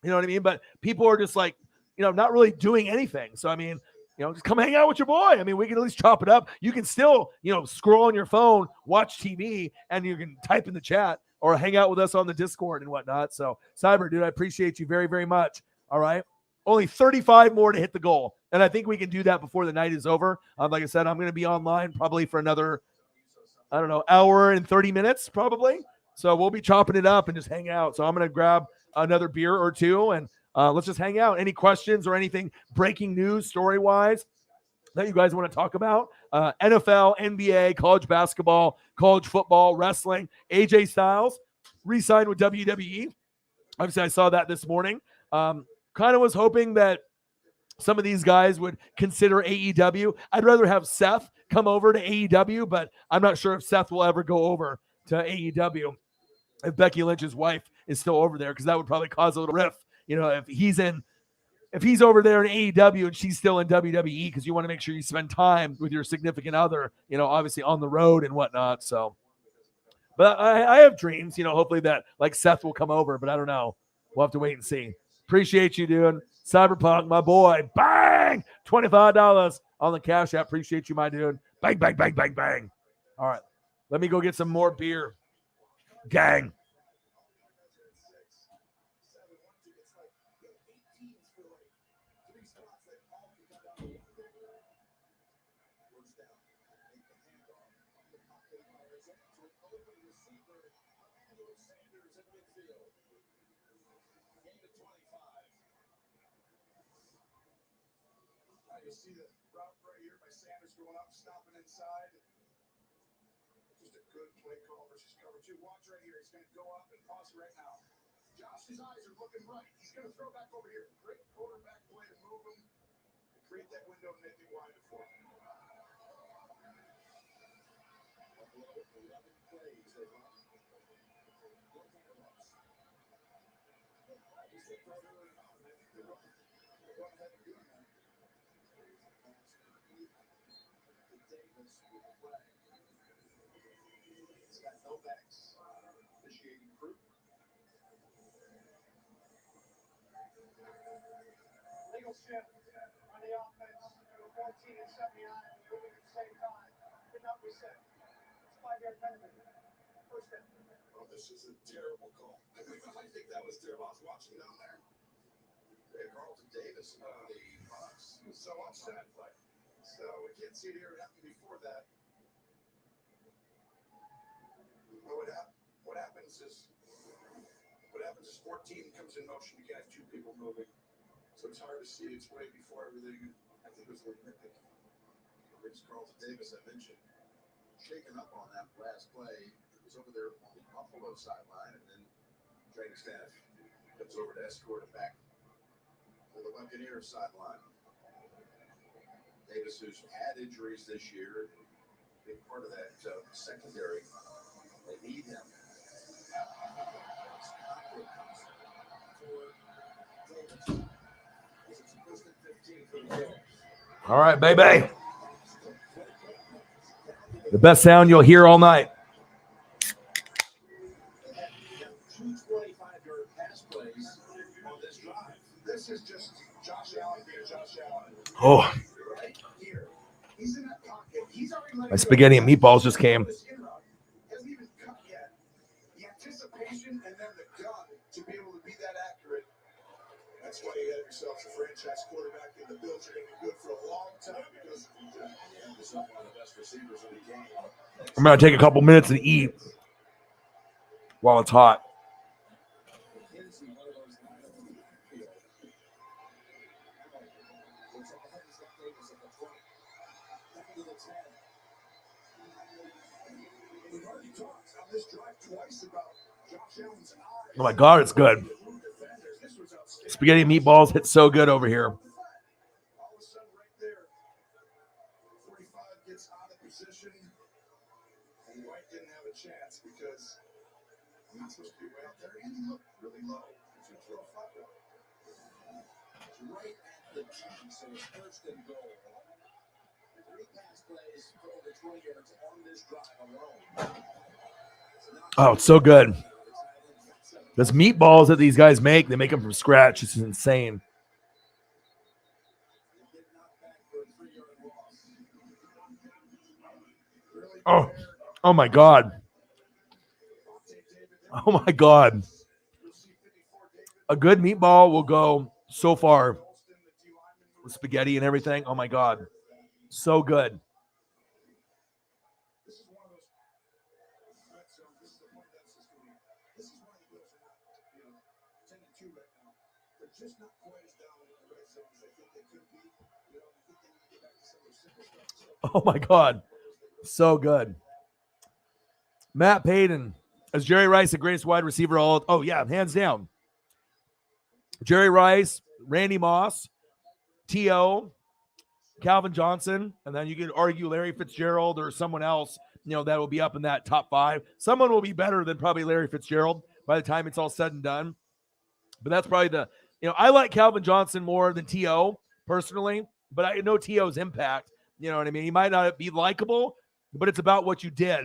[SPEAKER 1] You know what I mean? But people are just like, not really doing anything. So, I mean, just come hang out with your boy. I mean, we can at least chop it up. You can still, scroll on your phone, watch TV, and you can type in the chat or hang out with us on the Discord and whatnot. So, Cyber, dude, I appreciate you very, very much. All right. Only 35 more to hit the goal. And I think we can do that before the night is over. Like I said, I'm going to be online probably for another, I don't know, hour and 30 minutes probably. So we'll be chopping it up and just hang out. So I'm going to grab another beer or two and let's just hang out. Any questions or anything breaking news story-wise that you guys want to talk about? NFL, NBA, college basketball, college football, wrestling. AJ Styles re-signed with WWE. Obviously, I saw that this morning. Kind of was hoping that some of these guys would consider AEW. I'd rather have Seth come over to AEW, but I'm not sure if Seth will ever go over to AEW if Becky Lynch's wife is still over there, because that would probably cause a little rift. If he's over there in AEW and she's still in WWE, because you want to make sure you spend time with your significant other, obviously on the road and whatnot. So, but I have dreams, hopefully that like Seth will come over, but I don't know. We'll have to wait and see. Appreciate you, dude. Cyberpunk, my boy. Bang! $25 on the Cash App. Appreciate you, my dude. Bang, bang, bang, bang, bang. All right. Let me go get some more beer. Gang.
[SPEAKER 5] You see the route right here by Sanders going up, stopping inside. Just a good play call versus cover two. Watch right here. He's going to go up and pause it right now. Josh's eyes are looking right. He's going to throw back over here. Great quarterback play to move him and create that window and make it wide for him. Buffalo, 11 plays they've run. Davis with the flag. It's got no backs. Initiating crew. Legal shift on the offense. 14 and 79 moving at the same time. Could not be set. It's 5-yard penalty. First down. Oh, this is a terrible call. I think that was terrible. I was watching down there. Hey, Carlton Davis on the box. So upset, but so we can't see it here. It happened before that. But what happens is 14 comes in motion. You can't have two people moving, so it's hard to see. It's way before everything. I think it was like Nick. It's Carlton Davis I mentioned, shaken up on that last play. It was over there on the Buffalo sideline, and then training staff comes over to escort it back to the Buccaneers sideline. Davis, who's had injuries this year, big part of that secondary. They need him.
[SPEAKER 1] All right, baby. The best sound you'll hear all night.
[SPEAKER 5] 2 25-yard pass plays on this drive. This is just Josh Allen being Josh Allen.
[SPEAKER 1] Oh,
[SPEAKER 5] Right here. He's in that pocket. He's already let
[SPEAKER 1] my spaghetti and meatballs just came.
[SPEAKER 5] Hasn't even cut yet. The anticipation and then the gun to be able to be that accurate. That's why you have yourself a franchise quarterback, and the Bills are going to be good for a long time because he's not one of the best receivers in the game.
[SPEAKER 1] I'm going to take a couple minutes and eat while it's hot. Oh my God, it's good. Spaghetti and meatballs hit so good over here.
[SPEAKER 5] All of a sudden, right there, 45 gets out of position, and White didn't have a chance because I'm not supposed to be way out there, and he looked really low. He's going to throw a flat one. It's right at the G, so it's first and goal. 3 pass plays for over 20 yards on this drive alone.
[SPEAKER 1] Oh, it's so good. Those meatballs that these guys make, they make them from scratch. This is insane. Oh my God. Oh my God. A good meatball will go so far with spaghetti and everything. Oh my God. So good.
[SPEAKER 5] Just not quite as dominant in the red zone as I think they could be. You know, I think they need to get back to some of the simple stuff.
[SPEAKER 1] Oh my God. So good. Matt Payton. Is Jerry Rice the greatest wide receiver all? Oh, yeah, hands down. Jerry Rice, Randy Moss, T.O., Calvin Johnson, and then you could argue Larry Fitzgerald or someone else, that will be up in that top 5. Someone will be better than probably Larry Fitzgerald by the time it's all said and done. But that's probably I like Calvin Johnson more than T.O. personally, but I know T.O.'s impact. You know what I mean? He might not be likable, but it's about what you did.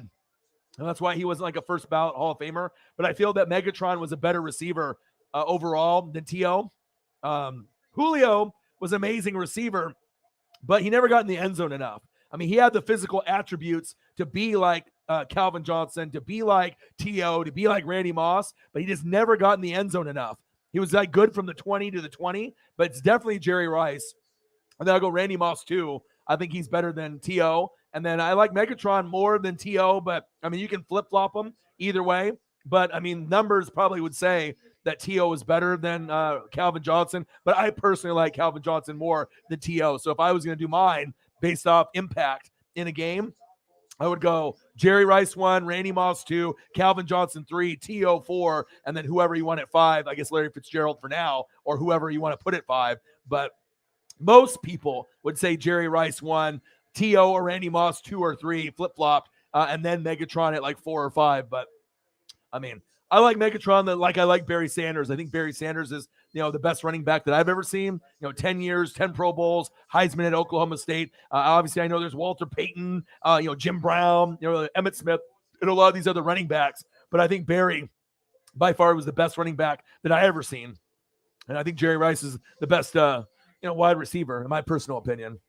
[SPEAKER 1] And that's why he wasn't like a first ballot Hall of Famer. But I feel that Megatron was a better receiver overall than T.O. Julio was an amazing receiver, but he never got in the end zone enough. I mean, he had the physical attributes to be like Calvin Johnson, to be like T.O., to be like Randy Moss, but he just never got in the end zone enough. He was like good from the 20 to the 20, but it's definitely Jerry Rice. And then I'll go Randy Moss too. I think he's better than T.O. And then I like Megatron more than T.O., but I mean, you can flip-flop them either way. But I mean, numbers probably would say that T.O. is better than Calvin Johnson, but I personally like Calvin Johnson more than T.O. So if I was going to do mine based off impact in a game, I would go Jerry Rice 1, Randy Moss 2, Calvin Johnson 3, T.O. 4, and then whoever you want at 5. I guess Larry Fitzgerald for now, or whoever you want to put at 5. But most people would say Jerry Rice 1, T.O. or Randy Moss 2 or 3, flip-flopped, and then Megatron at like 4 or 5. But, I mean, I like Megatron like I like Barry Sanders. I think Barry Sanders is, the best running back that I've ever seen. 10 years, 10 Pro Bowls, Heisman at Oklahoma State. Obviously, I know there's Walter Payton, Jim Brown, Emmitt Smith, and a lot of these other running backs. But I think Barry, by far, was the best running back that I ever seen. And I think Jerry Rice is the best, wide receiver, in my personal opinion.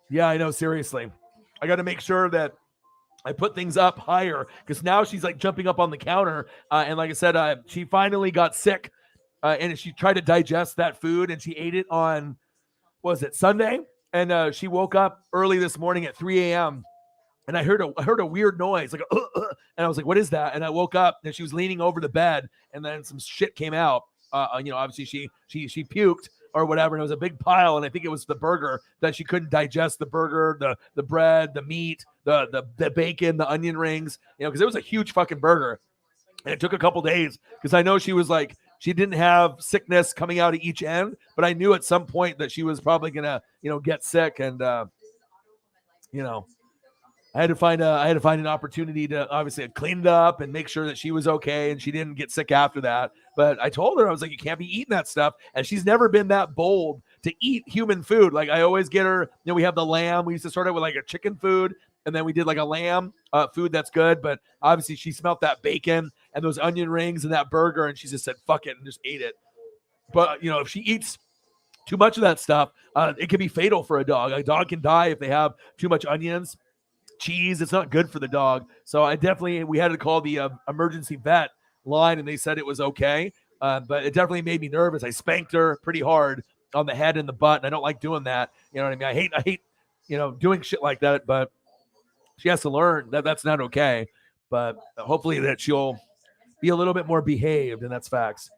[SPEAKER 1] Yeah, I know. Seriously, I got to make sure that I put things up higher because now she's like jumping up on the counter. And like I said, she finally got sick and she tried to digest that food and she ate it on, Sunday? And she woke up early this morning at 3 a.m. And I heard a weird noise, like, and I was like, what is that? And I woke up and she was leaning over the bed and then some shit came out. Obviously she puked or whatever. And it was a big pile. And I think it was the burger that she couldn't digest, the burger, the bread, the meat, the bacon, the onion rings, because it was a huge fucking burger. And it took a couple days because I know she was like, she didn't have sickness coming out of each end, but I knew at some point that she was probably going to, get sick. And, I had to find an opportunity to obviously clean it up and make sure that she was okay and she didn't get sick after that. But I told her, I was like, you can't be eating that stuff. And she's never been that bold to eat human food. Like I always get her, we have the lamb. We used to start out with like a chicken food and then we did like a lamb food that's good. But obviously she smelled that bacon and those onion rings and that burger and she just said, fuck it, and just ate it. But, if she eats too much of that stuff, it can be fatal for a dog. A dog can die if they have too much onions. Cheese, it's not good for the dog. So we had to call the emergency vet line and they said it was okay. But it definitely made me nervous. I spanked her pretty hard on the head and the butt. And I don't like doing that. You know what I mean? I hate, doing shit like that, but she has to learn that that's not okay. But hopefully that she'll be a little bit more behaved, and that's facts.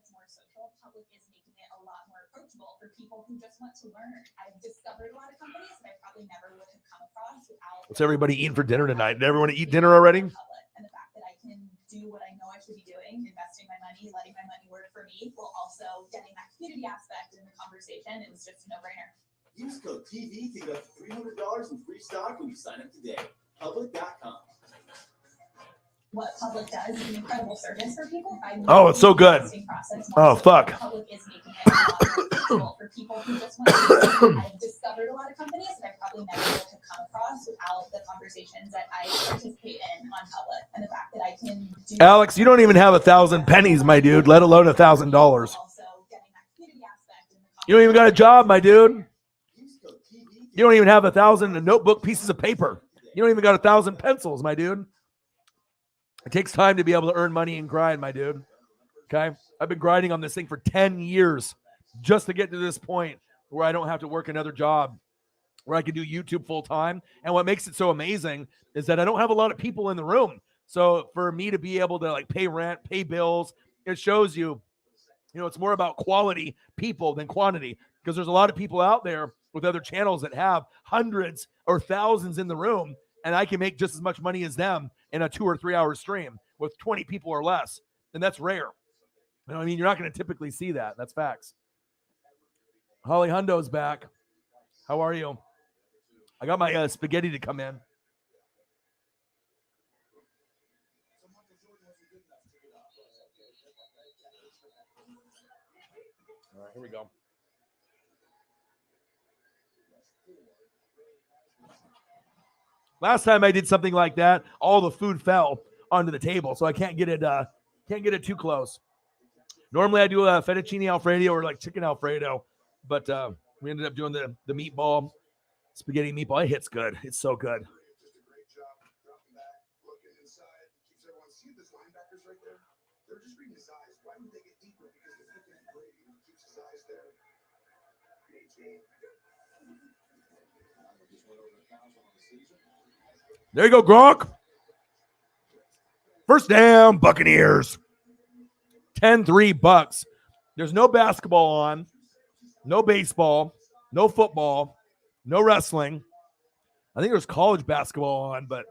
[SPEAKER 1] People who just want to learn. I've discovered a lot of companies that I probably never would have come across without. What's everybody eating for dinner tonight? Did everyone eat dinner already? And the fact that I can do what I know I should be doing, investing my money, letting my money work for me, while also getting that community aspect in the conversation, it was just a no-brainer. Use code TV to get up to $300 in free stock when you sign up today. Public.com. What Public does is an incredible service for people. Oh, it's so good. Oh, fuck. Public is making it possible for people who just want to. I've discovered a lot of companies that I probably never would have come across without the conversations that I participate in on Public. And the fact that I can do. Alex, you don't even have 1,000 pennies, my dude, let alone $1,000. You don't even got a job, my dude. You don't even have 1,000 notebook pieces of paper. You don't even got 1,000 pencils, my dude. It takes time to be able to earn money and grind, my dude. Okay? I've been grinding on this thing for 10 years just to get to this point where I don't have to work another job, where I can do YouTube full time. And what makes it so amazing is that I don't have a lot of people in the room. So for me to be able to like pay rent, pay bills, it shows you, it's more about quality people than quantity, because there's a lot of people out there with other channels that have hundreds or thousands in the room, and I can make just as much money as them in a 2 or 3 hour stream with 20 people or less. And that's rare. I mean, you're not going to typically see that. That's facts. Holly Hundo's back. How are you? I got my spaghetti to come in. All right, here we go. Last time I did something like that, all the food fell onto the table, so I can't get it too close. Normally I do a fettuccine Alfredo or like chicken Alfredo, but we ended up doing the meatball, spaghetti meatball. It hits good. It's so good.
[SPEAKER 5] Just a great job dropping back, looking inside, keeps everyone see those linebackers right there. They're just reading his eyes. Why would they get deeper? Because they're looking at Brady. He keeps his eyes there.
[SPEAKER 1] There you go, Gronk. First down, Buccaneers. 10-3 Bucks. There's no basketball on, no baseball, no football, no wrestling. I think there's college basketball on, but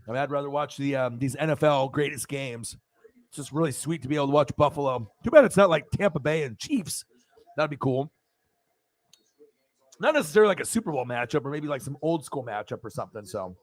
[SPEAKER 1] I'd rather watch these NFL greatest games. It's just really sweet to be able to watch Buffalo. Too bad it's not like Tampa Bay and Chiefs. That'd be cool. Not necessarily like a Super Bowl matchup, or maybe like some old school matchup or something. So,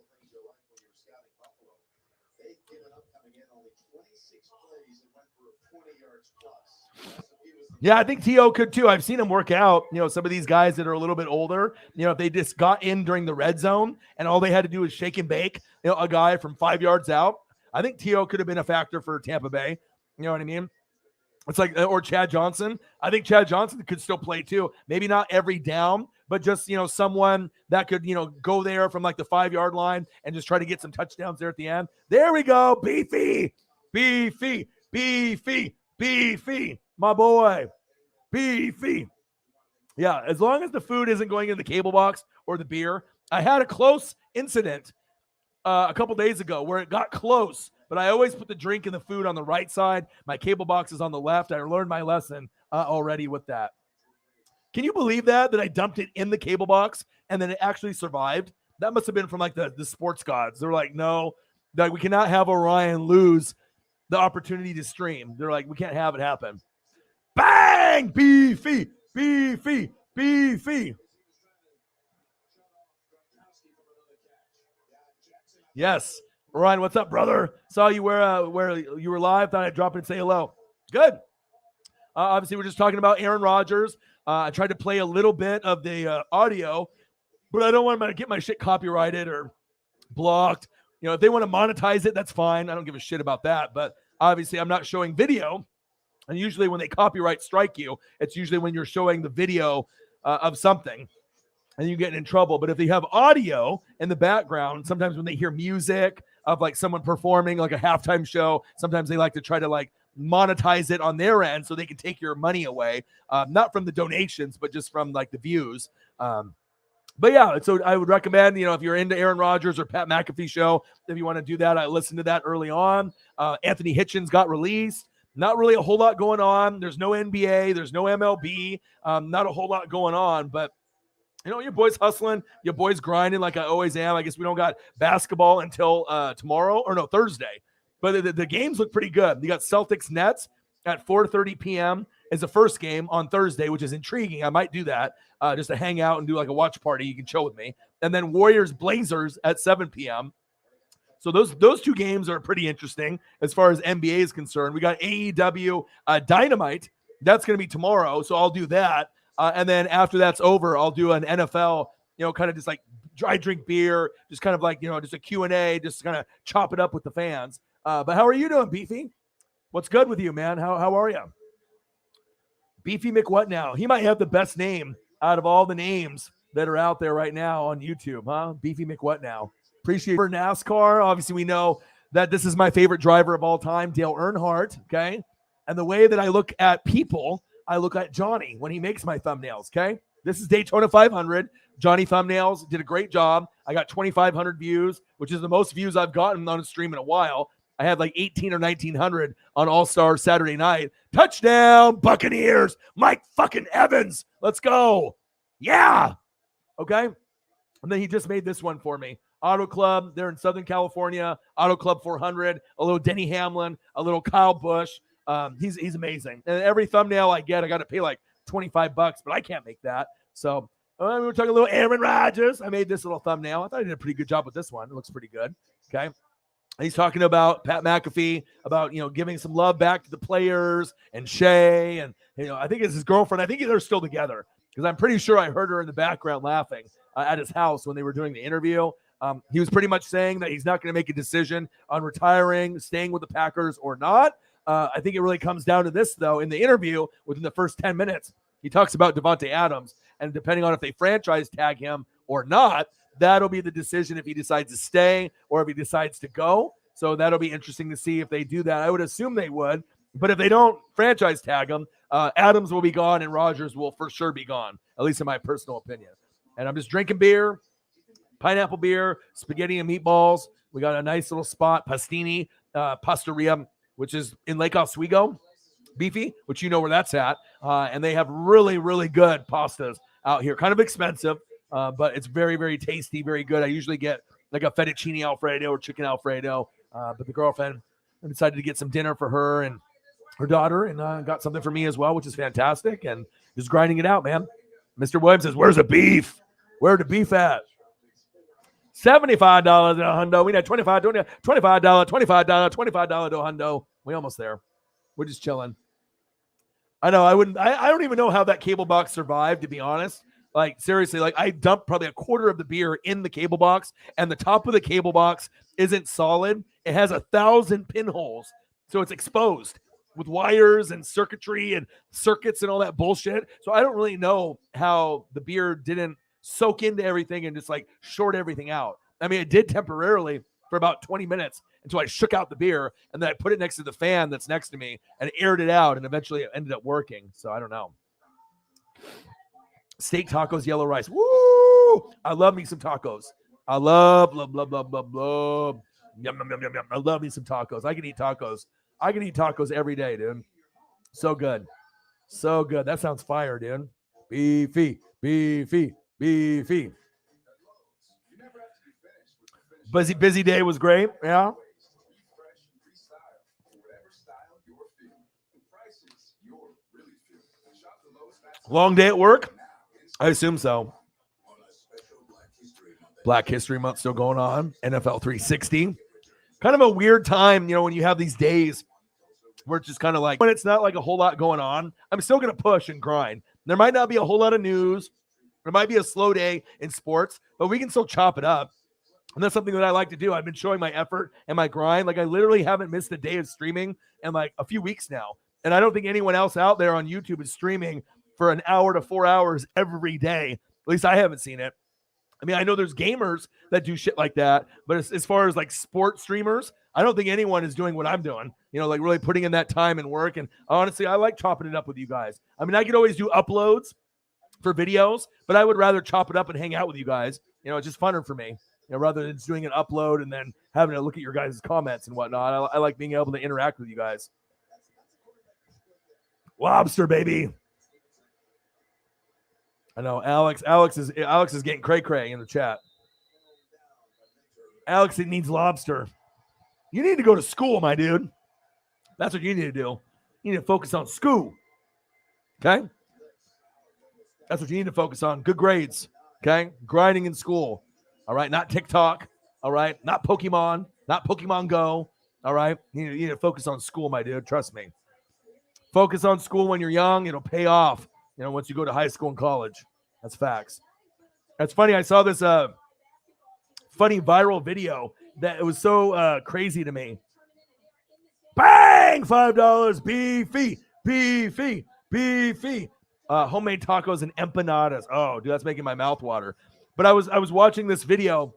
[SPEAKER 1] yeah, I think T.O. could too. I've seen him work out. Some of these guys that are a little bit older, if they just got in during the red zone and all they had to do was shake and bake, a guy from 5 yards out, I think T.O. could have been a factor for Tampa Bay. You know what I mean? It's like, or Chad Johnson. I think Chad Johnson could still play too. Maybe not every down, but just, someone that could, go there from like the 5 yard line and just try to get some touchdowns there at the end. There we go. Beefy, my boy. Beefy. Yeah, as long as the food isn't going in the cable box or the beer. I had a close incident a couple days ago where it got close, but I always put the drink and the food on the right side. My cable box is on the left. I learned my lesson already with that. Can you believe that I dumped it in the cable box and then it actually survived? That must have been from like the sports gods. They're like, no, we cannot have Orion lose the opportunity to stream. They're like, we can't have it happen. Bang! Beefy. Yes. Ryan, what's up, brother? Saw you where you were live. Thought I'd drop in and say hello. Good. Obviously, we're just talking about Aaron Rodgers. I tried to play a little bit of the audio, but I don't want to get my shit copyrighted or blocked. If they want to monetize it, that's fine. I don't give a shit about that. But obviously, I'm not showing video. And usually when they copyright strike you, it's usually when you're showing the video of something and you get in trouble. But if they have audio in the background, sometimes when they hear music of like someone performing like a halftime show, sometimes they like to try to like monetize it on their end so they can take your money away. Not from the donations, but just from like the views. But yeah, so I would recommend, if you're into Aaron Rodgers or Pat McAfee show, if you want to do that, I listened to that early on. Anthony Hitchens got released. Not really a whole lot going on. There's no NBA. There's no MLB. Not a whole lot going on. But, your boy's hustling. Your boy's grinding like I always am. I guess we don't got basketball until Thursday. But the games look pretty good. You got Celtics Nets at 4:30 p.m. is the first game on Thursday, which is intriguing. I might do that just to hang out and do like a watch party. You can chill with me. And then Warriors Blazers at 7 p.m. So those two games are pretty interesting as far as NBA is concerned. We got AEW Dynamite. That's going to be tomorrow, so I'll do that. And then after that's over, I'll do an NFL, kind of just like dry drink beer, just kind of like, just a Q&A, just kind of chop it up with the fans. But how are you doing, Beefy? What's good with you, man? How are you? Beefy McWhat now? He might have the best name out of all the names that are out there right now on YouTube, huh? Beefy McWhat now. Appreciate it. For NASCAR, obviously we know that this is my favorite driver of all time, Dale Earnhardt, okay? And the way that I look at people, I look at Johnny when he makes my thumbnails, okay? This is Daytona 500. Johnny Thumbnails did a great job. I got 2,500 views, which is the most views I've gotten on a stream in a while. I had like 18 or 1,900 on All-Star Saturday night. Touchdown, Buccaneers. Mike fucking Evans. Let's go. Yeah. Okay? And then he just made this one for me. Auto Club, they're in Southern California. Auto Club 400, a little Denny Hamlin, a little Kyle Busch. He's amazing. And every thumbnail I get, I got to pay like $25, but I can't make that. So we were talking a little Aaron Rodgers. I made this little thumbnail. I thought I did a pretty good job with this one. It looks pretty good. Okay. And he's talking about Pat McAfee, about, giving some love back to the players and Shay. And, I think it's his girlfriend. I think they're still together because I'm pretty sure I heard her in the background laughing at his house when they were doing the interview. He was pretty much saying that he's not going to make a decision on retiring, staying with the Packers or not. I think it really comes down to this, though. In the interview, within the first 10 minutes, he talks about Devontae Adams. And depending on if they franchise tag him or not, that'll be the decision if he decides to stay or if he decides to go. So that'll be interesting to see if they do that. I would assume they would. But if they don't franchise tag him, Adams will be gone and Rodgers will for sure be gone, at least in my personal opinion. And I'm just drinking beer. Pineapple beer, spaghetti and meatballs, We got a nice little spot, Pastini, Pastaria, which is in Lake Oswego, Beefy, which you know where that's at. And they have really, really good pastas out here. Kind of expensive, but it's very, very tasty, very good. I usually get like a fettuccine Alfredo or chicken Alfredo, but the girlfriend decided to get some dinner for her and her daughter, and got something for me as well, which is fantastic, and just grinding it out, man. Mr. Williams says, where's the beef? Where the beef at? $75 in a hundo. We need $25 to a hundo. We almost there. We're just chilling. I know I don't even know how that cable box survived, to be honest. Like, seriously, like I dumped probably a quarter of the beer in the cable box, and the top of the cable box isn't solid. It has 1,000 pinholes, so it's exposed with wires and circuitry and circuits and all that bullshit. So I don't really know how the beer didn't soak into everything and just like short everything out. I mean, it did temporarily for about 20 minutes until I shook out the beer, and then I put it next to the fan that's next to me and aired it out, and eventually it ended up working. So I don't know. Steak, tacos, yellow rice. Woo! I love me some tacos. I love. Yum, yum, yum, yum, yum. I love me some tacos. I can eat tacos. I can eat tacos every day, dude. So good. So good. That sounds fire, dude. Beefy. Busy day was great. Yeah. Long day at work? I assume so. Black History Month still going on. NFL 360. Kind of a weird time, you know, when you have these days where it's just kind of like, when it's not like a whole lot going on, I'm still going to push and grind. There might not be a whole lot of news. There might be a slow day in sports, but we can still chop it up. And that's something that I like to do. I've been showing my effort and my grind. Like, I literally haven't missed a day of streaming in like a few weeks now. And I don't think anyone else out there on YouTube is streaming for an hour to 4 hours every day. At least I haven't seen it. I mean, I know there's gamers that do shit like that, but as far as like sports streamers, I don't think anyone is doing what I'm doing, you know, like really putting in that time and work. And honestly, I like chopping it up with you guys. I mean, I could always do uploads for videos, but I would rather chop it up and hang out with you guys. You know, it's just funner for me, you know, rather than just doing an upload and then having to look at your guys' comments and whatnot. I like being able to interact with you guys. Lobster, baby. I know Alex is getting cray-cray in the chat. Alex, it needs lobster. You need to go to school, my dude. That's what you need to do. You need to focus on school. Okay? That's what you need to focus on. Good grades. Okay? Grinding in school. All right? Not TikTok. All right? Not Pokemon. Not Pokemon Go. All right? You need to focus on school, my dude. Trust me. Focus on school when you're young. It'll pay off, you know, once you go to high school and college. That's facts. That's funny. I saw this funny viral video that it was so crazy to me. Bang! $5. Beefy. Homemade tacos and empanadas. Oh, dude, that's making my mouth water. But I was watching this video,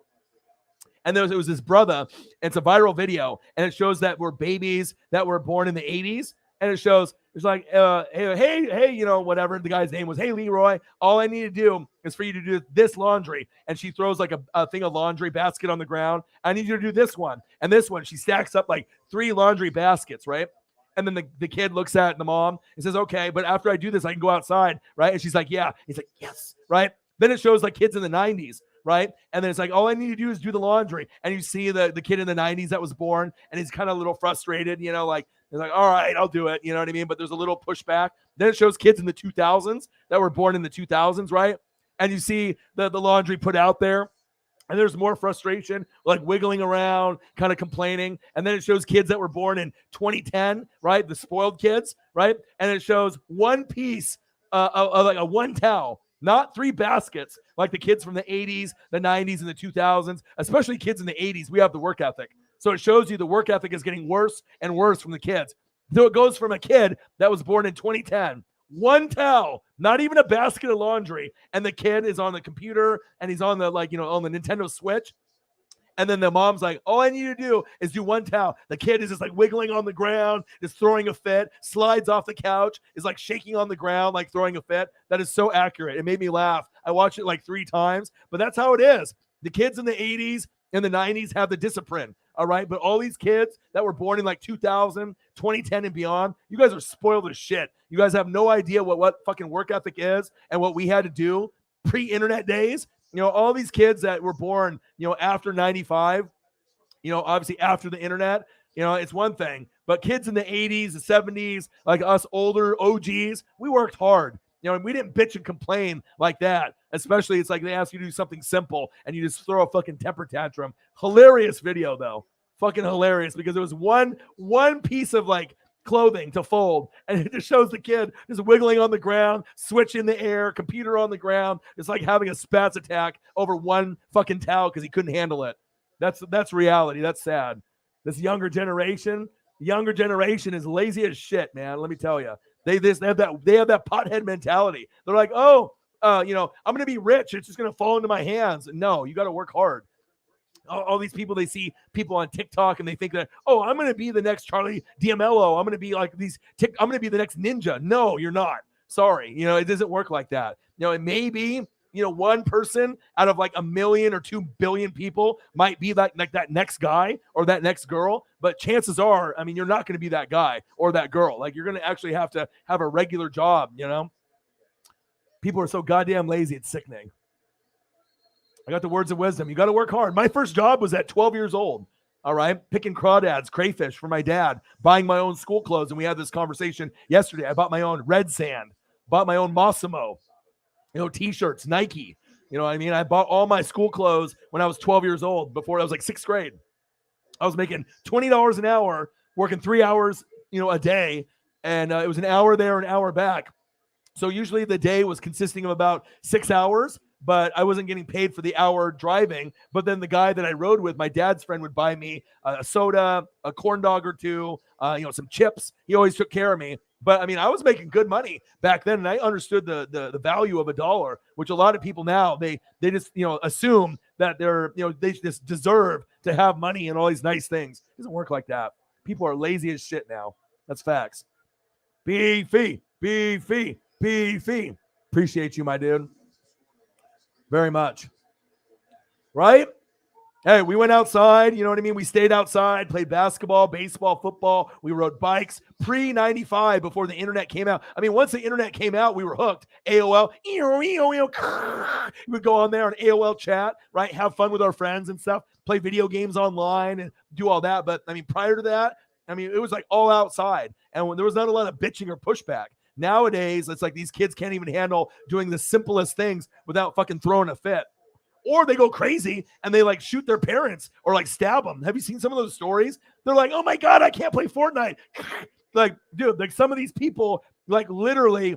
[SPEAKER 1] and it was this brother. It's a viral video, and it shows that we're babies that were born in the 80s. And it shows, it's like, hey, you know, whatever. The guy's name was, hey, Leroy, all I need to do is for you to do this laundry. And she throws like a thing of laundry basket on the ground. I need you to do this one and this one. She stacks up like 3 laundry baskets, right? And then the kid looks at the mom and says, okay, but after I do this, I can go outside, right? And she's like, yeah. He's like, yes, right? Then it shows like kids in the 90s, right? And then it's like, all I need to do is do the laundry. And you see the kid in the 90s that was born, and he's kind of a little frustrated, you know, like, he's like, all right, I'll do it. You know what I mean? But there's a little pushback. Then it shows kids in the 2000s that were born in the 2000s, right? And you see the laundry put out there, and there's more frustration, like wiggling around, kind of complaining. And then it shows kids that were born in 2010, right? The spoiled kids, right? And it shows one piece of like a one towel, not 3 baskets, like the kids from the 80s, the 90s, and the 2000s, especially kids in the 80s. We have the work ethic. So it shows you the work ethic is getting worse and worse from the kids. So it goes from a kid that was born in 2010, one towel, not even a basket of laundry, and the kid is on the computer and he's on the, like, you know, on the Nintendo Switch. And then the mom's like, all I need to do is do one towel. The kid is just like wiggling on the ground, just throwing a fit, slides off the couch, is like shaking on the ground, like throwing a fit. That is so accurate. It made me laugh. I watched it like 3 times, but that's how it is. The kids in the 80s in the 90s have the discipline. All right. But all these kids that were born in like 2000, 2010 and beyond, you guys are spoiled as shit. You guys have no idea what fucking work ethic is and what we had to do pre-internet days. You know, all these kids that were born, you know, after 95, you know, obviously after the internet, you know, it's one thing. But kids in the 80s, the 70s, like us older OGs, we worked hard. You know, and we didn't bitch and complain like that. Especially, it's like they ask you to do something simple and you just throw a fucking temper tantrum. Hilarious video, though. Fucking hilarious, because it was one piece of like clothing to fold, and it just shows the kid just wiggling on the ground, switch in the air, computer on the ground. It's like having a spaz attack over one fucking towel because he couldn't handle it. That's reality. That's sad. This younger generation is lazy as shit, man. Let me tell you. They have that pothead mentality. They're like, oh, you know, I'm gonna be rich. It's just gonna fall into my hands. No, you got to work hard. All these people, they see people on TikTok and they think that, oh, I'm gonna be the next Charlie D'Amelio. I'm gonna be like I'm gonna be the next ninja. No, you're not. Sorry, you know, it doesn't work like that. You know, it may be, you know, one person out of like 1 million or 2 billion people might be like that next guy or that next girl. But chances are, I mean, you're not going to be that guy or that girl. Like, you're going to actually have to have a regular job, you know? People are so goddamn lazy. It's sickening. I got the words of wisdom. You got to work hard. My first job was at 12 years old. All right. Picking crawdads, crayfish for my dad, buying my own school clothes. And we had this conversation yesterday. I bought my own Red Sand, bought my own Massimo, you know, t-shirts, Nike. You know what I mean? I bought all my school clothes when I was 12 years old, before I was like 6th grade. I was making $20 an hour, working 3 hours, you know, a day. And it was an hour there, an hour back. So usually the day was consisting of about 6 hours, but I wasn't getting paid for the hour driving. But then the guy that I rode with, my dad's friend, would buy me a soda, a corn dog or two, you know, some chips. He always took care of me. But I mean, I was making good money back then, and I understood the value of a dollar, which a lot of people now, they just, you know, assume that they're, you know, they just deserve to have money and all these nice things. It doesn't work like that. People are lazy as shit now. That's facts. Beefy. Appreciate you, my dude. Very much. Right? Hey, we went outside, you know what I mean? We stayed outside, played basketball, baseball, football. We rode bikes pre-95, before the internet came out. I mean, once the internet came out, we were hooked. AOL, we would go on there on AOL chat, right? Have fun with our friends and stuff, play video games online and do all that. But I mean, prior to that, I mean, it was like all outside. And when there was not a lot of bitching or pushback. Nowadays, it's like these kids can't even handle doing the simplest things without fucking throwing a fit. Or they go crazy and they like shoot their parents or like stab them. Have you seen some of those stories? They're like, oh my God, I can't play Fortnite. Like, dude, like some of these people like literally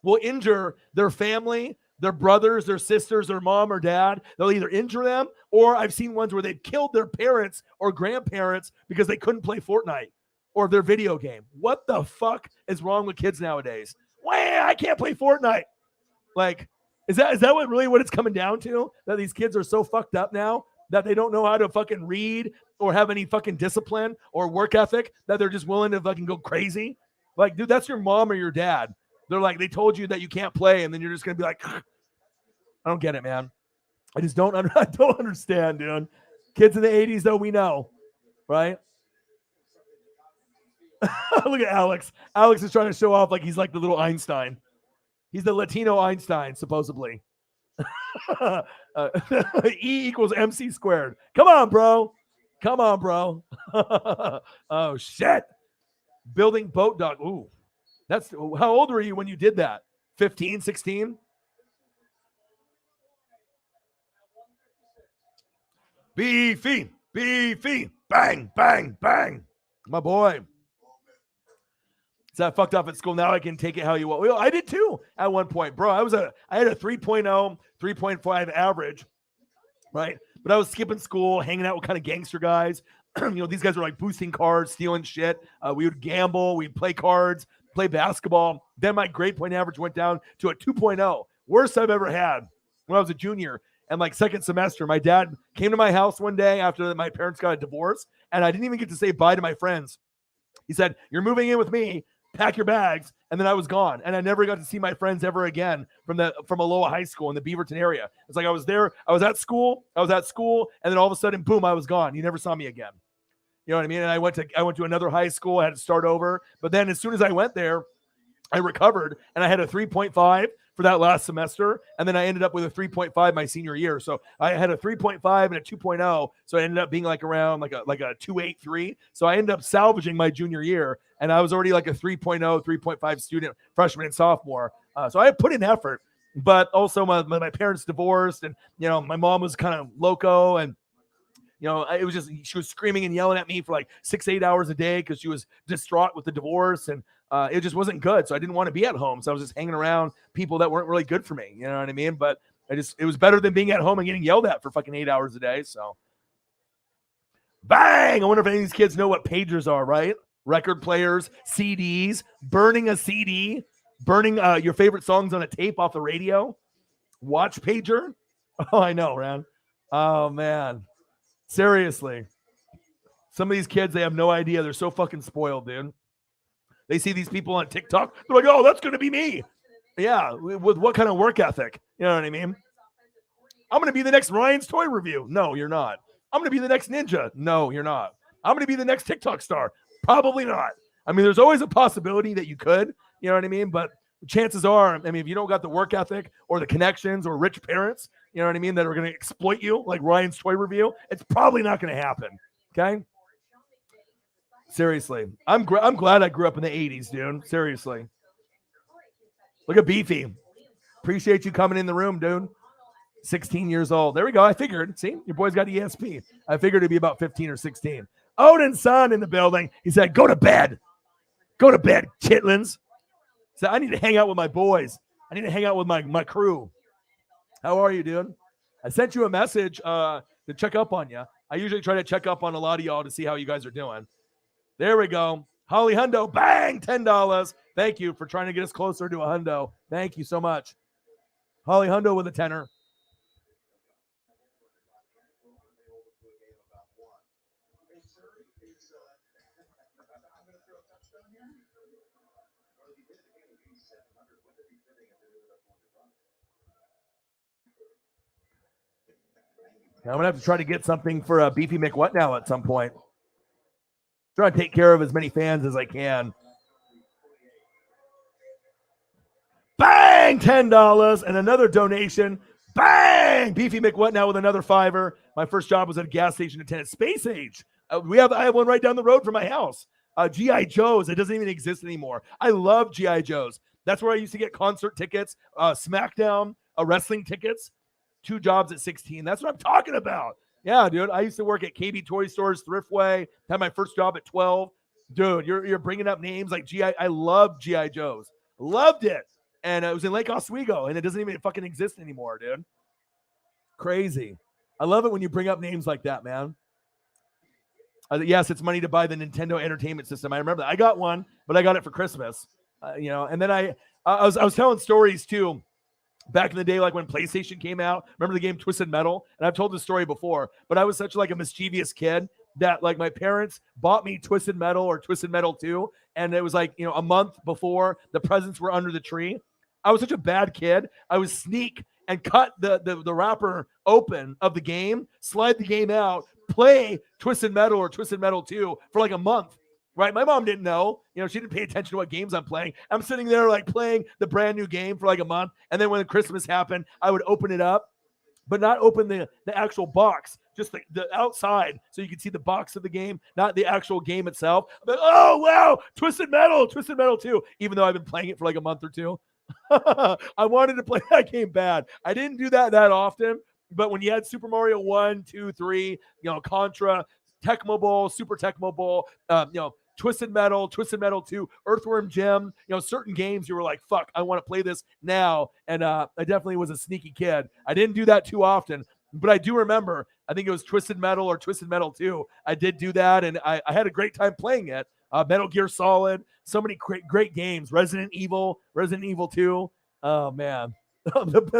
[SPEAKER 1] will injure their family, their brothers, their sisters, their mom or dad. They'll either injure them, or I've seen ones where they've killed their parents or grandparents because they couldn't play Fortnite or their video game. What the fuck is wrong with kids nowadays? Wah, I can't play Fortnite. Like, Is that what it's coming down to? That these kids are so fucked up now that they don't know how to fucking read or have any fucking discipline or work ethic, that they're just willing to fucking go crazy? Like, dude, that's your mom or your dad. They're like, they told you that you can't play, and then you're just gonna be like, I don't get it, man. I just don't understand, dude. Kids in the 80s, though, we know, right? Look at Alex. Alex is trying to show off like he's like the little Einstein. He's the Latino Einstein, supposedly. E equals MC squared. Come on, bro. Oh, shit. Building boat dog. Ooh. How old were you when you did that? 15, 16? Beefy. Bang, bang, bang. My boy. That fucked up at school. Now I can take it how you want. Well, I did too at one point, bro. I had a 3.0, 3.5 average, right? But I was skipping school, hanging out with kind of gangster guys. You know, these guys were like boosting cards, stealing shit. We would gamble, we'd play cards, play basketball. Then my grade point average went down to a 2.0, worst I've ever had when I was a junior. And like second semester, my dad came to my house one day after my parents got a divorce, and I didn't even get to say bye to my friends. He said, "You're moving in with me. pack your bags, and then I was gone. And I never got to see my friends ever again from Aloha High School in the Beaverton area. It's like I was there, I was at school, and then all of a sudden, boom, I was gone. You never saw me again. You know what I mean? And I went to another high school, I had to start over. But then as soon as I went there, I recovered, and I had a 3.5 for that last semester, and then I ended up with a 3.5 my senior year. So I had a 3.5 and a 2.0, so I ended up being like around like a 2.83. So I ended up salvaging my junior year, and I was already like a 3.0, 3.5 student, freshman and sophomore. So I put in effort, but also my parents divorced, and my mom was kind of loco, and it was just, she was screaming and yelling at me for like 6-8 hours a day because she was distraught with the divorce, and it just wasn't good. So I didn't want to be at home. So I was just hanging around people that weren't really good for me. You know what I mean? But it was better than being at home and getting yelled at for fucking 8 hours a day. So bang! I wonder if any of these kids know what pagers are, right? Record players, CDs, burning a CD, burning your favorite songs on a tape off the radio. Watch pager. Oh, I know, man. Oh, man. Seriously. Some of these kids, they have no idea. They're so fucking spoiled, dude. They see these people on TikTok. They're like, oh, that's going to be me. Yeah, with what kind of work ethic? You know what I mean? I'm going to be the next Ryan's Toy Review. No, you're not. I'm going to be the next Ninja. No, you're not. I'm going to be the next TikTok star. Probably not. I mean, there's always a possibility that you could. You know what I mean? But chances are, I mean, if you don't got the work ethic or the connections or rich parents, you know what I mean, that are going to exploit you like Ryan's Toy Review, it's probably not going to happen. Okay? Seriously. I'm glad I grew up in the 80s, dude. Seriously. Look at Beefy. Appreciate you coming in the room, dude. 16 years old. There we go. I figured. See, your boy's got ESP. I figured it'd be about 15 or 16. Odin's son in the building. He said, go to bed. Go to bed, chitlins. So I need to hang out with my boys. I need to hang out with my crew. How are you, dude? I sent you a message to check up on you. I usually try to check up on a lot of y'all to see how you guys are doing. There we go. Holly Hundo, bang, $10. Thank you for trying to get us closer to a hundo. Thank you so much. Holly Hundo with a tenner. I'm going to have to try to get something for Beefy McWhat now at some point. Try to take care of as many fans as I can. Bang! $10 and another donation. Bang! Beefy McWhat now with another $5. My first job was at a gas station attendant. Space Age. I have one right down the road from my house. G.I. Joe's. It doesn't even exist anymore. I love G.I. Joe's. That's where I used to get concert tickets, SmackDown, wrestling tickets. 2 jobs at 16. That's what I'm talking about. Yeah, dude. I used to work at KB Toy Stores, Thriftway. Had my first job at 12. Dude, you're bringing up names like G.I. I love G.I. Joe's. Loved it. And it was in Lake Oswego, and it doesn't even fucking exist anymore, dude. Crazy. I love it when you bring up names like that, man. Yes, it's money to buy the Nintendo Entertainment System. I remember that. I got one, but I got it for Christmas. And then I was telling stories too. Back in the day, like when PlayStation came out, remember the game Twisted Metal? And I've told this story before, but I was such like a mischievous kid that like my parents bought me Twisted Metal or Twisted Metal 2. And it was like, a month before the presents were under the tree. I was such a bad kid. I would sneak and cut the wrapper open of the game, slide the game out, play Twisted Metal or Twisted Metal 2 for like a month. Right? My mom didn't know. She didn't pay attention to what games I'm playing. I'm sitting there like playing the brand new game for like a month. And then when Christmas happened, I would open it up, but not open the actual box, just the outside. So you could see the box of the game, not the actual game itself. I'm like, oh, wow, Twisted Metal 2, even though I've been playing it for like a month or two. I wanted to play that game bad. I didn't do that often. But when you had Super Mario 1, 2, 3, Contra, Tecmo Bowl, Super Tecmo Bowl, Twisted Metal 2, Earthworm Jim, certain games you were like, fuck, I want to play this now. And I definitely was a sneaky kid. I didn't do that too often, but I do remember, I think it was Twisted Metal or Twisted Metal 2. I did do that, and I had a great time playing it. Metal Gear Solid, so many great games. Resident Evil 2. Oh, man.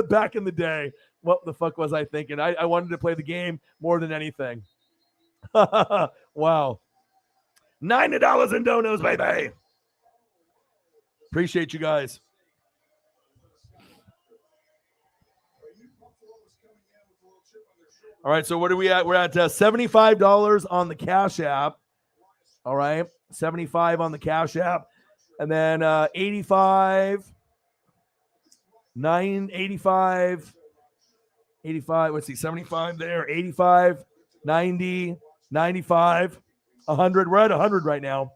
[SPEAKER 1] Back in the day, what the fuck was I thinking? I wanted to play the game more than anything. Wow. $90 in donos, baby. Appreciate you guys. All right, so what are we at? We're at $75 on the Cash App. All right, 75 on the Cash App, and then 85, 85. Let's see, 75 there, 85, 90, 95, 100. We're at 100 right now.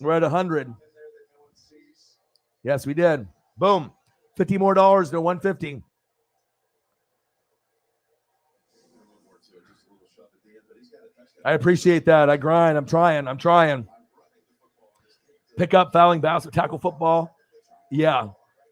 [SPEAKER 1] We're at 100. Yes, we did. Boom. $50 more to 150. I appreciate that. I grind. I'm trying. Pick up, fouling, basketball, tackle football. Yeah.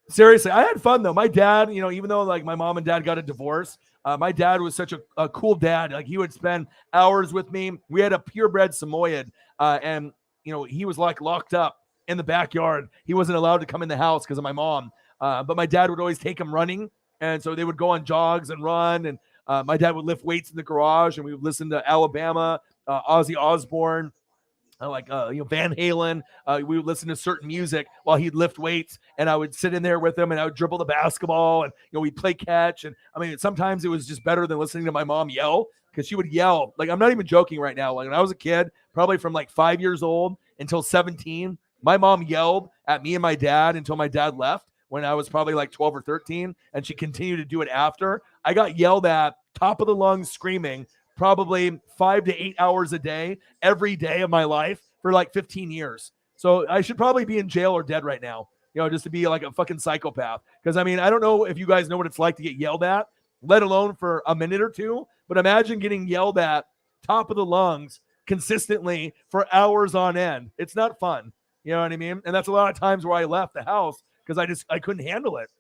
[SPEAKER 1] Seriously, I had fun though. My dad, even though like my mom and dad got a divorce, my dad was such a cool dad. Like he would spend hours with me. We had a purebred Samoyed, and he was like locked up in the backyard. He wasn't allowed to come in the house because of my mom. But my dad would always take him running, and so they would go on jogs and run. And my dad would lift weights in the garage, and we would listen to Alabama, Ozzy Osbourne. Van Halen. We would listen to certain music while he'd lift weights, and I would sit in there with him, and I would dribble the basketball, and we'd play catch. And I mean, sometimes it was just better than listening to my mom yell, because she would yell. Like, I'm not even joking right now. Like when I was a kid, probably from like 5 years old until 17, my mom yelled at me and my dad until my dad left when I was probably like 12 or 13, and she continued to do it after. I got yelled at, top of the lungs, screaming, probably 5 to 8 hours a day, every day of my life for like 15 years. So I should probably be in jail or dead right now, just to be like a fucking psychopath. Because I mean, I don't know if you guys know what it's like to get yelled at, let alone for a minute or two. But imagine getting yelled at top of the lungs consistently for hours on end. It's not fun. You know what I mean? And that's a lot of times where I left the house because I couldn't handle it.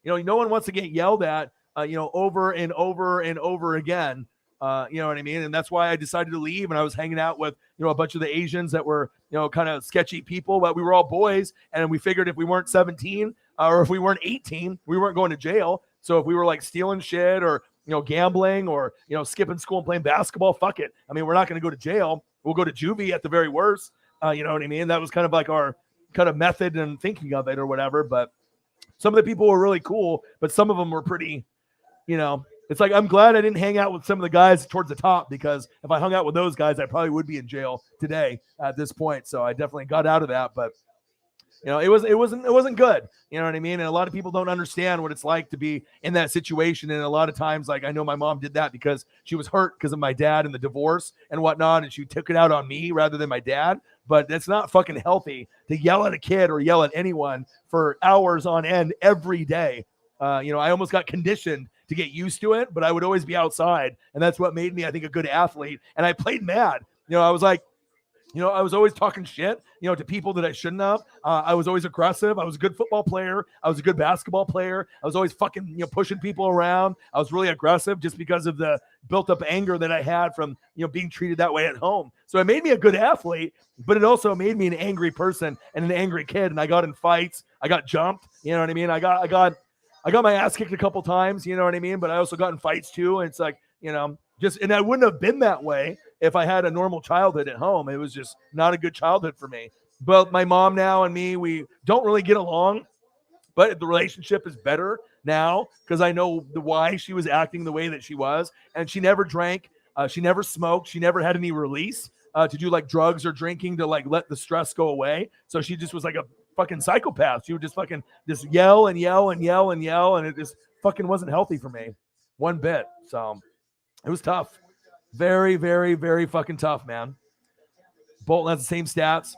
[SPEAKER 1] No one wants to get yelled at, over and over and over again. You know what I mean? And that's why I decided to leave. And I was hanging out with, a bunch of the Asians that were, kind of sketchy people, but we were all boys. And we figured if we weren't 17 or if we weren't 18, we weren't going to jail. So if we were like stealing shit or, gambling or, skipping school and playing basketball, fuck it. I mean, we're not going to go to jail. We'll go to juvie at the very worst. You know what I mean? That was kind of like our kind of method and thinking of it or whatever. But some of the people were really cool, but some of them were pretty, it's like, I'm glad I didn't hang out with some of the guys towards the top, because if I hung out with those guys, I probably would be in jail today at this point. So I definitely got out of that, but it wasn't good. You know what I mean? And a lot of people don't understand what it's like to be in that situation. And a lot of times, like, I know my mom did that because she was hurt because of my dad and the divorce and whatnot. And she took it out on me rather than my dad. But that's not fucking healthy to yell at a kid or yell at anyone for hours on end every day. I almost got conditioned to get used to it, but I would always be outside. And that's what made me, I think, a good athlete. And I played mad. I was like, I was always talking shit, to people that I shouldn't have. I was always aggressive. I was a good football player. I was a good basketball player. I was always fucking, pushing people around. I was really aggressive just because of the built up anger that I had from, being treated that way at home. So it made me a good athlete, but it also made me an angry person and an angry kid. And I got in fights. I got jumped. You know what I mean? I got my ass kicked a couple times, you know what I mean? But I also got in fights too. And it's like, and I wouldn't have been that way if I had a normal childhood at home. It was just not a good childhood for me. But my mom now and me, we don't really get along, but the relationship is better now because I know why she was acting the way that she was. And she never drank. She never smoked. She never had any release to do like drugs or drinking to like let the stress go away. So she just was like a fucking psychopath. She would just fucking just yell and yell and yell and yell. And it just fucking wasn't healthy for me one bit. So it was tough. Very, very, very fucking tough, man. Bolton has the same stats.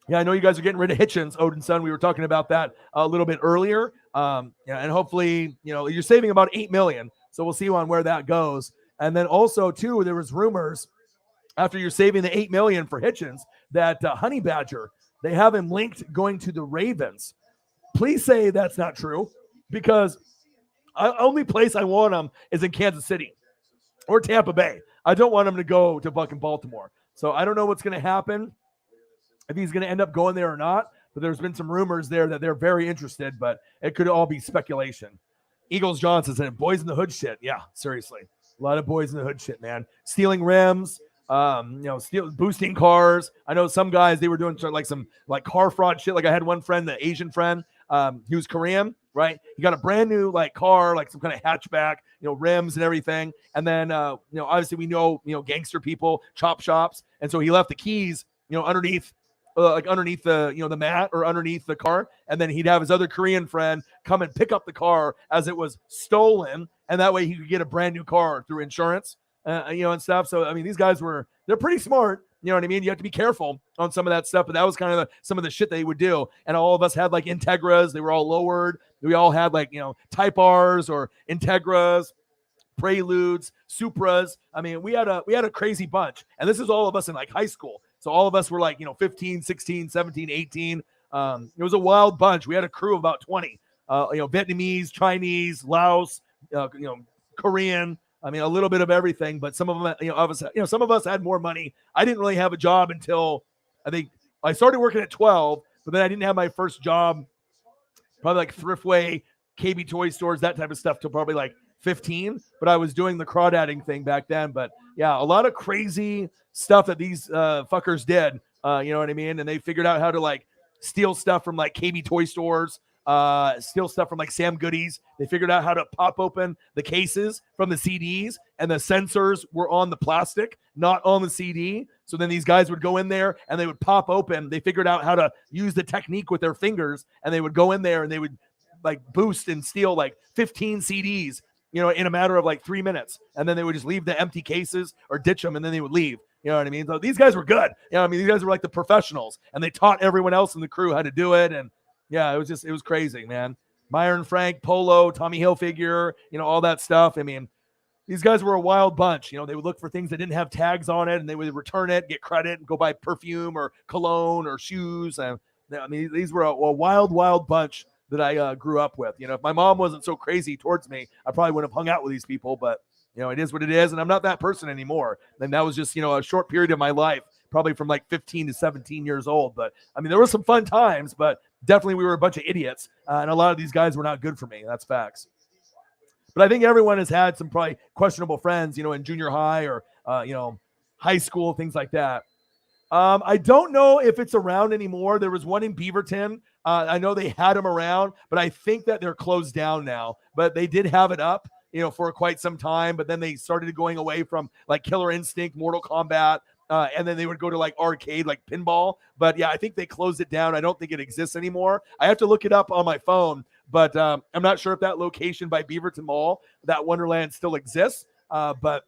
[SPEAKER 1] Yeah, I know you guys are getting rid of Hitchens, Odin's son. We were talking about that a little bit earlier. And hopefully, you're saving about $8 million. So we'll see on where that goes. And then also, too, there was rumors after you're saving the $8 million for Hitchens that Honey Badger, they have him linked going to the Ravens. Please say that's not true, because only place I want him is in Kansas City or Tampa Bay. I don't want him to go to fucking Baltimore. So I don't know what's going to happen, if he's going to end up going there or not. But there's been some rumors there that they're very interested, but it could all be speculation. Eagles Johnson said, boys in the hood shit. Yeah, seriously. A lot of boys in the hood shit, man. Stealing rims, boosting cars. I know some guys, they were doing like some like car fraud shit. Like I had one friend, the Asian friend, he was Korean, right? He got a brand new like car, like some kind of hatchback, rims and everything. And then, obviously we know, gangster people, chop shops. And so he left the keys, underneath the mat or underneath the car, and then he'd have his other Korean friend come and pick up the car as it was stolen, and that way he could get a brand new car through insurance, and stuff. So I mean, these guys they're pretty smart. You know what I mean? You have to be careful on some of that stuff, but that was kind of some of the shit they would do. And all of us had like Integras; they were all lowered. We all had like Type R's or Integras, Preludes, Supras. I mean, we had a crazy bunch, and this is all of us in like high school. So all of us were like, 15, 16, 17, 18. It was a wild bunch. We had a crew of about 20, Vietnamese, Chinese, Laos, Korean. I mean, a little bit of everything, but some of them, some of us had more money. I didn't really have a job until I think I started working at 12, but then I didn't have my first job, probably like Thriftway, KB toy stores, that type of stuff, till probably like 15. But I was doing the crawdadding thing back then. But yeah, a lot of crazy stuff that these fuckers did. You know what I mean? And they figured out how to like steal stuff from like KB toy stores, steal stuff from like Sam Goodies. They figured out how to pop open the cases from the CDs, and the sensors were on the plastic, not on the CD. So then these guys would go in there and they would pop open. They figured out how to use the technique with their fingers, and they would go in there and they would like boost and steal like 15 CDs, in a matter of like 3 minutes. And then they would just leave the empty cases or ditch them, and then they would leave. You know what I mean? So these guys were good. These guys were like the professionals, and they taught everyone else in the crew how to do it. And yeah, it was crazy, man. Myron Frank, Polo, Tommy Hilfiger, all that stuff. I mean, these guys were a wild bunch. They would look for things that didn't have tags on it, and they would return it, get credit, and go buy perfume or cologne or shoes. And I mean, these were a wild, wild bunch that I grew up with. If my mom wasn't so crazy towards me, I probably wouldn't have hung out with these people. But it is what it is, and I'm not that person anymore. And that was just a short period of my life, probably from like 15 to 17 years old. But I mean, there were some fun times, but definitely we were a bunch of idiots, and a lot of these guys were not good for me. That's facts. But I think everyone has had some probably questionable friends, in junior high or high school, things like that. I don't know if it's around anymore. There was one in Beaverton. I know they had them around, but I think that they're closed down now. But they did have it up, for quite some time. But then they started going away from like Killer Instinct, Mortal Kombat, and then they would go to like arcade, like pinball. But yeah, I think they closed it down. I don't think it exists anymore. I have to look it up on my phone, but I'm not sure if that location by Beaverton Mall, that Wonderland, still exists. But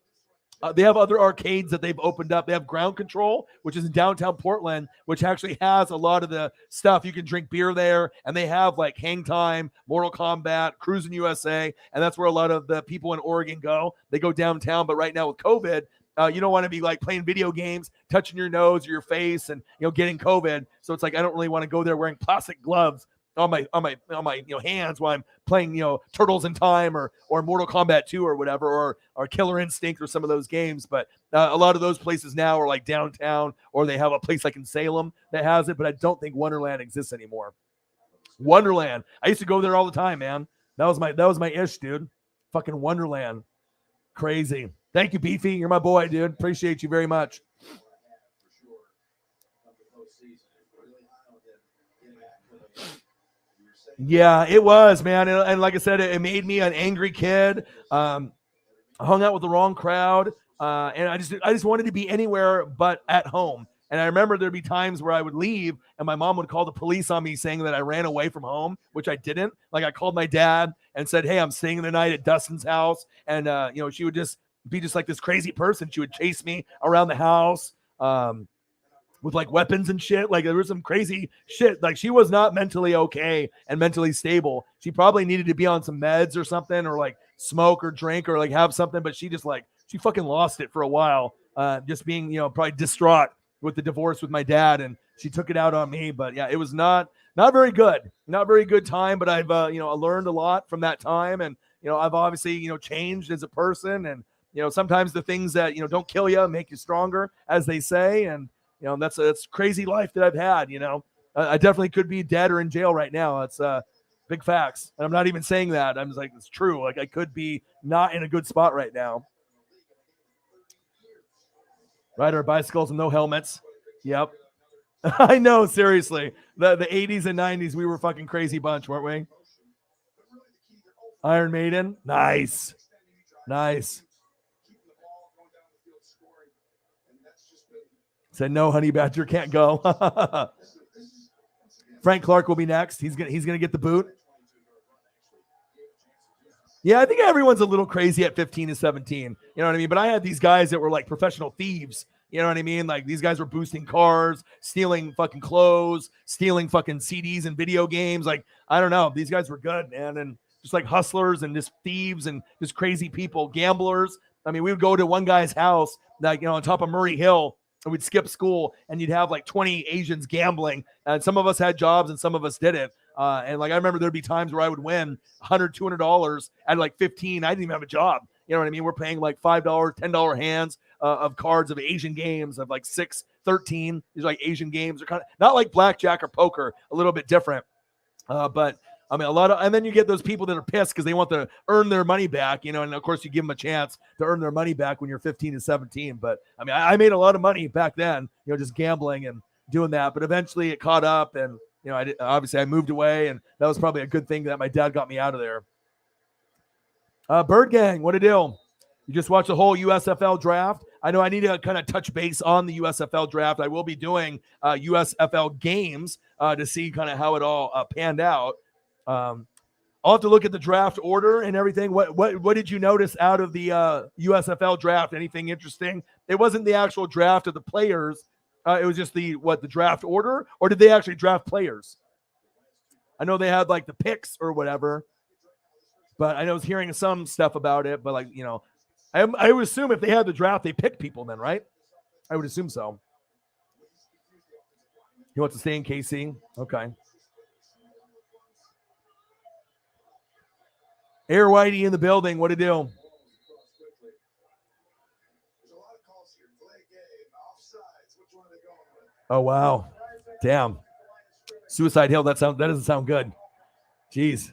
[SPEAKER 1] they have other arcades that they've opened up. They have Ground Control, which is in downtown Portland, which actually has a lot of the stuff. You can drink beer there, and they have like Hang Time, Mortal Kombat, Cruising USA, and that's where a lot of the people in Oregon go. They go downtown, but right now with COVID, you don't want to be like playing video games, touching your nose or your face, and getting COVID. So it's like I don't really want to go there wearing plastic gloves on my hands while I'm playing Turtles in Time or Mortal Kombat 2 or whatever, or Killer Instinct or some of those games. But a lot of those places now are like downtown, or they have a place like in Salem that has it. But I don't think Wonderland exists anymore. Wonderland, I used to go there all the time, man. That was my ish, dude. Fucking Wonderland, crazy. Thank you, Beefy. You're my boy, dude. Appreciate you very much. Yeah, it was, man. And like I said, it made me an angry kid. I hung out with the wrong crowd. And I just wanted to be anywhere but at home. And I remember there'd be times where I would leave and my mom would call the police on me saying that I ran away from home, which I didn't. Like I called my dad and said, hey, I'm staying the night at Dustin's house. And, she would just be just like this crazy person. She would chase me around the house. With like weapons and shit. Like there was some crazy shit. Like she was not mentally okay and mentally stable. She probably needed to be on some meds or something, or like smoke or drink or like have something. But she fucking lost it for a while. Just being, probably distraught with the divorce with my dad, and she took it out on me. But yeah, it was not very good. Not very good time. But I've I learned a lot from that time, and I've obviously changed as a person, and sometimes the things that don't kill you make you stronger, as they say, and that's crazy life that I've had. I definitely could be dead or in jail right now. It's big facts. And I'm not even saying that. I'm just like, it's true. Like I could be not in a good spot right now. Ride our bicycles with no helmets. Yep. I know, seriously. The 80s and 90s, we were a fucking crazy bunch, weren't we? Iron Maiden. Nice. Nice. Said no, Honey Badger can't go. Frank Clark will be next. He's gonna get the boot. Yeah, I think everyone's a little crazy at 15 and 17. You know what I mean? But I had these guys that were like professional thieves. You know what I mean? Like these guys were boosting cars, stealing fucking clothes, stealing fucking CDs and video games. Like, I don't know. These guys were good, man. And just like hustlers and just thieves and just crazy people, gamblers. I mean, we would go to one guy's house, like, on top of Murray Hill, and we'd skip school and you'd have like 20 Asians gambling. And some of us had jobs and some of us didn't. And like, I remember there'd be times where I would win $100, $200 at like 15. I didn't even have a job. You know what I mean? We're paying like $5, $10 hands of cards of Asian games of like 6, 13. These are like Asian games. Are kind of not like blackjack or poker, a little bit different. But I mean, and then you get those people that are pissed because they want to earn their money back, and of course you give them a chance to earn their money back when you're 15 and 17. But I mean, I made a lot of money back then, just gambling and doing that. But eventually it caught up, and obviously I moved away, and that was probably a good thing that my dad got me out of there. Bird Gang, what a deal. You just watched the whole USFL draft. I know I need to kind of touch base on the USFL draft. I will be doing USFL games to see kind of how it all panned out. I'll have to look at the draft order and everything. What did you notice out of the USFL draft? Anything interesting? It wasn't the actual draft of the players. It was just the draft order, or did they actually draft players? I know they had like the picks or whatever, but I was hearing some stuff about it. But I would assume if they had the draft, they picked people then, right? I would assume so. He wants to stay in KC. Okay. Air Whitey in the building. What a deal. Oh, wow. Damn. Suicide Hill. That doesn't sound good. Jeez.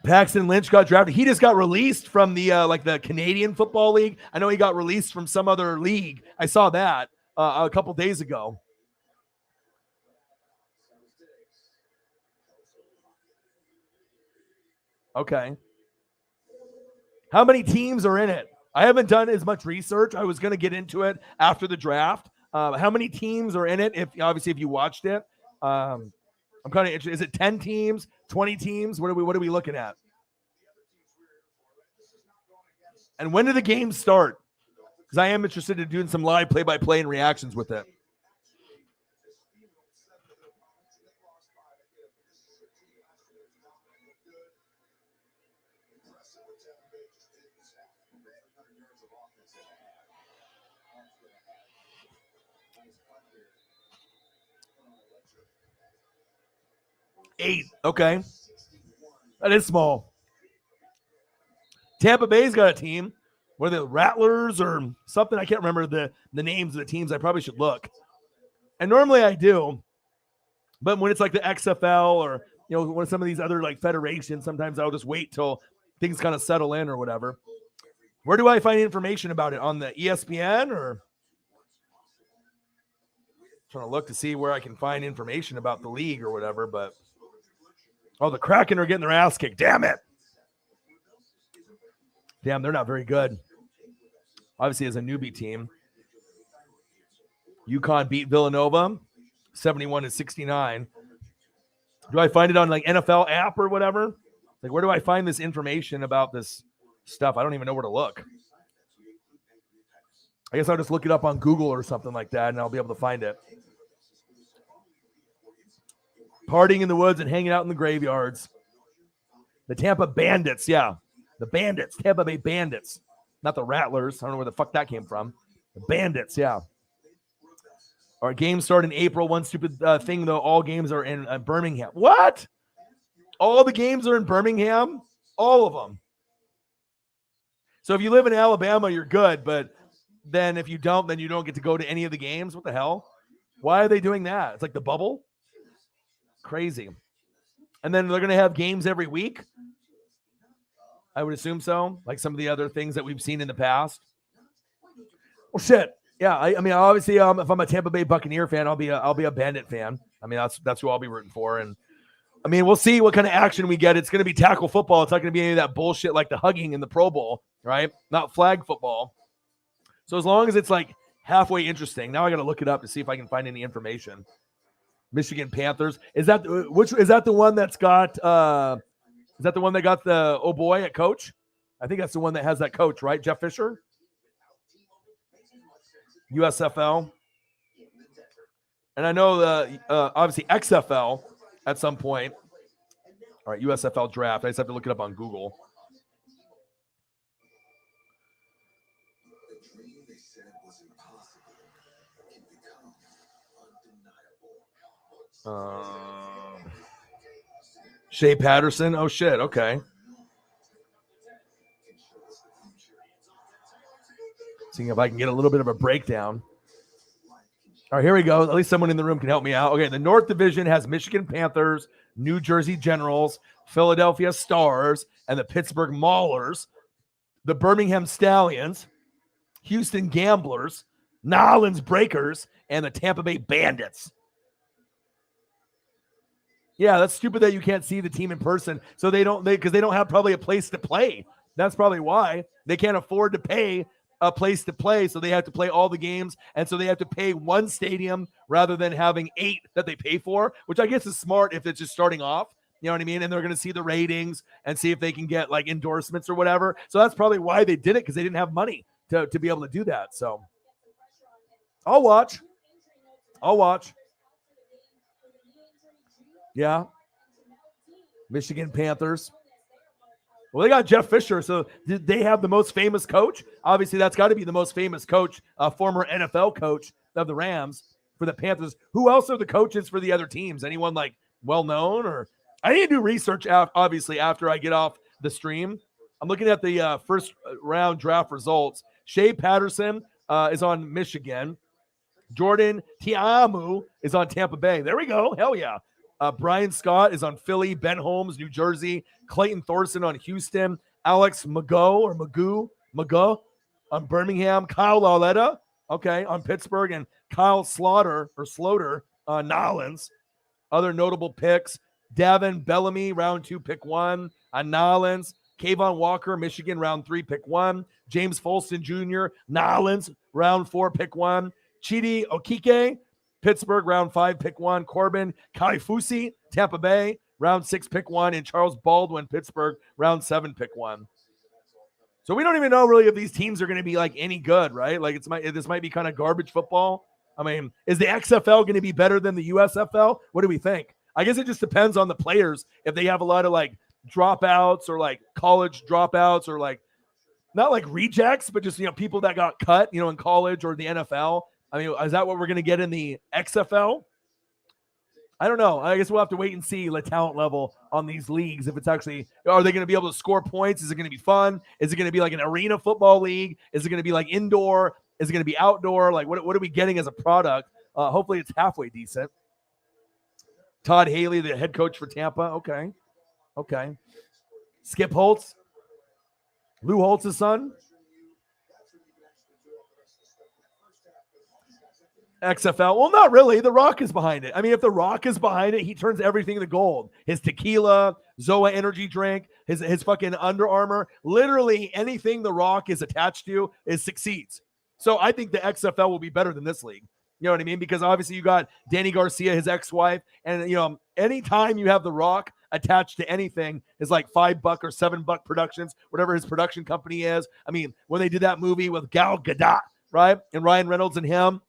[SPEAKER 1] Paxton Lynch got drafted. He just got released from the the Canadian Football League. I know he got released from some other league. I saw that a couple days ago. Okay. How many teams are in it? I haven't done as much research. I was going to get into it after the draft. How many teams are in it? If you watched it, I'm kind of interested. Is it 10 teams, 20 teams? What are we looking at? And when do the games start? Because I am interested in doing some live play-by-play and reactions with it. Eight. Okay. That is small. Tampa Bay's got a team. What are the Rattlers or something? I can't remember the names of the teams. I probably should look. And normally I do. But when it's like the XFL or, when some of these other like federations, sometimes I'll just wait till things kind of settle in or whatever. Where do I find information about it? On the ESPN or? I'm trying to look to see where I can find information about the league or whatever, but. Oh, the Kraken are getting their ass kicked. Damn it. Damn, they're not very good. Obviously, as a newbie team. UConn beat Villanova 71-69. Do I find it on like NFL app or whatever? Like, where do I find this information about this stuff? I don't even know where to look. I guess I'll just look it up on Google or something like that, and I'll be able to find it. Partying in the woods and hanging out in the graveyards. The Tampa Bandits, yeah. The Bandits, Tampa Bay Bandits. Not the Rattlers. I don't know where the fuck that came from. The Bandits, yeah. Our games start in April. One stupid thing, though, all games are in Birmingham. What? All the games are in Birmingham? All of them. So if you live in Alabama, you're good. But then if you don't, then you don't get to go to any of the games. What the hell? Why are they doing that? It's like the bubble? Crazy. And then they're going to have games every week? I would assume so, like some of the other things that we've seen in the past. Well, shit. Yeah, I mean, obviously, if I'm a Tampa Bay Buccaneer fan, I'll be a Bandit fan. I mean, that's who I'll be rooting for. And I mean, we'll see what kind of action we get. It's going to be tackle football. It's not going to be any of that bullshit like the hugging in the Pro Bowl, right? Not flag football. So as long as it's like halfway interesting, now I got to look it up to see if I can find any information. Michigan Panthers. Is that the one that's got? Is that the one that got the boy at coach? I think that's the one that has that coach, right? Jeff Fisher, USFL, and I know the obviously XFL at some point. All right, USFL draft. I just have to look it up on Google. Shea Patterson. Oh shit. Okay. Seeing if I can get a little bit of a breakdown. All right, here we go. At least someone in the room can help me out. Okay, the North Division has Michigan Panthers, New Jersey Generals, Philadelphia Stars, and the Pittsburgh Maulers, the Birmingham Stallions, Houston Gamblers, Nolens Breakers, and the Tampa Bay Bandits. Yeah, that's stupid that you can't see the team in person. So because they don't have probably a place to play. That's probably why they can't afford to pay a place to play. So they have to play all the games. And so they have to pay one stadium rather than having 8 that they pay for, which I guess is smart if it's just starting off. You know what I mean? And they're going to see the ratings and see if they can get like endorsements or whatever. So that's probably why they did it, because they didn't have money to be able to do that. So I'll watch. Yeah. Michigan Panthers. Well, they got Jeff Fisher, so did they have the most famous coach? Obviously, that's got to be the most famous coach, former NFL coach of the Rams for the Panthers. Who else are the coaches for the other teams? Anyone like well-known? Or I need to do research, obviously, after I get off the stream. I'm looking at the first round draft results. Shea Patterson is on Michigan. Jordan Tiamu is on Tampa Bay. There we go. Hell yeah. Brian Scott is on Philly. Ben Holmes, New Jersey. Clayton Thorson on Houston. Alex Magoo on Birmingham. Kyle Lauletta, okay, on Pittsburgh. And Kyle Sloter on Nolens. Other notable picks. Davin Bellamy, round 2, pick 1 on Nolens. Kayvon Walker, Michigan, round 3, pick 1. James Folston Jr., Nolens, round 4, pick 1. Chidi Okike, Pittsburgh, round 5, pick 1. Corbin Kaifusi, Tampa Bay, round 6, pick 1. And Charles Baldwin, Pittsburgh, round 7, pick 1. So we don't even know really if these teams are going to be like any good, right? Like this might be kind of garbage football. I mean, is the XFL going to be better than the USFL? What do we think? I guess it just depends on the players. If they have a lot of like dropouts or like college dropouts or like not like rejects, but just, people that got cut, in college or the NFL. I mean, is that what we're going to get in the XFL? I don't know. I guess we'll have to wait and see the talent level on these leagues. If it's actually, are they going to be able to score points? Is it going to be fun? Is it going to be like an arena football league? Is it going to be like indoor? Is it going to be outdoor? Like what are we getting as a product? Hopefully it's halfway decent. Todd Haley, the head coach for Tampa. Okay. Skip Holtz. Lou Holtz's son. XFL. Well, not really. The Rock is behind it. I mean, if The Rock is behind it, he turns everything to gold. His tequila, Zoa energy drink, his fucking Under Armour, literally anything The Rock is attached to succeeds. So I think the XFL will be better than this league. You know what I mean? Because obviously you got Danny Garcia, his ex-wife, and anytime you have The Rock attached to anything is like $5 or $7 productions, whatever his production company is. I mean, when they did that movie with Gal Gadot, right? And Ryan Reynolds and him,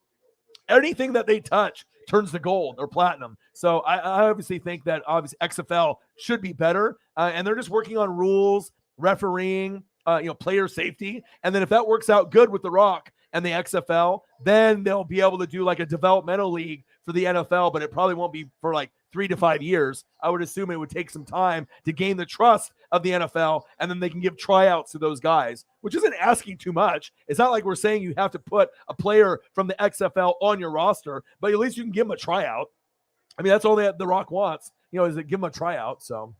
[SPEAKER 1] anything that they touch turns to gold or platinum. So I obviously think that obviously XFL should be better. And they're just working on rules, refereeing, player safety. And then if that works out good with The Rock and the XFL, then they'll be able to do like a developmental league for the NFL, but it probably won't be for like 3 to 5 years. I would assume it would take some time to gain the trust of the NFL, and then they can give tryouts to those guys, which isn't asking too much. It's not like we're saying you have to put a player from the XFL on your roster, but at least you can give them a tryout. I mean, that's all that The Rock wants, is to give them a tryout. So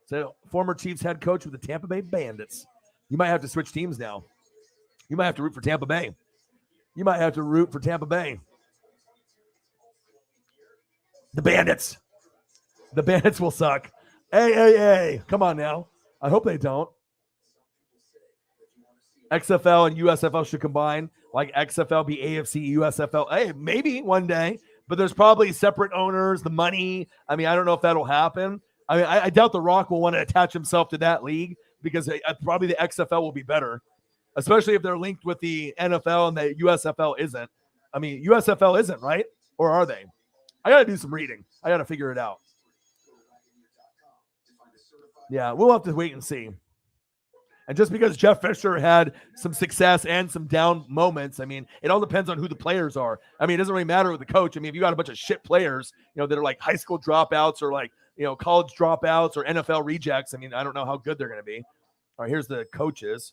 [SPEAKER 1] So former Chiefs head coach with the Tampa Bay Bandits. You might have to switch teams now. You might have to root for Tampa Bay. You might have to root for Tampa Bay. The Bandits. The Bandits will suck. Hey. Come on now. I hope they don't. XFL and USFL should combine. Like XFL be AFC, USFL. Hey, maybe one day. But there's probably separate owners, the money. I mean, I don't know if that'll happen. I mean, I doubt The Rock will want to attach himself to that league because probably the XFL will be better, especially if they're linked with the NFL and the USFL isn't. I mean, USFL isn't, right? Or are they? I got to do some reading. I got to figure it out. Yeah, we'll have to wait and see. And just because Jeff Fisher had some success and some down moments, I mean, it all depends on who the players are. I mean, it doesn't really matter with the coach. I mean, if you got a bunch of shit players, that are like high school dropouts or like, college dropouts or NFL rejects, I mean, I don't know how good they're going to be. All right, here's the coaches.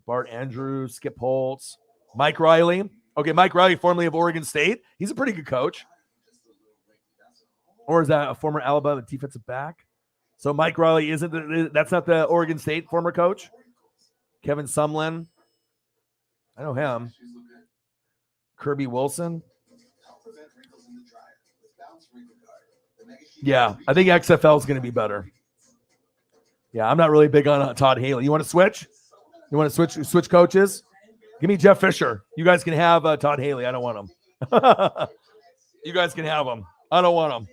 [SPEAKER 1] Bart Andrews, Skip Holtz, Mike Riley. Okay, Mike Riley, formerly of Oregon State. He's a pretty good coach. Or is that a former Alabama defensive back? So Mike Riley that's not the Oregon State former coach? Kevin Sumlin. I know him. Kirby Wilson. Yeah, I think XFL is going to be better. Yeah, I'm not really big on Todd Haley. You want to switch? You want to switch coaches? Give me Jeff Fisher. You guys can have Todd Haley. I don't want him. You guys can have him. I don't want him.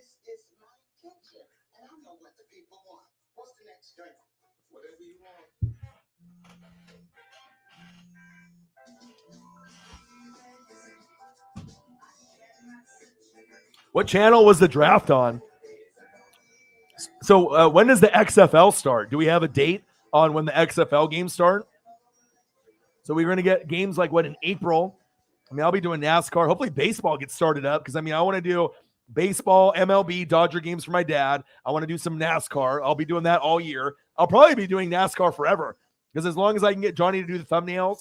[SPEAKER 1] What channel was the draft on? So when does the XFL start? Do we have a date on when the XFL games start? So we're going to get games like in April. I mean, I'll be doing NASCAR. Hopefully baseball gets started up because, I mean, I want to do baseball, MLB, Dodger games for my dad. I want to do some NASCAR. I'll be doing that all year. I'll probably be doing NASCAR forever because as long as I can get Johnny to do the thumbnails,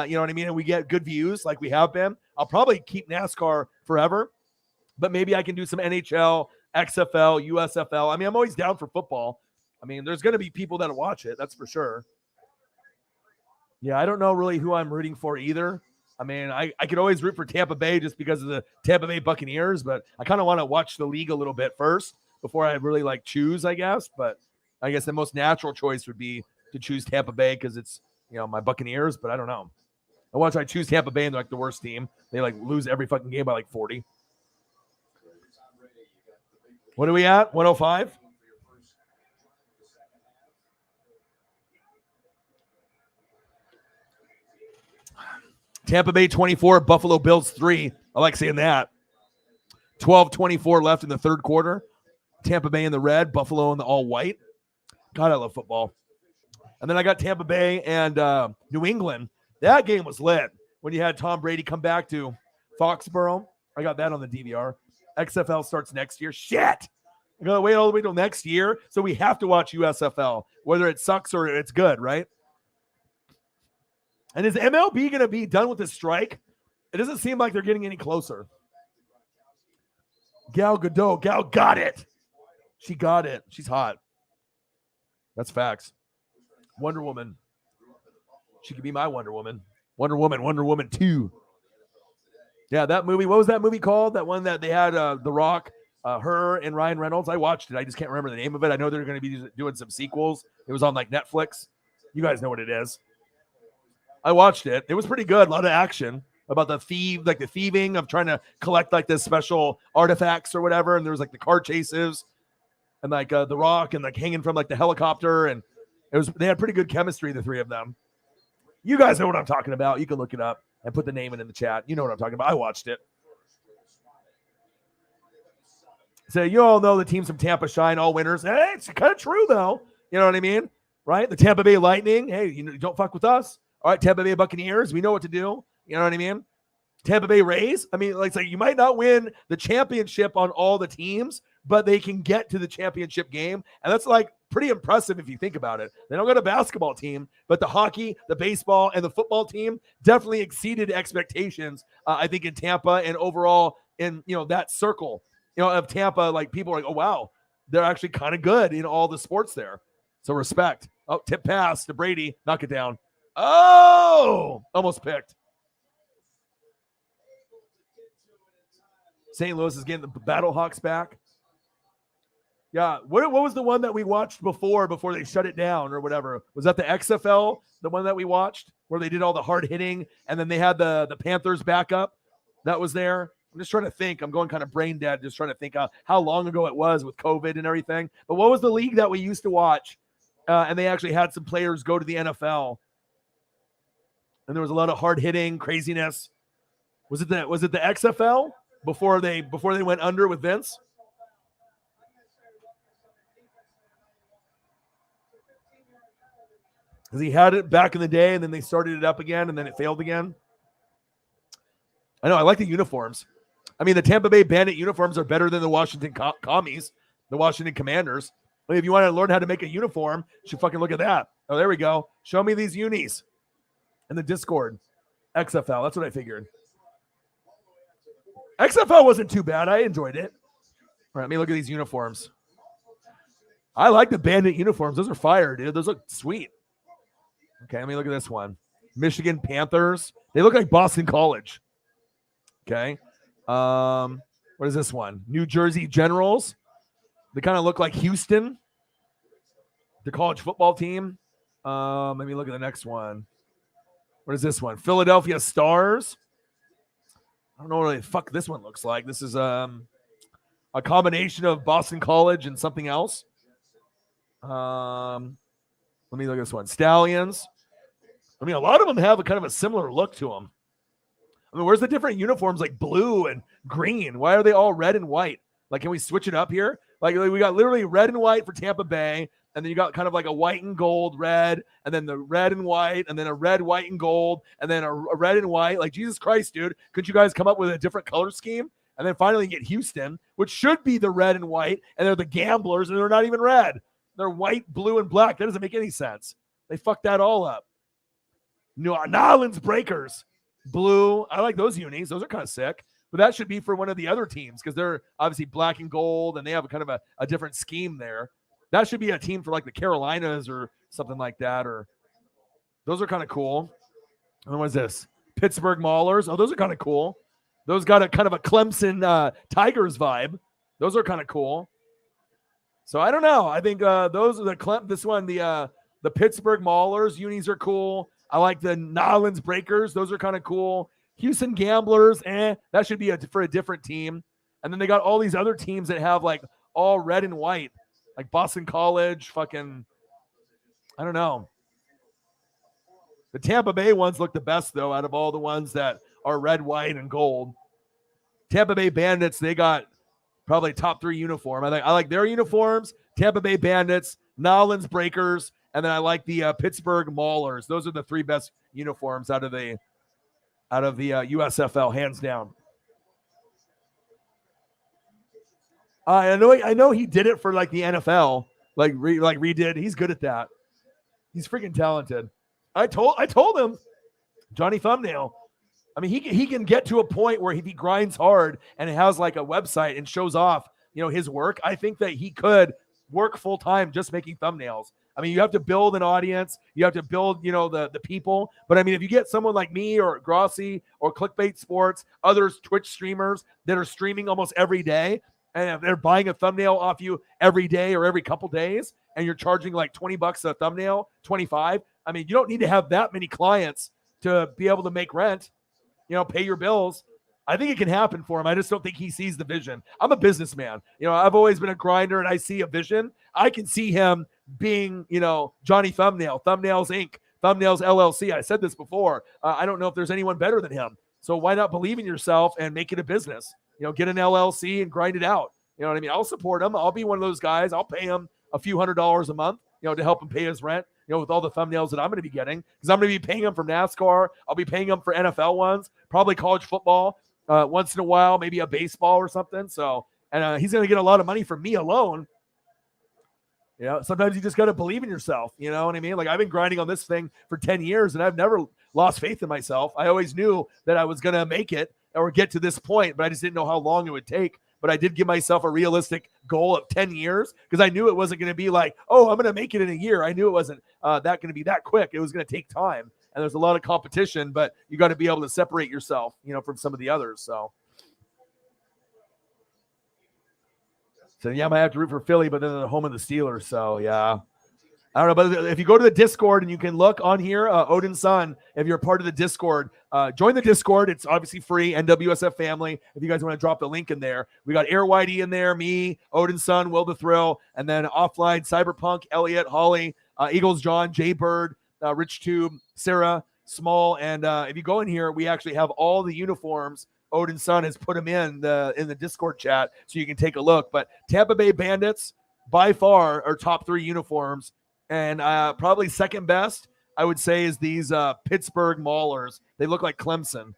[SPEAKER 1] you know what I mean, and we get good views like we have been, I'll probably keep NASCAR forever. But maybe I can do some NHL, XFL, USFL. I mean, I'm always down for football. I mean, there's going to be people that watch it. That's for sure. Yeah, I don't know really who I'm rooting for either. I mean, I could always root for Tampa Bay just because of the Tampa Bay Buccaneers, but I kind of want to watch the league a little bit first before I really choose, I guess. But I guess the most natural choice would be to choose Tampa Bay because it's, my Buccaneers, but I don't know. I choose Tampa Bay and they're the worst team. They lose every fucking game by 40. What are we at? 105? Tampa Bay 24, Buffalo Bills 3. I like saying that. 12-24 left in the third quarter. Tampa Bay in the red, Buffalo in the all white. God, I love football. And then I got Tampa Bay and New England. That game was lit when you had Tom Brady come back to Foxborough. I got that on the DVR. XFL starts next year. Shit! I gotta wait all the way till next year, so we have to watch USFL, whether it sucks or it's good, right? And is MLB gonna be done with the strike? It doesn't seem like they're getting any closer. Gal Gadot, Gal got it. She got it. She's hot. That's facts. Wonder Woman. She could be my Wonder Woman. Wonder Woman 2. Yeah, that movie. What was that movie called? That one that they had The Rock, her and Ryan Reynolds. I watched it. I just can't remember the name of it. I know they're going to be doing some sequels. It was on Netflix. You guys know what it is. I watched it. It was pretty good. A lot of action about the thieving of trying to collect this special artifacts or whatever. And there was the car chases and The Rock and hanging from the helicopter. And they had pretty good chemistry, the three of them. You guys know what I'm talking about. You can look it up and put the name in the chat. You know what I'm talking about. I watched it. So you all know the teams from Tampa shine, all winners. Hey, it's kind of true, though. You know what I mean? Right? The Tampa Bay Lightning. Hey, don't fuck with us. All right, Tampa Bay Buccaneers. We know what to do. You know what I mean? Tampa Bay Rays. I mean, you might not win the championship on all the teams, but they can get to the championship game. And that's pretty impressive if you think about it. They don't got a basketball team, but the hockey, the baseball, and the football team definitely exceeded expectations, I think, in Tampa and overall in, that circle, of Tampa. People are oh, wow, they're actually kind of good in all the sports there. So respect. Oh, tip pass to Brady. Knock it down. Oh, almost picked. St. Louis is getting the Battlehawks back. Yeah, what was the one that we watched before they shut it down or whatever? Was that the XFL, the one that we watched where they did all the hard hitting and then they had the Panthers back up? That was there. I'm just trying to think. I'm going kind of brain dead, just trying to think how long ago it was with COVID and everything. But what was the league that we used to watch? And they actually had some players go to the NFL. And there was a lot of hard hitting craziness. Was it the XFL before they went under with Vince? Because he had it back in the day, and then they started it up again, and then it failed again. I know. I like the uniforms. I mean, the Tampa Bay Bandit uniforms are better than the Washington Commies, the Washington Commanders. I mean, if you want to learn how to make a uniform, you should fucking look at that. Oh, there we go. Show me these unis in the Discord. XFL. That's what I figured. XFL wasn't too bad. I enjoyed it. All right, let me look at these uniforms. I like the Bandit uniforms. Those are fire, dude. Those look sweet. Okay, let me look at this one. Michigan Panthers. They look like Boston College. Okay. What is this one? New Jersey Generals. They kind of look like Houston, the college football team. Let me look at the next one. What is this one? Philadelphia Stars. I don't know what the fuck this one looks like. This is a combination of Boston College and something else. Let me look at this one. Stallions. I mean, a lot of them have a kind of a similar look to them. I mean, where's the different uniforms like blue and green? Why are they all red and white? Like, can we switch it up here? Like, we got literally red and white for Tampa Bay, and then you got kind of like a white and gold red, and then the red and white, and then a red, white, and gold, and then a red and white. Like, Jesus Christ, dude. Could you guys come up with a different color scheme? And then finally get Houston, which should be the red and white, and they're the Gamblers, and they're not even red. They're white, blue, and black. That doesn't make any sense. They fucked that all up. New Orleans Breakers. Blue. I like those unis. Those are kind of sick. But that should be for one of the other teams because they're obviously black and gold, and they have a kind of a different scheme there. That should be a team for like the Carolinas or something like that. Or those are kind of cool. And what is this? Pittsburgh Maulers. Oh, those are kind of cool. Those got a kind of a Clemson Tigers vibe. Those are kind of cool. So I don't know. I think those are the Pittsburgh Maulers unis are cool. I like the Nolans Breakers. Those are kind of cool. Houston Gamblers, that should be for a different team. And then they got all these other teams that have like all red and white, like Boston College, fucking, I don't know. The Tampa Bay ones look the best though, out of all the ones that are red, white, and gold. Tampa Bay Bandits, they got probably top 3 uniform. I like their uniforms. Tampa Bay Bandits, Nolans Breakers, and then I like the Pittsburgh Maulers. Those are the 3 best uniforms out of the USFL, hands down. I know he did it for like the NFL, like redid. He's good at that. He's freaking talented. I told him, Johnny Thumbnail. I mean, he can get to a point where if he grinds hard and it has like a website and shows off, his work. I think that he could work full time just making thumbnails. I mean, you have to build an audience. You have to build, the people. But I mean, if you get someone like me or Grossi or Clickbait Sports, others Twitch streamers that are streaming almost every day, and they're buying a thumbnail off you every day or every couple days, and you're charging like $20 a thumbnail, 25. I mean, you don't need to have that many clients to be able to make rent, pay your bills. I think it can happen for him. I just don't think he sees the vision. I'm a businessman. I've always been a grinder, and I see a vision. I can see him being, Johnny Thumbnail, Thumbnails Inc., Thumbnails LLC. I said this before. I don't know if there's anyone better than him. So why not believe in yourself and make it a business? Get an LLC and grind it out. You know what I mean? I'll support him. I'll be one of those guys. I'll pay him a few $100s a month, to help him pay his rent, with all the thumbnails that I'm going to be getting, because I'm going to be paying him for NASCAR. I'll be paying him for NFL ones, probably college football, once in a while, maybe a baseball or something. So, and he's going to get a lot of money from me alone. Sometimes you just got to believe in yourself. You know what I mean? Like, I've been grinding on this thing for 10 years and I've never lost faith in myself. I always knew that I was going to make it or get to this point, but I just didn't know how long it would take. but I did give myself a realistic goal of 10 years because I knew it wasn't going to be like, oh, I'm going to make it in a year. I knew it wasn't that going to be that quick. It was going to take time, and there's a lot of competition, but you got to be able to separate yourself, from some of the others. So yeah, I might have to root for Philly, but then they're the home of the Steelers. So yeah. I don't know, but if you go to the Discord and you can look on here, Odin's son, if you're a part of the Discord, join the Discord. It's obviously free, NWSF family. If you guys want to drop the link in there, we got Air Whitey in there, me, Odin's son, Will the Thrill, and then offline, Cyberpunk, Elliot, Holly, Eagles John, Jay Bird, Rich Tube, Sarah, Small, and if you go in here, we actually have all the uniforms. Odin's son has put them in the Discord chat, so you can take a look. But Tampa Bay Bandits, by far, are top 3 uniforms. And probably second best, I would say, is these Pittsburgh Maulers. They look like Clemson.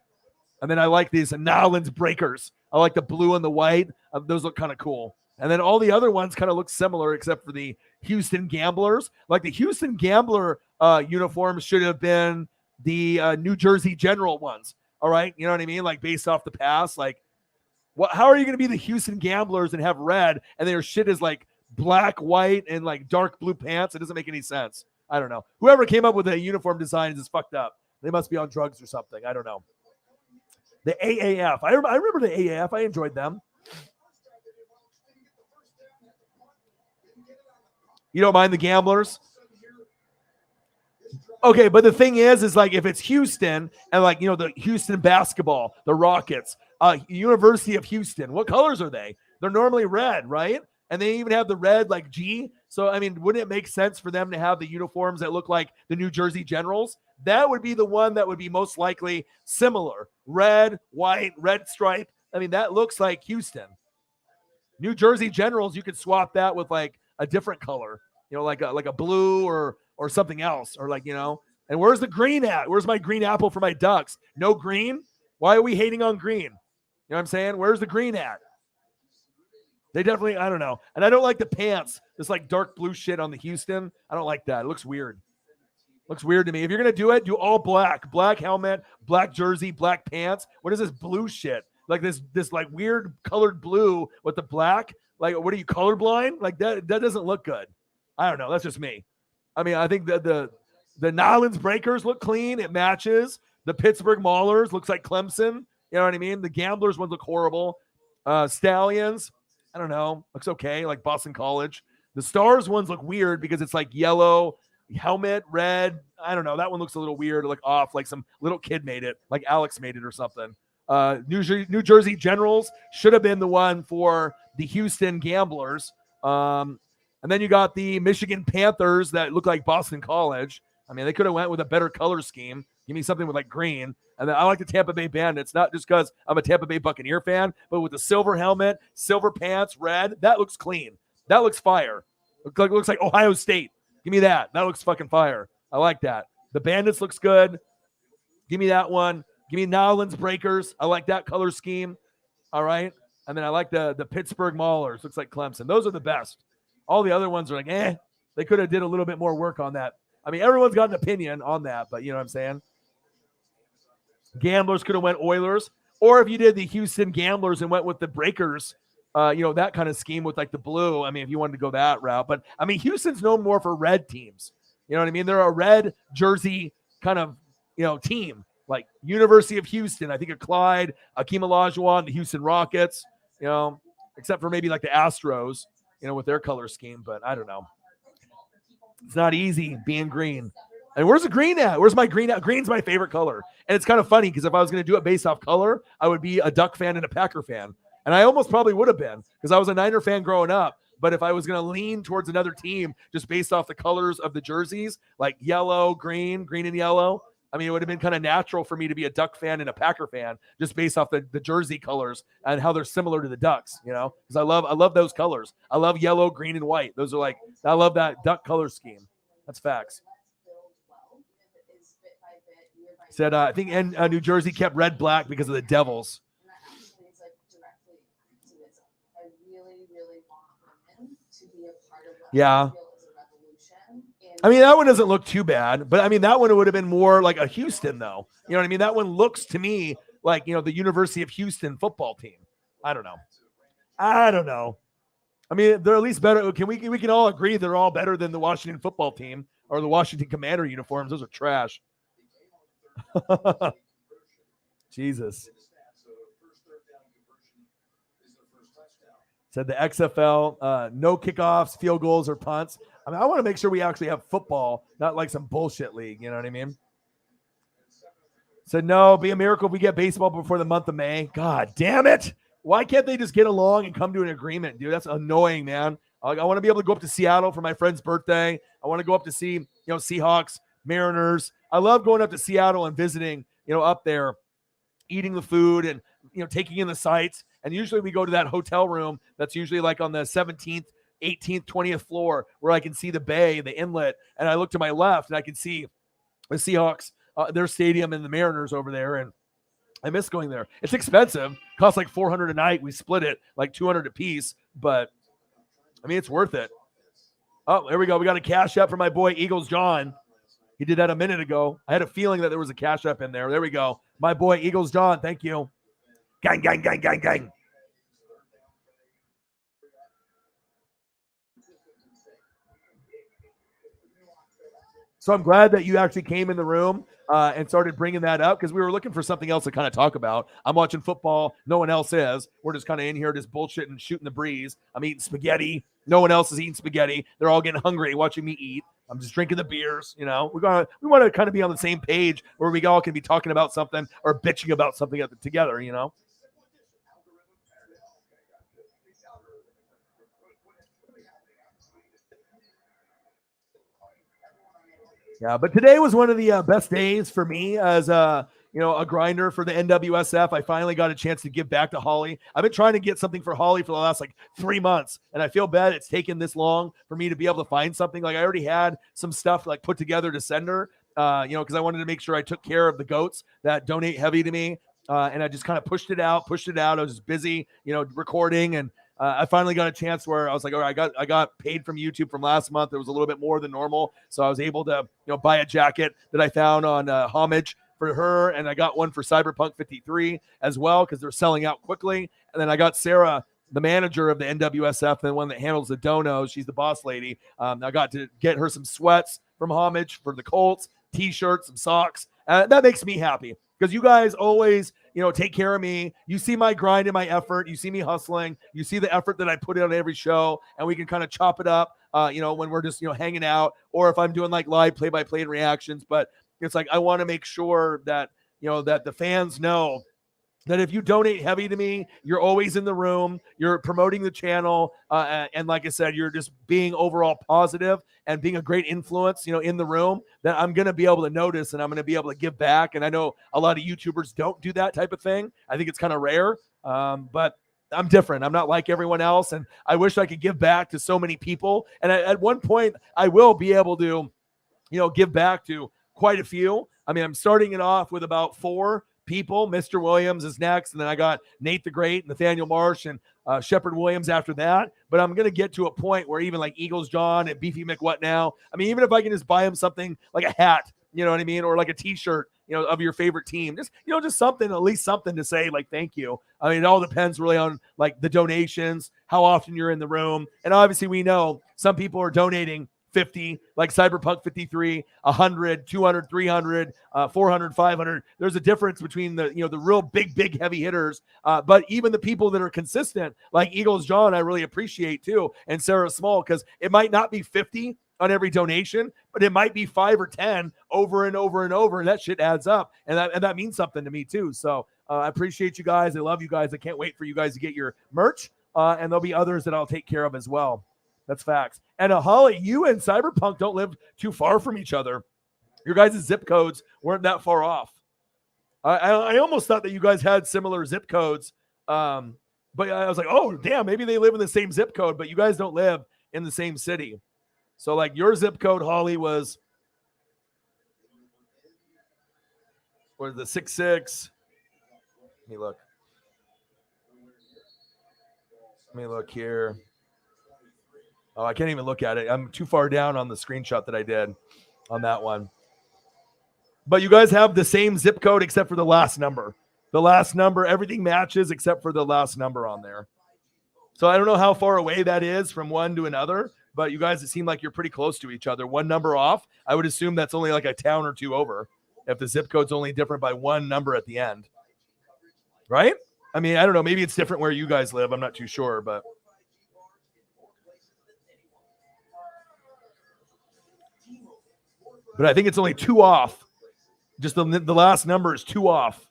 [SPEAKER 1] And then I like these Nowlands Breakers. I like the blue and the white. Those look kind of cool. And then all the other ones kind of look similar except for the Houston Gamblers. Like the Houston Gambler uniforms should have been the New Jersey General ones. All right? You know what I mean? Like based off the past. Like, how are you going to be the Houston Gamblers and have red and their shit is like black, white, and like dark blue pants? It doesn't make any sense. I don't know. Whoever came up with a uniform design is fucked up. They must be on drugs or something. I don't know. The AAF. I remember the AAF. I enjoyed them. You don't mind the Gamblers? Okay, but the thing is like if it's Houston and like, the Houston basketball, the Rockets, University of Houston, what colors are they? They're normally red, right? And they even have the red like G. So, I mean, wouldn't it make sense for them to have the uniforms that look like the New Jersey Generals? That would be the one that would be most likely similar. Red, white, red stripe. I mean, that looks like Houston. New Jersey Generals, you could swap that with like a different color, like a blue or something else, or like, and where's the green at? Where's my green apple for my Ducks? No green? Why are we hating on green? You know what I'm saying? Where's the green at? They definitely, I don't know. And I don't like the pants. This like dark blue shit on the Houston. I don't like that. It looks weird. Looks weird to me. If you're going to do it, do all black. Black helmet, black jersey, black pants. What is this blue shit? Like this like weird colored blue with the black. Like, what are you, colorblind? Like that doesn't look good. I don't know. That's just me. I mean, I think that the Nowlands Breakers look clean. It matches. The Pittsburgh Maulers looks like Clemson. You know what I mean? The Gamblers ones look horrible. Stallions, I don't know. Looks okay, like Boston College. The Stars ones look weird because it's like yellow, helmet, red. I don't know. That one looks a little weird, like off, like some little kid made it, like Alex made it or something. New Jersey Generals should have been the one for the Houston Gamblers. And then you got the Michigan Panthers that look like Boston College. I mean, they could have went with a better color scheme. Give me something with like green. And then I like the Tampa Bay Bandits, not just because I'm a Tampa Bay Buccaneer fan, but with the silver helmet, silver pants, red. That looks clean. That looks fire. Looks like Ohio State. Give me that. That looks fucking fire. I like that. The Bandits looks good. Give me that one. Give me Nowlands Breakers. I like that color scheme. All right. And then I like the Pittsburgh Maulers. Looks like Clemson. Those are the best. All the other ones are like, they could have did a little bit more work on that. I mean, everyone's got an opinion on that, but you know what I'm saying? Gamblers could have went Oilers. Or if you did the Houston Gamblers and went with the Breakers, that kind of scheme with like the blue. I mean, if you wanted to go that route. But, I mean, Houston's known more for red teams. You know what I mean? They're a red jersey kind of, team. Like University of Houston, I think of Clyde, Akeem Olajuwon, the Houston Rockets, except for maybe like the Astros, with their color scheme. But I don't know. It's not easy being green. And where's the green at? Where's my green at? Green's my favorite color. And it's kind of funny because if I was going to do it based off color, I would be a Duck fan and a Packer fan. And I almost probably would have been because I was a Niner fan growing up. But if I was going to lean towards another team just based off the colors of the jerseys, like yellow, green and yellow, I mean, it would have been kind of natural for me to be a Duck fan and a Packer fan just based off the jersey colors and how they're similar to the Ducks, because I love those colors. I love yellow, green, and white. Those are like, I love that Duck color scheme. That's facts. Said, I think New Jersey kept red, black because of the Devils. Yeah. I mean, that one doesn't look too bad, but I mean, that one would have been more like a Houston, though. You know what I mean? That one looks to me like, the University of Houston football team. I don't know. I don't know. I mean, they're at least better. We can all agree they're all better than the Washington football team or the Washington Commander uniforms. Those are trash. Jesus. Said the XFL, no kickoffs, field goals, or punts. I mean, I want to make sure we actually have football, not like some bullshit league. You know what I mean? Said no, be a miracle if we get baseball before the month of May. God damn it. Why can't they just get along and come to an agreement, dude? That's annoying, man. I want to be able to go up to Seattle for my friend's birthday. I want to go up to see, Seahawks, Mariners. I love going up to Seattle and visiting, up there, eating the food and, taking in the sights. And usually we go to that hotel room that's usually like on the 17th, 18th, 20th floor where I can see the bay, the inlet. And I look to my left and I can see the Seahawks, their stadium and the Mariners over there. And I miss going there. It's expensive. Costs like $400 a night. We split it like $200 a piece, but I mean, it's worth it. Oh, there we go. We got a cash app for my boy Eagles John. He did that a minute ago. I had a feeling that there was a cash app in there. There we go. My boy Eagles John. Thank you. Gang, gang, gang, gang, gang. So I'm glad that you actually came in the room and started bringing that up because we were looking for something else to kind of talk about. I'm watching football. No one else is. We're just kind of in here just bullshitting, shooting the breeze. I'm eating spaghetti. No one else is eating spaghetti. They're all getting hungry watching me eat. I'm just drinking the beers. We want to kind of be on the same page where we all can be talking about something or bitching about something together, Yeah, but today was one of the best days for me as a grinder for the NWSF. I finally got a chance to give back to Holly. I've been trying to get something for Holly for the last 3 months, and I feel bad it's taken this long for me to be able to find something. Like I already had some stuff put together to send her, because I wanted to make sure I took care of the goats that donate heavy to me, and I just kind of pushed it out. I was just busy, recording and. I finally got a chance where I was like, all right, I got paid from YouTube from last month. It was a little bit more than normal. So I was able to, buy a jacket that I found on Homage for her. And I got one for Cyberpunk 53 as well, because they're selling out quickly. And then I got Sarah, the manager of the NWSF, the one that handles the donos. She's the boss lady. I got to get her some sweats from Homage for the Colts, t-shirts, some socks. That makes me happy because you guys always, take care of me. You see my grind and my effort. You see me hustling. You see the effort that I put in on every show, and we can kind of chop it up, when we're just, hanging out, or if I'm doing live play-by-play reactions. But it's I want to make sure that, that the fans know that if you donate heavy to me, you're always in the room, you're promoting the channel, and like I said, you're just being overall positive and being a great influence, in the room, that I'm going to be able to notice and I'm going to be able to give back. And I know a lot of YouTubers don't do that type of thing. I think it's kind of rare, but I'm different. I'm not like everyone else, and I wish I could give back to so many people. And at one point, I will be able to, give back to quite a few. I mean, I'm starting it off with about 4 people. Mr. Williams is next, and then I got Nate the Great, Nathaniel Marsh, and Shepard Williams after that. But I'm going to get to a point where even Eagles John and Beefy McWhat now, I mean, even if I can just buy him something like a hat, you know what I mean, or a t-shirt, of your favorite team, just something, at least something to say thank you. I mean, it all depends really on the donations, how often you're in the room, and obviously we know some people are donating 50, like Cyberpunk 53, 100, 200, 300, 400, 500. There's a difference between the real big heavy hitters, but even the people that are consistent, like Eagles John, I really appreciate too, and Sarah Small, because it might not be 50 on every donation, but it might be 5 or 10 over and over and over, and that shit adds up, and that means something to me too. So I appreciate you guys. I love you guys. I can't wait for you guys to get your merch, and there'll be others that I'll take care of as well. That's facts. And Holly, you and Cyberpunk don't live too far from each other. Your guys' zip codes weren't that far off. I almost thought that you guys had similar zip codes, but I was like, oh, damn, maybe they live in the same zip code, but you guys don't live in the same city. So, your zip code, Holly, was the 66. Let me look. Let me look here. Oh, I can't even look at it. I'm too far down on the screenshot that I did on that one. But you guys have the same zip code except for the last number. The last number, everything matches except for the last number on there. So I don't know how far away that is from one to another, but you guys, it seem like you're pretty close to each other. One number off. I would assume that's only like a town or two over if the zip code's only different by one number at the end. Right? I mean, I don't know. Maybe it's different where you guys live. I'm not too sure, but I think it's only 2 off. Just the last number is 2 off.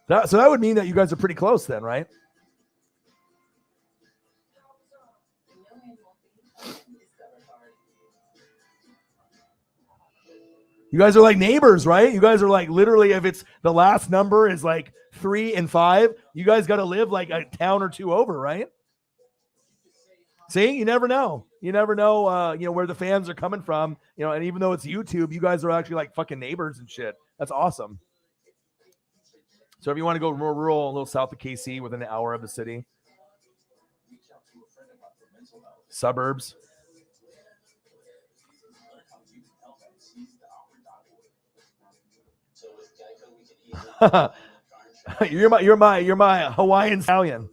[SPEAKER 1] So that would mean that you guys are pretty close then, right? You guys are like neighbors, right? You guys are like literally, if it's the last number is like 3 and 5, you guys got to live like a town or two over, right? See, you never know. You never know, where the fans are coming from, and even though it's YouTube, you guys are actually like fucking neighbors and shit. That's awesome. So if you want to go more rural, a little south of KC, within an hour of the city, suburbs. you're my Hawaiian stallion,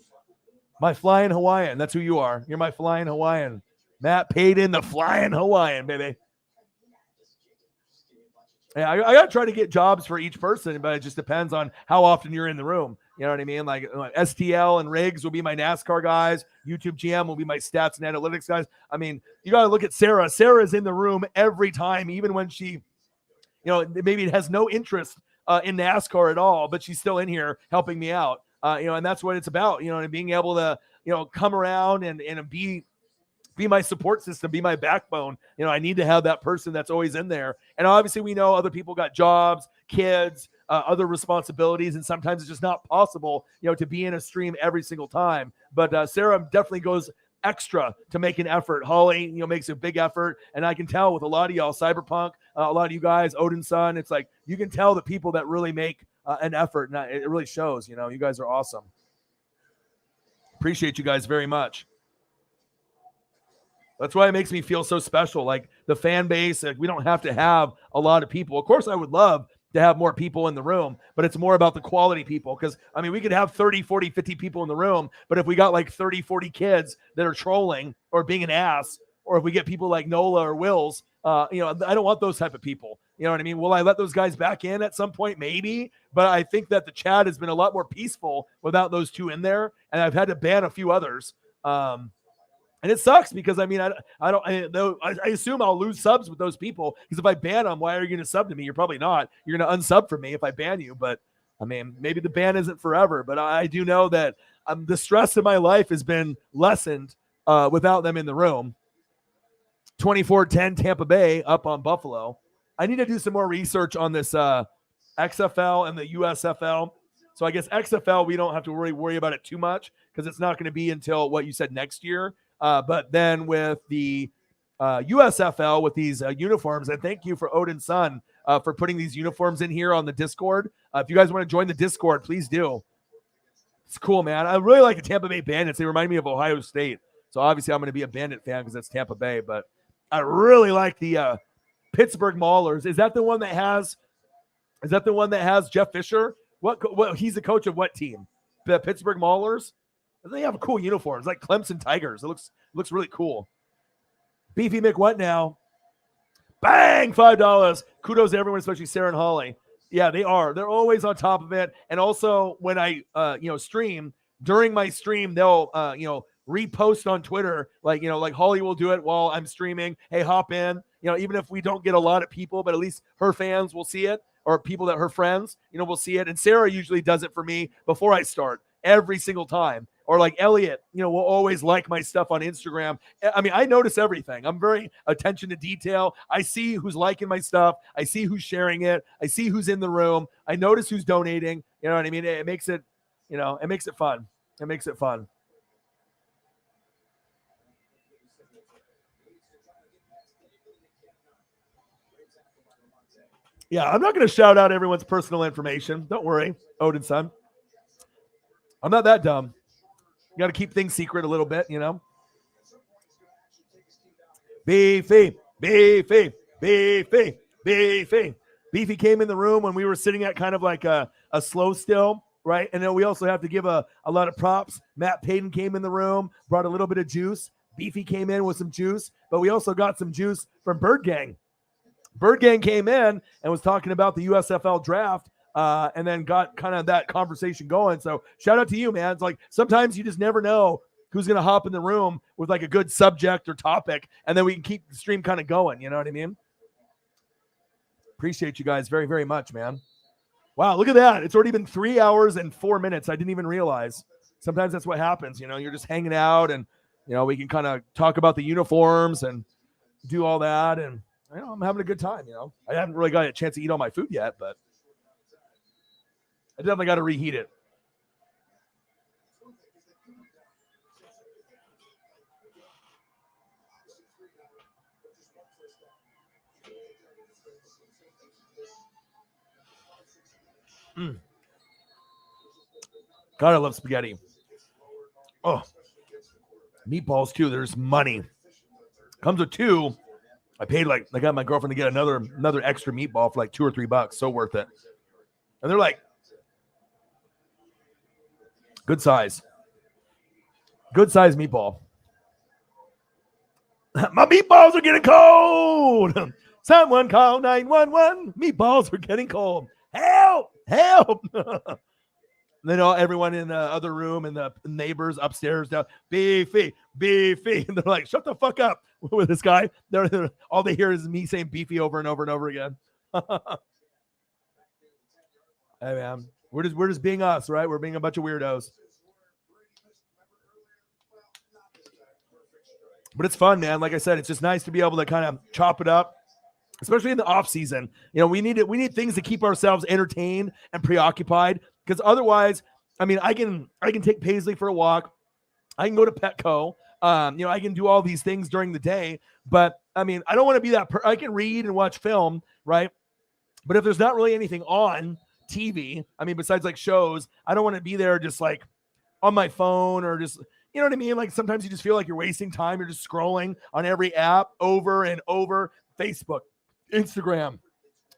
[SPEAKER 1] my flying Hawaiian. That's who you are. You're my flying Hawaiian. Matt Payton, the flying Hawaiian, baby. Yeah, I got to try to get jobs for each person, but it just depends on how often you're in the room. You know what I mean? Like STL and Riggs will be my NASCAR guys. YouTube GM will be my stats and analytics guys. I mean, you got to look at Sarah. Sarah's in the room every time, even when she, maybe it has no interest in NASCAR at all, but she's still in here helping me out. And that's what it's about, and being able to, come around and be my support system, be my backbone. I need to have that person that's always in there. And obviously we know other people got jobs, kids, other responsibilities, and sometimes it's just not possible, to be in a stream every single time. But Sarah definitely goes extra to make an effort. Holly, makes a big effort. And I can tell with a lot of y'all, Cyberpunk, a lot of you guys, Odin's son, it's like, you can tell the people that really make an effort. And it really shows, you guys are awesome. Appreciate you guys very much. That's why it makes me feel so special. Like the fan base, we don't have to have a lot of people. Of course, I would love to have more people in the room, but it's more about the quality people. Because, we could have 30, 40, 50 people in the room, but if we got like 30, 40 kids that are trolling or being an ass, or if we get people like Nola or Wills, I don't want those type of people. You know what I mean? Will I let those guys back in at some point? Maybe. But I think that the chat has been a lot more peaceful without those two in there. And I've had to ban a few others. And it sucks because I assume I'll lose subs with those people, because if I ban them, why are you going to sub to me? You're probably not. You're going to unsub for me if I ban you. But maybe the ban isn't forever. But I do know that the stress of my life has been lessened without them in the room. 24-10 Tampa Bay up on Buffalo. I need to do some more research on this XFL and the USFL. So I guess XFL, we don't have to really worry about it too much because it's not going to be until what you said next year. But then with the USFL, with these uniforms, and thank you for Odin's son for putting these uniforms in here on the Discord. If you guys want to join the Discord, please do. It's cool, man. I really like the Tampa Bay Bandits. They remind me of Ohio State. So obviously I'm going to be a Bandit fan because that's Tampa Bay. But I really like the Pittsburgh Maulers. Is that the one that has Jeff Fisher? What he's the coach of what team? The Pittsburgh Maulers? They have cool uniforms, like Clemson Tigers. It looks really cool. Beefy Mick, what now? Bang! $5. Kudos to everyone, especially Sarah and Holly. Yeah, they are. They're always on top of it. And also when I stream, during my stream, they'll repost on Twitter, like Holly will do it while I'm streaming. Hey, hop in. Even if we don't get a lot of people, but at least her fans will see it, or people that her friends, will see it. And Sarah usually does it for me before I start every single time. Or like Elliot, will always like my stuff on Instagram. I notice everything. I'm very attention to detail. I see who's liking my stuff. I see who's sharing it. I see who's in the room. I notice who's donating. You know what I mean? It makes it, it makes it fun. It makes it fun. Yeah, I'm not going to shout out everyone's personal information. Don't worry, Odin's son. I'm not that dumb. You got to keep things secret a little bit, Beefy. Beefy came in the room when we were sitting at kind of like a a slow still, right? And then we also have to give a lot of props. Matt Payton came in the room, brought a little bit of juice. Beefy came in with some juice, but we also got some juice from Bird Gang. Bird Gang came in and was talking about the USFL draft, and then got kind of that conversation going. So shout out to you, man. It's like sometimes you just never know who's going to hop in the room with like a good subject or topic, and then we can keep the stream kind of going. You know what I mean? Appreciate you guys very, very much, man. Wow, look at that. It's already been 3 hours and 4 minutes. I didn't even realize. Sometimes that's what happens. You know, you're just hanging out and, you know, we can kind of talk about the uniforms and do all that. And, you know, I'm having a good time, you know. I haven't really got a chance to eat all my food yet, but I definitely got to reheat it. God, I love spaghetti. Oh, meatballs too. There's money. Comes with 2. I paid I got my girlfriend to get another extra meatball for like $2 or $3. So worth it. And they're like good size. Good size meatball. My meatballs are getting cold. Someone call 911. Meatballs are getting cold. Help! Help! Then everyone in the other room and the neighbors upstairs down, beefy. And they're like, shut the fuck up with this guy. All they hear is me saying beefy over and over and over again. Hey, man. We're just being us, right? We're being a bunch of weirdos. But it's fun, man. Like I said, it's just nice to be able to kind of chop it up, especially in the off season. You know, we need things to keep ourselves entertained and preoccupied, because otherwise, I mean, I can take Paisley for a walk. I can go to Petco. You know, I can do all these things during the day, but I mean, I don't want to be that I can read and watch film, right? But if there's not really anything on TV, I mean, besides like shows, I don't want to be there just like on my phone or just, you know what I mean? Like sometimes you just feel like you're wasting time. You're just scrolling on every app over and over. Facebook, Instagram,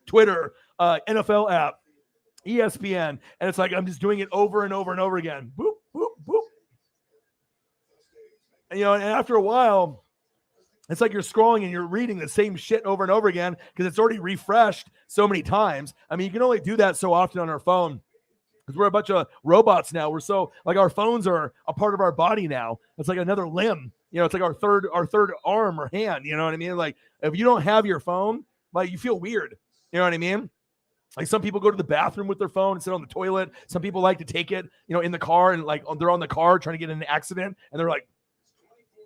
[SPEAKER 1] Twitter, NFL app, ESPN. And it's like, I'm just doing it over and over and over again. Boop, boop, boop. And, you know, and after a while, it's like you're scrolling and you're reading the same shit over and over again because it's already refreshed so many times. I mean, you can only do that so often on our phone because we're a bunch of robots now. We're so, like, our phones are a part of our body now. It's like another limb. You know, it's like our third arm or hand. You know what I mean? Like, if you don't have your phone, like, you feel weird. You know what I mean? Like, some people go to the bathroom with their phone and sit on the toilet. Some people like to take it, you know, in the car, and like they're on the car trying to get in an accident and they're like,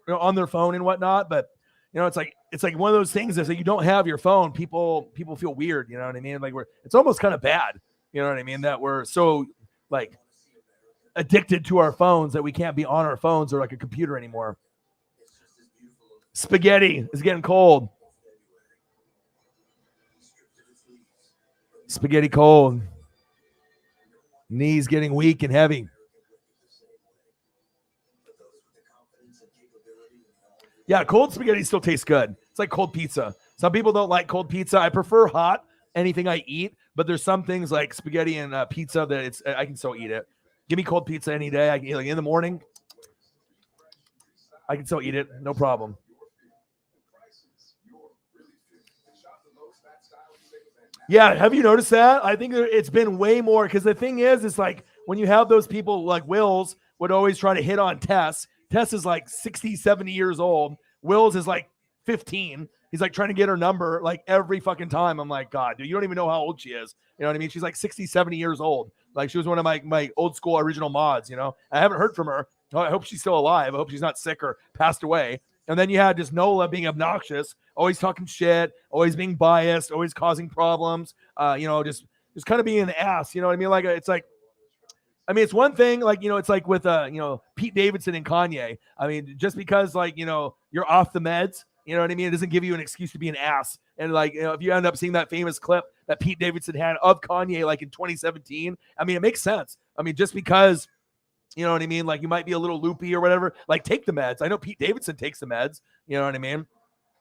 [SPEAKER 1] you know, on their phone and whatnot. But you know, it's like one of those things is that you don't have your phone, people feel weird. You know what I mean? Like, it's almost kind of bad. You know what I mean? That we're so like addicted to our phones that we can't be on our phones or like a computer anymore. Spaghetti is getting cold. Spaghetti cold. Knees getting weak and heavy. Yeah, cold spaghetti still tastes good. It's like cold pizza. Some people don't like cold pizza. I prefer hot, anything I eat, but there's some things like spaghetti and pizza that I can still eat it. Give me cold pizza any day. I can eat, like, in the morning. I can still eat it, no problem. Yeah, have you noticed that? I think it's been way more, because the thing is, it's like when you have those people like Wills would always try to hit on Tess. Tess is like 60, 70 years old. Wills is like 15. He's like trying to get her number like every fucking time. I'm like, God, dude, you don't even know how old she is. You know what I mean? She's like 60, 70 years old. Like, she was one of my old school original mods, you know? I haven't heard from her. I hope she's still alive. I hope she's not sick or passed away. And then you had just Nola being obnoxious, always talking shit, always being biased, always causing problems, you know, just kind of being an ass. You know what I mean? Like, it's like, I mean, it's one thing, like, you know, it's like with, you know, Pete Davidson and Kanye. I mean, just because, like, you know, you're off the meds, you know what I mean? It doesn't give you an excuse to be an ass. And, like, you know, if you end up seeing that famous clip that Pete Davidson had of Kanye, like in 2017, I mean, it makes sense. I mean, just because, you know what I mean? Like, you might be a little loopy or whatever, like, take the meds. I know Pete Davidson takes the meds, you know what I mean?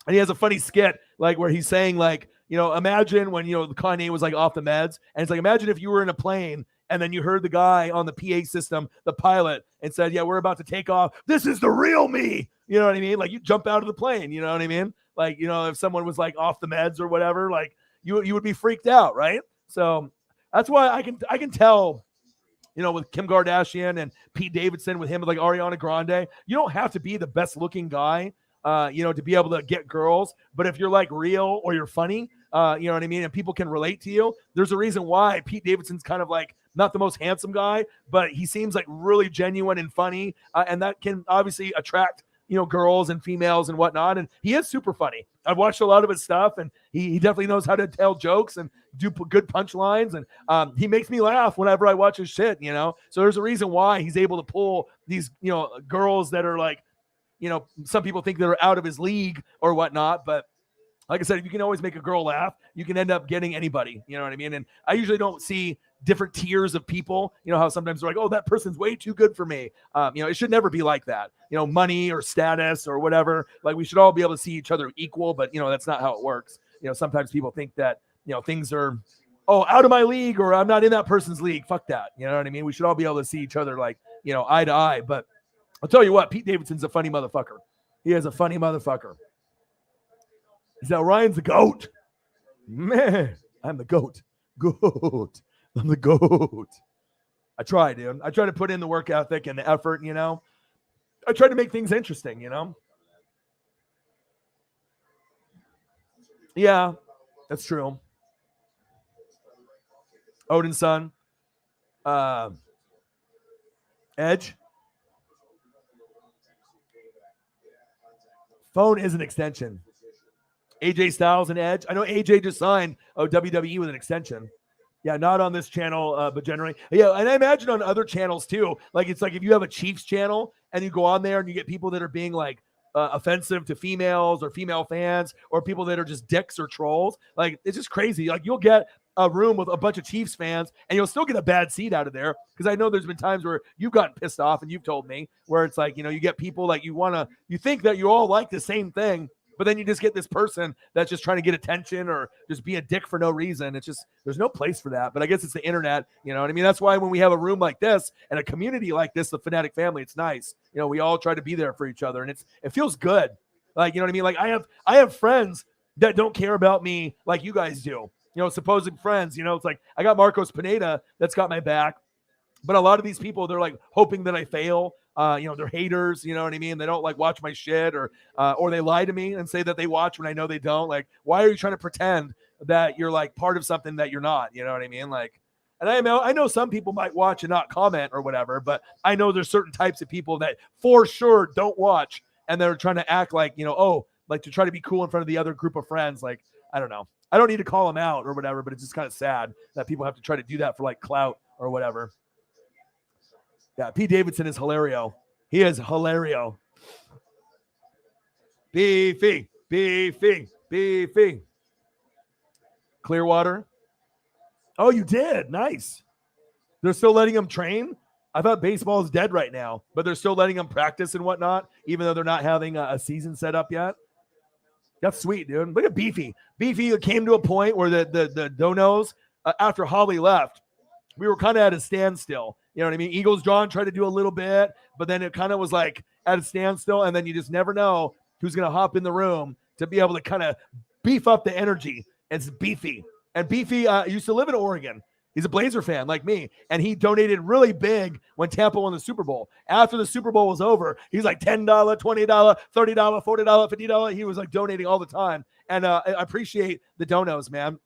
[SPEAKER 1] And he has a funny skit, like, where he's saying, like, you know, imagine when, you know, Kanye was like off the meds, and it's like, imagine if you were in a plane and then you heard the guy on the PA system, the pilot, and said, yeah, we're about to take off. This is the real me. You know what I mean? Like, you jump out of the plane. You know what I mean? Like, you know, if someone was like off the meds or whatever, like you would be freaked out, right? So that's why I can tell, you know, with Kim Kardashian and Pete Davidson, with him, with like Ariana Grande, you don't have to be the best looking guy, you know, to be able to get girls. But if you're like real or you're funny, you know what I mean, and people can relate to you, there's a reason why Pete Davidson's kind of like not the most handsome guy, but he seems like really genuine and funny, and that can obviously attract, you know, girls and females and whatnot. And he is super funny. I've watched a lot of his stuff, and he definitely knows how to tell jokes and do good punchlines. And he makes me laugh whenever I watch his shit, you know? So there's a reason why he's able to pull these, you know, girls that are like, you know, some people think they're out of his league or whatnot, but like I said, if you can always make a girl laugh, you can end up getting anybody. You know what I mean? And I usually don't see different tiers of people. You know how sometimes they're like, oh, that person's way too good for me. You know, it should never be like that. You know, money or status or whatever. Like, we should all be able to see each other equal, but, you know, that's not how it works. You know, sometimes people think that, you know, things are, oh, out of my league, or I'm not in that person's league. Fuck that. You know what I mean? We should all be able to see each other like, you know, eye to eye. But I'll tell you what, Pete Davidson's a funny motherfucker. He is a funny motherfucker. He said, Ryan's the GOAT. Man, I'm the GOAT. GOAT. I'm the GOAT. I try, dude. I try to put in the work ethic and the effort, you know. I try to make things interesting, you know. Yeah, that's true. Odin's son. Edge. Phone is an extension. AJ Styles and Edge. I know AJ just signed WWE with an extension. Yeah, not on this channel, but generally. Yeah, and I imagine on other channels too. Like, it's like if you have a Chiefs channel and you go on there and you get people that are being like offensive to females or female fans, or people that are just dicks or trolls. Like, it's just crazy. Like, you'll get a room with a bunch of Chiefs fans and you'll still get a bad seat out of there. Because I know there's been times where you've gotten pissed off and you've told me where it's like, you know, you get people like you think that you all like the same thing, but then you just get this person that's just trying to get attention or just be a dick for no reason. It's just, there's no place for that. But I guess it's the internet, you know what I mean? That's why when we have a room like this and a community like this, the Fanatic family, it's nice. You know, we all try to be there for each other, and it feels good. Like, you know what I mean? Like, I have friends that don't care about me like you guys do. You know, supposed friends, you know, it's like I got Marcos Pineda that's got my back. But a lot of these people, they're like hoping that I fail. You know, they're haters. You know what I mean? They don't like watch my shit, or they lie to me and say that they watch when I know they don't. Like, why are you trying to pretend that you're like part of something that you're not? You know what I mean? Like, and I know some people might watch and not comment or whatever, but I know there's certain types of people that for sure don't watch, and they're trying to act like, you know, oh, like to try to be cool in front of the other group of friends. Like, I don't know. I don't need to call them out or whatever, but it's just kind of sad that people have to try to do that for like clout or whatever. Yeah, Pete Davidson is hilario. He is hilario. Beefy. Clearwater. Oh, you did? Nice. They're still letting him train? I thought baseball is dead right now, but they're still letting him practice and whatnot, even though they're not having a season set up yet. That's sweet, dude. Look at Beefy. Beefy came to a point where the donos, after Holly left, we were kind of at a standstill. You know what I mean? Eagles John tried to do a little bit, but then it kind of was like at a standstill, and then you just never know who's going to hop in the room to be able to kind of beef up the energy. It's Beefy. And Beefy used to live in Oregon. He's a Blazer fan like me, and he donated really big when Tampa won the Super Bowl. After the Super Bowl was over, he's like $10, $20, $30, $40, $50. He was like donating all the time. And I appreciate the donos, man,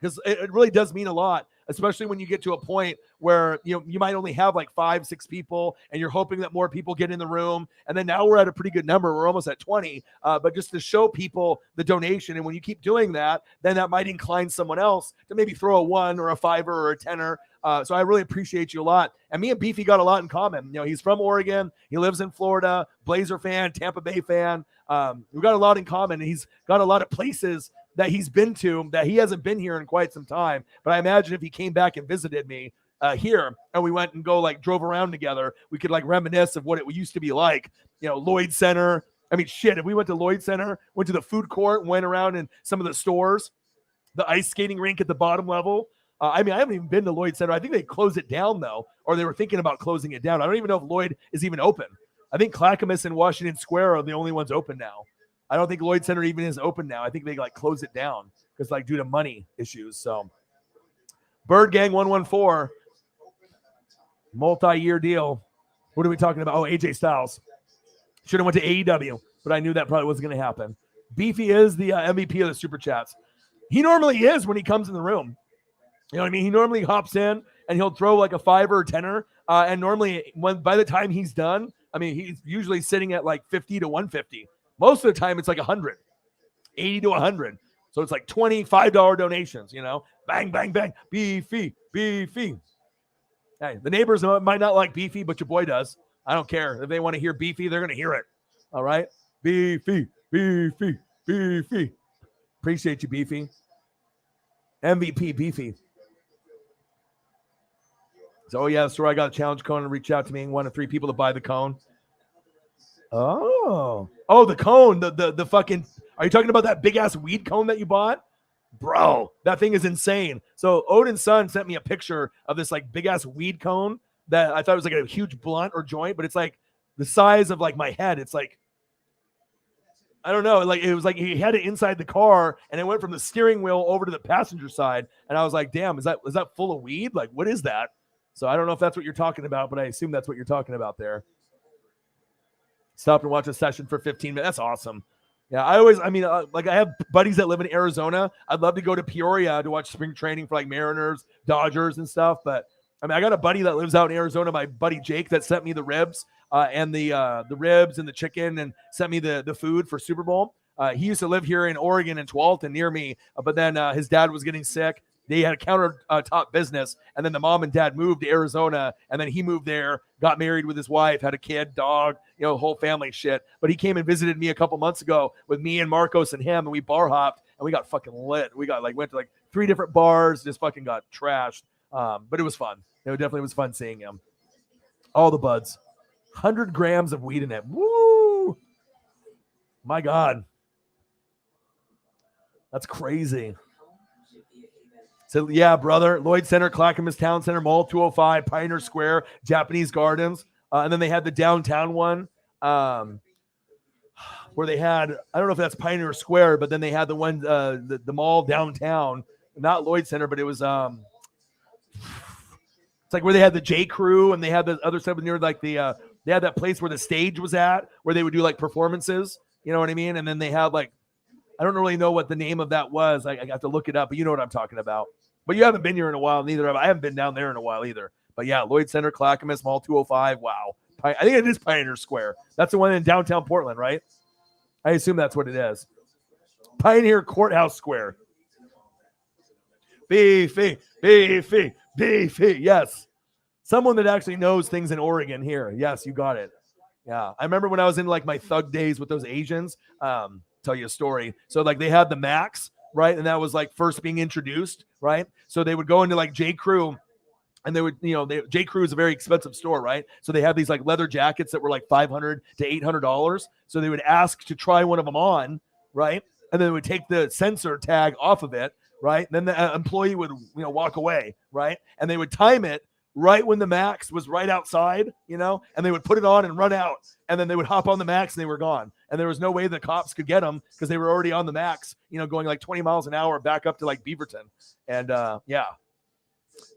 [SPEAKER 1] because it really does mean a lot, especially when you get to a point where, you know, you might only have like 5-6 people and you're hoping that more people get in the room. And then now we're at a pretty good number. We're almost at 20, but just to show people the donation. And when you keep doing that, then that might incline someone else to maybe throw a $1 or a $5 or a $10. So I really appreciate you a lot. And me and Beefy got a lot in common. You know, he's from Oregon. He lives in Florida, Blazer fan, Tampa Bay fan. We've got a lot in common. And he's got a lot of places that he's been to that he hasn't been here in quite some time. But I imagine if he came back and visited me here and we went and drove around together, we could like reminisce of what it used to be like, you know, Lloyd Center. I mean, shit, if we went to Lloyd Center, went to the food court, went around in some of the stores, the ice skating rink at the bottom level, I mean, I haven't even been to Lloyd Center. I think they closed it down, though, or they were thinking about closing it down. I don't even know if Lloyd is even open. I think Clackamas and Washington Square are the only ones open now. I don't think Lloyd Center even is open now. I think they like close it down because like due to money issues. So Bird Gang 114, multi-year deal. What are we talking about? Oh, AJ Styles. Should have went to AEW, but I knew that probably wasn't going to happen. Beefy is the MVP of the Super Chats. He normally is when he comes in the room. You know what I mean? He normally hops in and he'll throw like a 5 or a 10er. And normally by the time he's done, I mean, he's usually sitting at like 50 to 150. Most of the time it's like 100, 80 to 100. So it's like $25 donations, you know, bang, bang, bang, Beefy, Beefy. Hey, the neighbors might not like Beefy, but your boy does. I don't care. If they want to hear Beefy, they're going to hear it. All right? Beefy, Beefy, Beefy. Appreciate you, Beefy. MVP, Beefy. So, yeah, so I got a challenge cone and reach out to me and 1 of 3 people to buy the cone. Oh, the cone, the fucking, are you talking about that big-ass weed cone that you bought? Bro, that thing is insane. So Odin's son sent me a picture of this like big-ass weed cone that I thought was like a huge blunt or joint, but it's like the size of like my head. It's like, I don't know. Like it was like he had it inside the car and it went from the steering wheel over to the passenger side. And I was like, damn, is that full of weed? Like, what is that? So I don't know if that's what you're talking about, but I assume that's what you're talking about there. Stop and watch a session for 15 minutes. That's awesome. Yeah, like I have buddies that live in Arizona. I'd love to go to Peoria to watch spring training for like Mariners, Dodgers and stuff. But I mean, I got a buddy that lives out in Arizona, my buddy Jake, that sent me the ribs and the ribs and the chicken and sent me the food for Super Bowl. He used to live here in Oregon in Tualatin near me, but then his dad was getting sick. They had a countertop business, and then the mom and dad moved to Arizona, and then he moved there, got married with his wife, had a kid, dog, whole family shit. But he came and visited me a couple months ago with me and Marcos and him, and we bar hopped, and we got fucking lit. We got went to 3 different bars, just fucking got trashed. But it was fun. It definitely was fun seeing him. All the buds. 100 grams of weed in it. Woo! My God. That's crazy. So, yeah, brother, Lloyd Center, Clackamas Town Center, Mall 205, Pioneer Square, Japanese Gardens. And then they had the downtown one where they had, I don't know if that's Pioneer Square, but then they had the one, the mall downtown, not Lloyd Center, but it was, it's like where they had the J Crew and they had the other stuff near they had that place where the stage was at, where they would do performances. You know what I mean? And then they had I don't really know what the name of that was. I got to look it up, but you know what I'm talking about. But you haven't been here in a while, neither have I. I haven't been down there in a while either. But yeah, Lloyd Center, Clackamas, Mall 205. Wow. I think it is Pioneer Square. That's the one in downtown Portland, right? I assume that's what it is. Pioneer Courthouse Square. Beefy, beefy, beefy. Yes. Someone that actually knows things in Oregon here. Yes, you got it. Yeah. I remember when I was in my thug days with those Asians. Tell you a story. So they had the Max, right? And that was first being introduced, right? So they would go into J Crew and they would, J Crew is a very expensive store, right? So they have these leather jackets that were $500 to $800. So they would ask to try one of them on, right? And then they would take the sensor tag off of it, right? And then the employee would, walk away, right? And they would time it right when the Max was right outside, and they would put it on and run out. And then they would hop on the Max and they were gone. And there was no way the cops could get them because they were already on the Max, going 20 miles an hour back up to Beaverton. And yeah,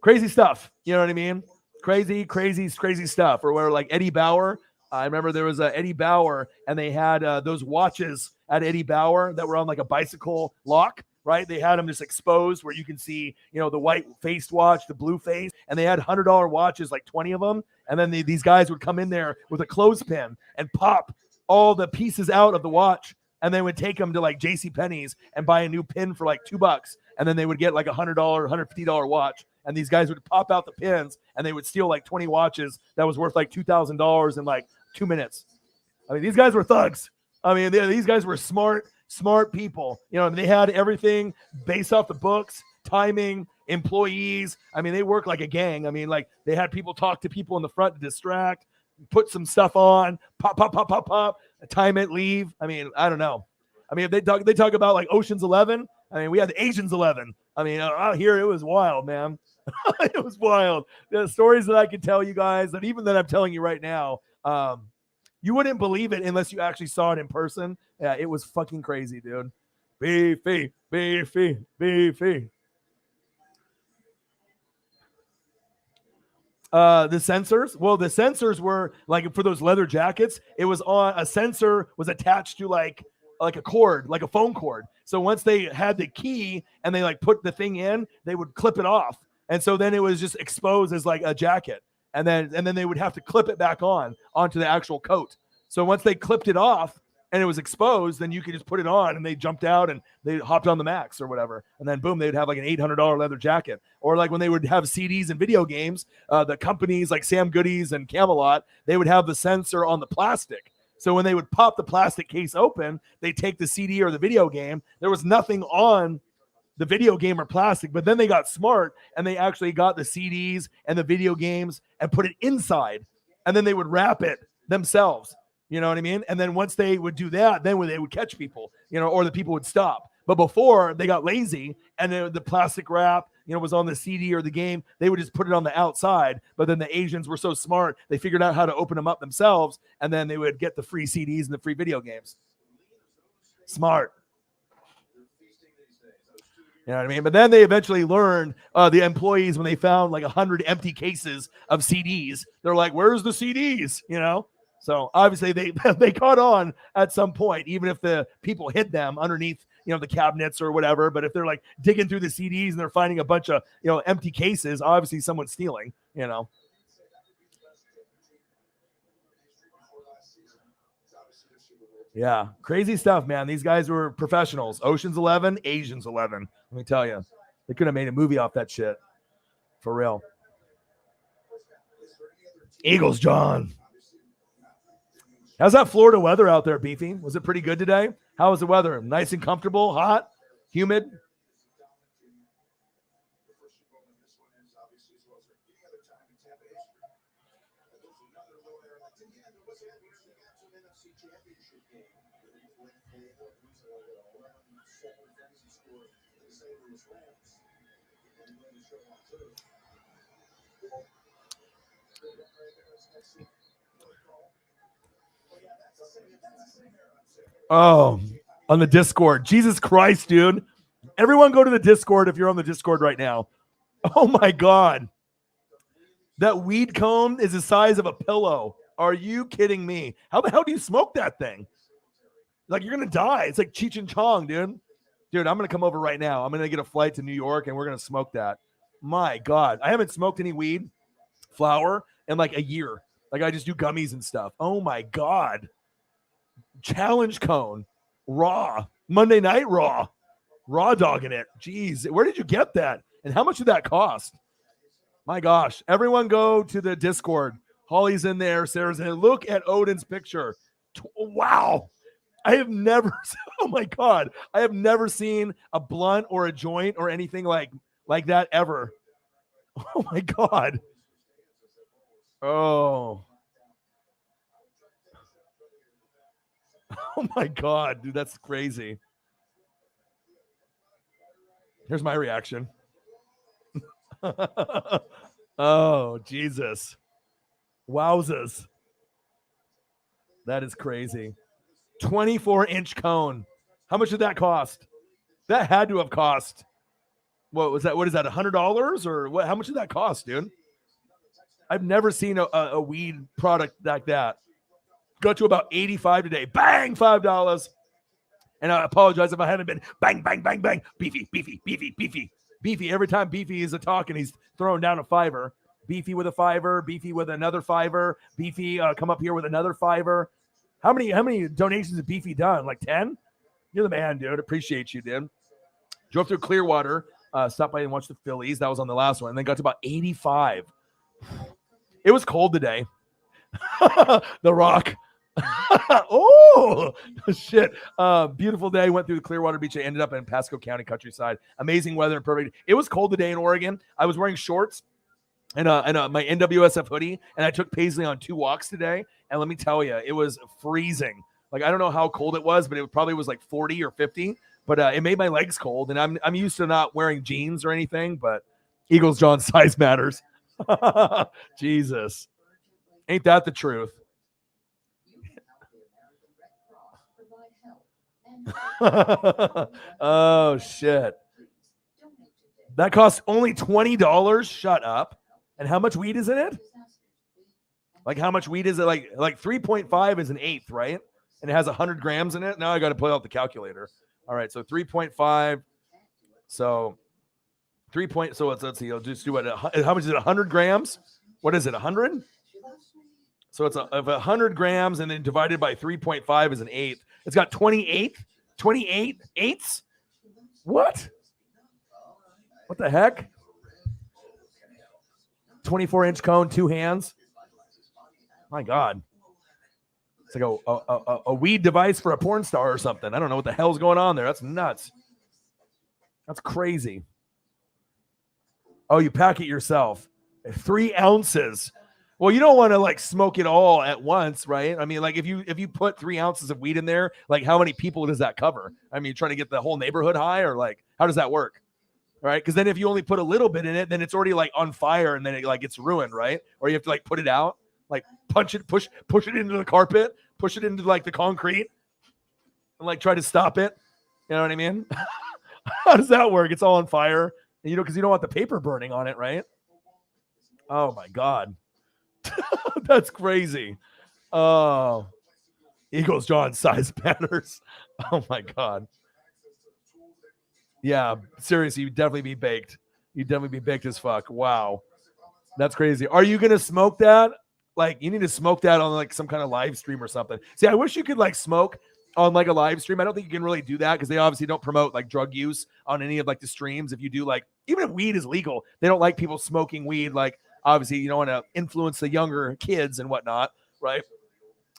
[SPEAKER 1] crazy stuff. You know what I mean? Crazy stuff. Or where Eddie Bauer, I remember there was a Eddie Bauer and they had those watches at Eddie Bauer that were on a bicycle lock. Right? They had them just exposed where you can see, the white faced watch, the blue face, and they had $100 watches, 20 of them. And then these guys would come in there with a clothespin and pop all the pieces out of the watch. And they would take them to JCPenney's and buy a new pin for $2. And then they would get a $100, $150 watch. And these guys would pop out the pins and they would steal 20 watches that was worth $2,000 in 2 minutes. I mean, these guys were thugs. I mean, these guys were smart people. They had everything based off the books, timing, employees. I mean, they work like a gang. I mean, they had people talk to people in the front to distract, put some stuff on, pop, time it, leave. I mean, I don't know. I mean, if they talk about Ocean's 11. I mean, we had the Asians 11. I mean, out here it was wild, man. It was wild. The stories that I could tell you guys, and even that I'm telling you right now, you wouldn't believe it unless you actually saw it in person. Yeah, it was fucking crazy, dude. Beefy, beefy, beefy. The sensors. Well, the sensors were like for those leather jackets. It was on a sensor was attached to like a cord, like a phone cord. So once they had the key and they like put the thing in, they would clip it off, and so then it was just exposed as like a jacket, and then they would have to clip it back onto the actual coat. So once they clipped it off and it was exposed, then you could just put it on, and they jumped out and they hopped on the Max or whatever, and then boom, they'd have like an $800 leather jacket. Or like when they would have CDs and video games, the companies like Sam Goody's and Camelot, they would have the sensor on the plastic. So when they would pop the plastic case open, they take the CD or the video game. There was nothing on the video game or plastic, but then they got smart and they actually got the CDs and the video games and put it inside, and then they would wrap it themselves. You know what I mean? And then once they would do that, then when they would catch people, or the people would stop. But before they got lazy and the plastic wrap, was on the CD or the game, they would just put it on the outside. But then the Asians were so smart, they figured out how to open them up themselves, and then they would get the free CDs and the free video games. Smart. You know what I mean? But then they eventually learned, the employees, when they found like 100 empty cases of CDs, they're like, where's the CDs? So obviously they caught on at some point, even if the people hid them underneath, the cabinets or whatever. But if they're like digging through the CDs and they're finding a bunch of, empty cases, obviously someone's stealing, Yeah, crazy stuff, man. These guys were professionals. Ocean's 11, Asians 11. Let me tell you, they could have made a movie off that shit. For real. Eagles, John. How's that Florida weather out there, Beefy? Was it pretty good today? How was the weather? Nice and comfortable? Hot? Humid? Oh, on the Discord. Jesus Christ, dude. Everyone go to the Discord if you're on the Discord right now. Oh my God. That weed cone is the size of a pillow. Are you kidding me? How the hell do you smoke that thing? Like, you're going to die. It's like Cheech and Chong, dude. Dude, I'm going to come over right now. I'm going to get a flight to New York, and we're going to smoke that. My God. I haven't smoked any weed, flower, in like a year. Like, I just do gummies and stuff. Oh my God. Challenge cone. Raw. Monday night raw. Raw dogging it. Jeez. Where did you get that? And how much did that cost? My gosh. Everyone go to the Discord. Holly's in there. Sarah's in there. Look at Odin's picture. Wow. I have never, oh my God. I have never seen a blunt or a joint or anything like that ever. Oh my God. Oh. Oh my God, dude, that's crazy. Here's my reaction. Oh, Jesus. Wowzers. That is crazy. 24-inch cone. How much did that cost? That had to have cost. What was that? What is that? $100 or what? How much did that cost, dude? I've never seen a weed product like that. Got to about 85 today. Bang, $5. And I apologize if I haven't been bang, bang, bang, bang. Beefy, beefy, beefy, beefy. Beefy. Every time Beefy is a talking, he's throwing down a $5. Beefy with a $5. Beefy with another $5. Beefy, come up here with another $5. How many donations has Beefy done? Like 10? You're the man, dude. Appreciate you, dude. Drove through Clearwater. Stopped by and watched the Phillies. That was on the last one. And then got to about 85. It was cold today. The Rock. Oh, shit. Beautiful day. Went through the Clearwater Beach. I ended up in Pasco County countryside. Amazing weather and perfect. It was cold today in Oregon. I was wearing shorts and my NWSF hoodie, and I took Paisley on 2 walks today. And let me tell you, it was freezing. Like, I don't know how cold it was, but it probably was like 40 or 50. but it made my legs cold, and I'm used to not wearing jeans or anything, but Eagles John size matters. Jesus, ain't that the truth? Oh shit. That costs only $20. Shut up. And how much weed is in it? Like how much weed is it? Like 3.5 is an eighth, right? And it has 100 grams in it. Now I got to pull out the calculator. All right, so 3.5. So 3 point. So let's see. I'll just do what? How much is it? 100 grams? What is it? 100? So it's of 100 grams, and then divided by 3.5 is an eighth. It's got 28 eighths. What? What the heck? 24-inch cone, 2 hands. My God. It's like a weed device for a porn star or something. I don't know what the hell's going on there. That's nuts. That's crazy. Oh, you pack it yourself. 3 ounces. Well, you don't want to like smoke it all at once, right? I mean, like if you put 3 ounces of weed in there, like how many people does that cover? I mean, trying to get the whole neighborhood high, or like how does that work? Right? Because then if you only put a little bit in it, then it's already like on fire, and then it like gets ruined, right? Or you have to like put it out, like push it into the carpet, push it into like the concrete, and like try to stop it. You know what I mean? How does that work? It's all on fire, and because you don't want the paper burning on it, right? Oh my God. That's crazy. Oh, Eagles John size matters. Oh my God. Yeah, seriously, you'd definitely be baked. You'd definitely be baked as fuck. Wow. That's crazy. Are you going to smoke that? Like, you need to smoke that on like some kind of live stream or something. See, I wish you could like smoke on like a live stream. I don't think you can really do that because they obviously don't promote like drug use on any of like the streams. If you do, like, even if weed is legal, they don't like people smoking weed. Like, obviously, you don't want to influence the younger kids and whatnot, right?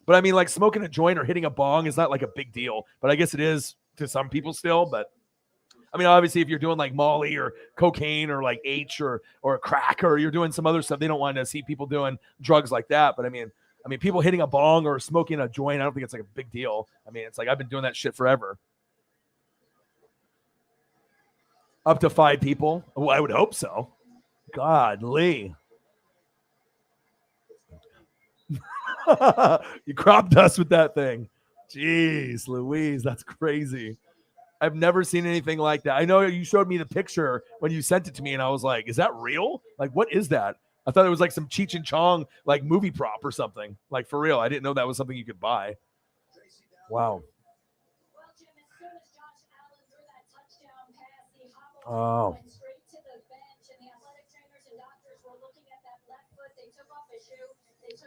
[SPEAKER 1] But I mean, like smoking a joint or hitting a bong is not like a big deal, but I guess it is to some people still. But I mean, obviously, if you're doing like Molly or cocaine or like H or crack, or you're doing some other stuff, they don't want to see people doing drugs like that. But I mean, people hitting a bong or smoking a joint, I don't think it's like a big deal. I mean, it's like I've been doing that shit forever. Up to 5 people? Well, I would hope so. Godly. You crop dust with that thing. Jeez Louise, that's crazy. I've never seen anything like that. I know you showed me the picture when you sent it to me, and I was like, is that real? Like, what is that? I thought it was like some Cheech and Chong like movie prop or something. Like, for real. I didn't know that was something you could buy. Wow. Oh.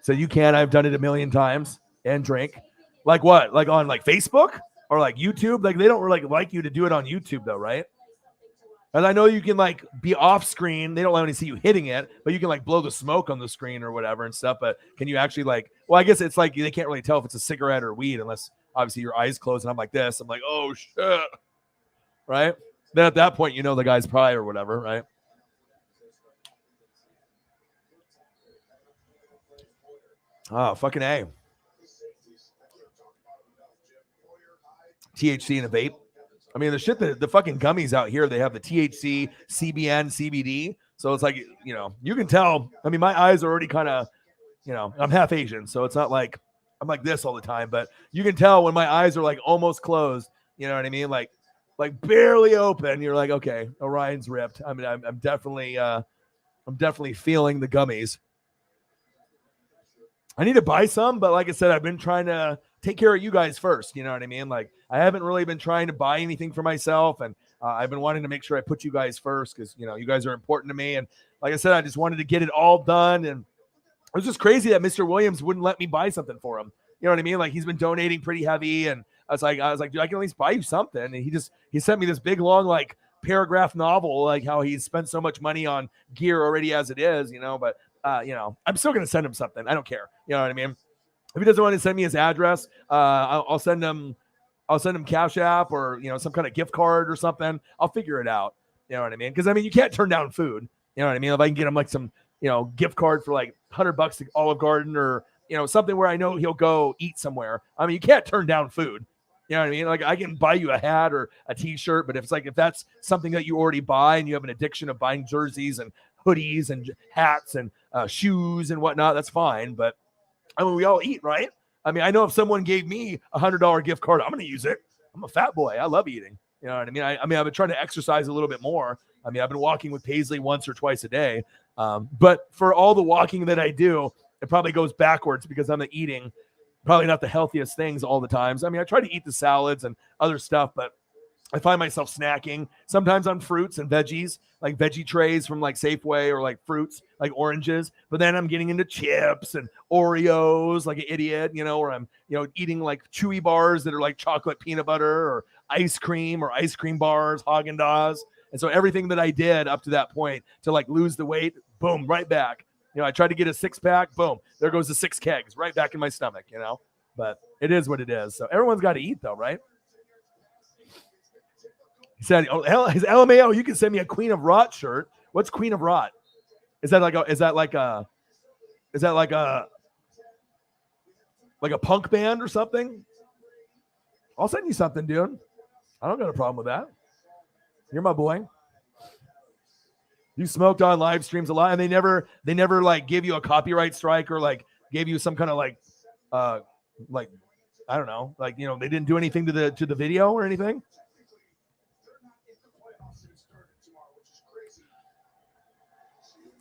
[SPEAKER 1] So you can. I've done it a million times and drink. Like what? Like on like Facebook or like YouTube? Like they don't really like you to do it on YouTube though, right? And I know you can like be off screen. They don't let me see you hitting it, but you can like blow the smoke on the screen or whatever and stuff. But can you actually like, well, I guess it's like they can't really tell if it's a cigarette or weed unless obviously your eyes close and I'm like this. I'm like, oh shit. Right? Then at that point, you know the guy's probably or whatever, right? Oh, fucking A. THC in a vape. I mean, the shit that the fucking gummies out here, they have the THC, CBN, CBD. So it's like, you know, you can tell. I mean, my eyes are already kind of, you know, I'm half Asian. So it's not like I'm like this all the time, but you can tell when my eyes are like almost closed. You know what I mean? Like barely open. You're like, okay, Orion's ripped. I mean, I'm definitely feeling the gummies. I need to buy some, but like I said, I've been trying to take care of you guys first. You know what I mean? Like I haven't really been trying to buy anything for myself, and I've been wanting to make sure I put you guys first because, you know, you guys are important to me. And like I said, I just wanted to get it all done. And it was just crazy that Mr. Williams wouldn't let me buy something for him. You know what I mean? Like he's been donating pretty heavy, and I was like, dude, I can at least buy you something. And he sent me this big long like paragraph novel, like how he's spent so much money on gear already as it is, you know. But you know, I'm still gonna send him something. I don't care. You know what I mean? If he doesn't want to send me his address, I'll send him Cash App or, you know, some kind of gift card or something. I'll figure it out. You know what I mean? Because I mean, you can't turn down food. You know what I mean? If I can get him like some, you know, gift card for like $100 to Olive Garden or, you know, something where I know he'll go eat somewhere. I mean, you can't turn down food. You know what I mean? Like I can buy you a hat or a t-shirt, but if that's something that you already buy and you have an addiction of buying jerseys and hoodies and hats and shoes and whatnot, that's fine. But I mean, we all eat, right? I mean, I know if someone gave me $100 gift card, I'm going to use it. I'm a fat boy. I love eating. You know what I mean? I mean, I've been trying to exercise a little bit more. I mean, I've been walking with Paisley once or twice a day. But for all the walking that I do, it probably goes backwards because I'm eating probably not the healthiest things all the times. I mean, I try to eat the salads and other stuff, but I find myself snacking sometimes on fruits and veggies, like veggie trays from like Safeway or like fruits, like oranges. But then I'm getting into chips and Oreos like an idiot, you know, or I'm, you know, eating like chewy bars that are like chocolate peanut butter or ice cream bars, Haagen-Dazs. And so everything that I did up to that point to like lose the weight, boom, right back. You know, I tried to get a 6-pack, boom, there goes the 6 kegs right back in my stomach, you know. But it is what it is. So everyone's got to eat though, right? He said, "Oh, his LMAO, you can send me a Queen of Rot shirt." What's Queen of Rot? Is that like a punk band or something? I'll send you something, dude. I don't got a problem with that. You're my boy. You smoked on live streams a lot, and they never like give you a copyright strike or like gave you some kind of like I don't know, like, you know, they didn't do anything to the video or anything.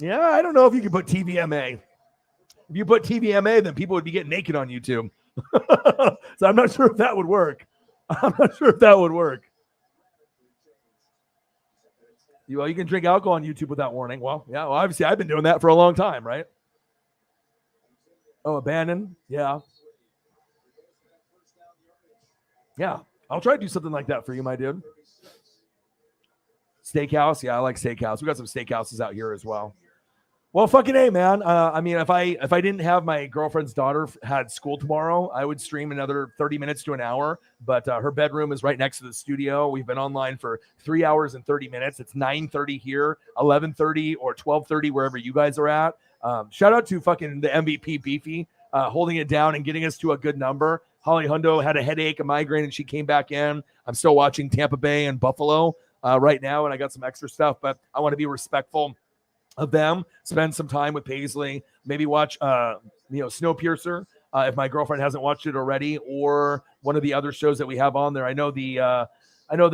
[SPEAKER 1] Yeah, I don't know if you could put TVMA. If you put TVMA, then people would be getting naked on YouTube. So I'm not sure if that would work. You can drink alcohol on YouTube without warning. Well, yeah, well, obviously I've been doing that for a long time, right? Oh, abandon? Yeah. Yeah, I'll try to do something like that for you, my dude. Steakhouse? Yeah, I like steakhouse. We got some steakhouses out here as well. Well, fucking A, man. I mean, if I didn't have my girlfriend's daughter had school tomorrow, I would stream another 30 minutes to an hour. But her bedroom is right next to the studio. We've been online for 3 hours and 30 minutes. It's 9:30 here, 11:30 or 12:30 wherever you guys are at. Shout out to fucking the MVP Beefy holding it down and getting us to a good number. Holly Hundo had a headache, a migraine, and she came back in. I'm still watching Tampa Bay and Buffalo right now, and I got some extra stuff, but I want to be respectful of them. Spend some time with Paisley, maybe watch Snowpiercer if my girlfriend hasn't watched it already, or one of the other shows that we have on there. I know the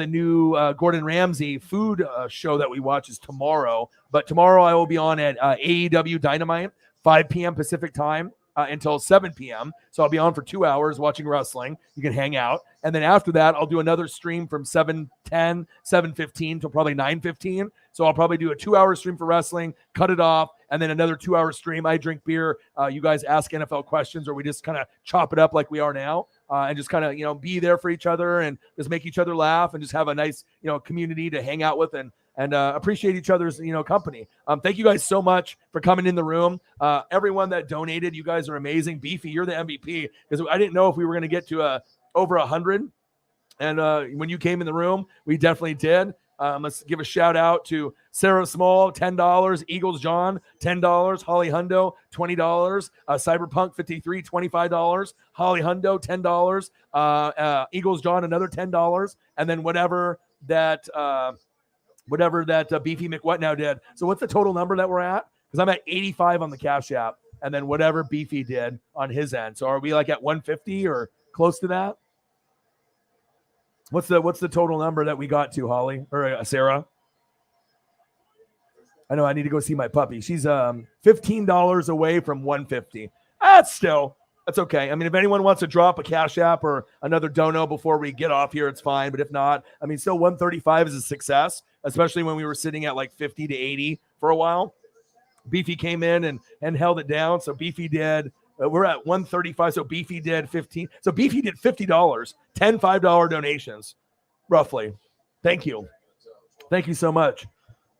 [SPEAKER 1] new Gordon Ramsay food show that we watch is tomorrow, but tomorrow I will be on at AEW Dynamite, 5 p.m. Pacific time until 7 p.m. So I'll be on for 2 hours watching wrestling. You can hang out. And then after that, I'll do another stream from 7:10, 7:15 till probably 9:15. So I'll probably do a 2-hour stream for wrestling, cut it off, and then another 2-hour stream. I drink beer. You guys ask NFL questions, or we just kind of chop it up like we are now. And just kind of, be there for each other and just make each other laugh and just have a nice, community to hang out with and appreciate each other's, company. Thank you guys so much for coming in the room. Everyone that donated, you guys are amazing. Beefy, you're the MVP, because I didn't know if we were going to get to over 100. And when you came in the room, we definitely did. Let's give a shout out to Sarah Small, $10, Eagles John, $10, Holly Hundo, $20, Cyberpunk 53, $25, Holly Hundo, $10, Eagles John, another $10, and then whatever that Beefy McWhatnow did. So what's the total number that we're at? Because I'm at 85 on the Cash App, and then whatever Beefy did on his end. So are we like at 150 or close to that? What's the total number that we got to, Holly or Sarah? I know I need to go see my puppy. She's $15 away from 150. That's okay. I mean, if anyone wants to drop a Cash App or another dono before we get off here, it's fine. But if not, I mean, still 135 is a success, especially when we were sitting at like 50 to 80 for a while. Beefy came in and held it down. So Beefy did. We're at 135. So Beefy did 15. So Beefy did $50, 10 $5 donations, roughly. Thank you. Thank you so much.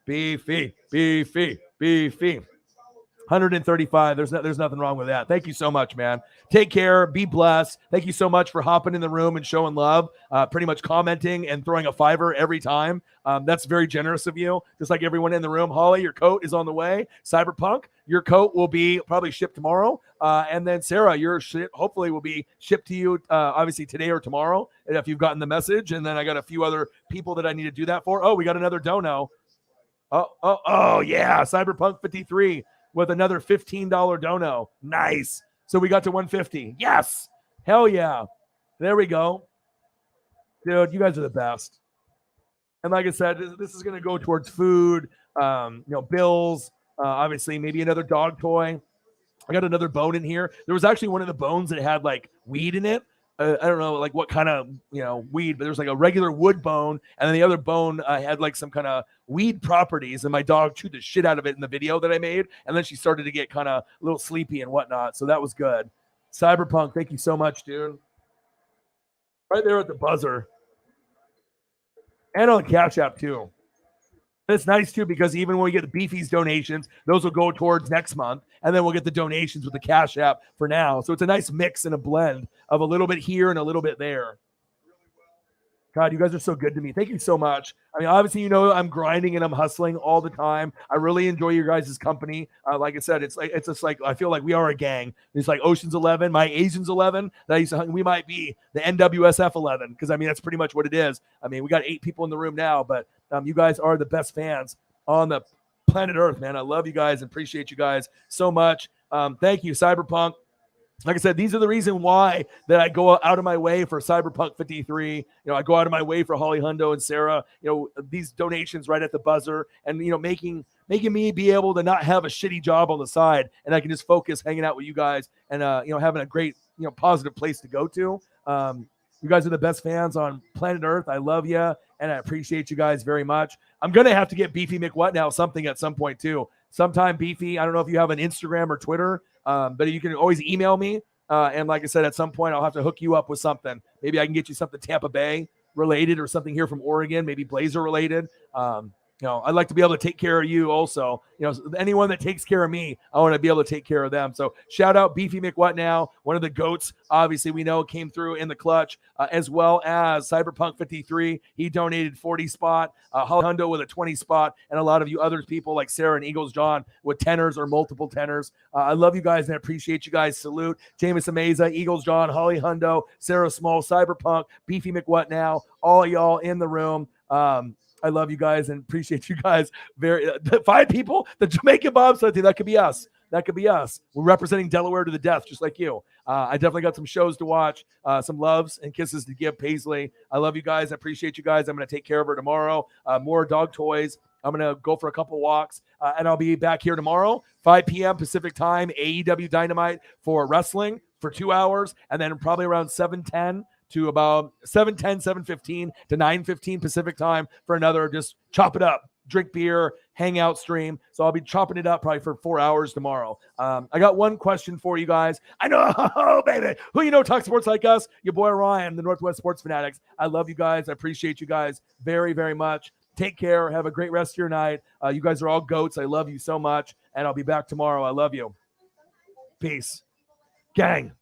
[SPEAKER 1] Beefy. 135. There's nothing wrong with that. Thank you so much, man. Take care. Be blessed. Thank you so much for hopping in the room and showing love, pretty much commenting and throwing a $5 every time. That's very generous of you. Just like everyone in the room. Holly, your coat is on the way. Cyberpunk, your coat will be probably shipped tomorrow. And then Sarah, your shit hopefully will be shipped to you obviously today or tomorrow if you've gotten the message. And then I got a few other people that I need to do that for. Oh, we got another dono. Oh yeah, Cyberpunk 53 with another $15 dono. Nice. So we got to 150. Yes. Hell yeah. There we go. Dude, you guys are the best. And like I said, this is going to go towards food, bills, obviously maybe another dog toy. I got another bone in here. There was actually one of the bones that had like weed in it. I don't know like what kind of weed, but there's like a regular wood bone, and then the other bone had like some kind of weed properties, and my dog chewed the shit out of it in the video that I made, and then she started to get kind of a little sleepy and whatnot, so that was good. Cyberpunk, thank you so much, dude. Right there at the buzzer. And on the Cash App too. It's nice too because even when we get the Beefy's donations, those will go towards next month, and then we'll get the donations with the Cash App for now. So it's a nice mix and a blend of a little bit here and a little bit there. God, you guys are so good to me. Thank you so much. I mean, obviously, I'm grinding and I'm hustling all the time. I really enjoy your guys' company. Like I said, it's just like I feel like we are a gang. It's like Ocean's 11, my Asians 11. That I used to, we might be the NWSF 11 because I mean that's pretty much what it is. I mean, we got 8 people in the room now, but you guys are the best fans on the planet Earth, man. I love you guys and appreciate you guys so much. Thank you, Cyberpunk. Like I said, these are the reason why that I go out of my way for Cyberpunk 53. I go out of my way for Holly Hundo and Sarah. These donations right at the buzzer, and making me be able to not have a shitty job on the side, and I can just focus hanging out with you guys and having a great positive place to go to. You guys are the best fans on planet Earth. I love you, and I appreciate you guys very much. I'm gonna have to get Beefy McWhatnow something at some point too. Sometime, Beefy. I don't know if you have an Instagram or Twitter. But you can always email me. And like I said, at some point, I'll have to hook you up with something. Maybe I can get you something Tampa Bay related or something here from Oregon, maybe Blazer related. I'd like to be able to take care of you also. Anyone that takes care of me, I want to be able to take care of them. So shout out Beefy McWhatnow, one of the GOATs. Obviously, we know came through in the clutch, as well as Cyberpunk 53. He donated 40 spot, Holly Hundo with a 20 spot, and a lot of you other people like Sarah and Eagles John with tenors or multiple tenors. I love you guys and I appreciate you guys. Salute Jameis Ameza, Eagles John, Holly Hundo, Sarah Small, Cyberpunk, Beefy McWhatnow, all y'all in the room. I love you guys and appreciate you guys. Very 5 people, the Jamaican bobsled team. That could be us. That could be us. We're representing Delaware to the death, just like you. I definitely got some shows to watch, some loves and kisses to give Paisley. I love you guys. I appreciate you guys. I'm going to take care of her tomorrow. More dog toys. I'm going to go for a couple walks, and I'll be back here tomorrow, 5 p.m. Pacific time, AEW Dynamite for wrestling for 2 hours, and then probably around 7:10 to about 7:10, 7:15 to 9:15 Pacific time for another just chop it up, drink beer, hang out stream. So I'll be chopping it up probably for 4 hours tomorrow. I got one question for you guys. I know, oh, baby, who talk sports like us? Your boy Ryan, the Northwest Sports Fanatics. I love you guys. I appreciate you guys very, very much. Take care. Have a great rest of your night. You guys are all GOATs. I love you so much. And I'll be back tomorrow. I love you. Peace. Gang.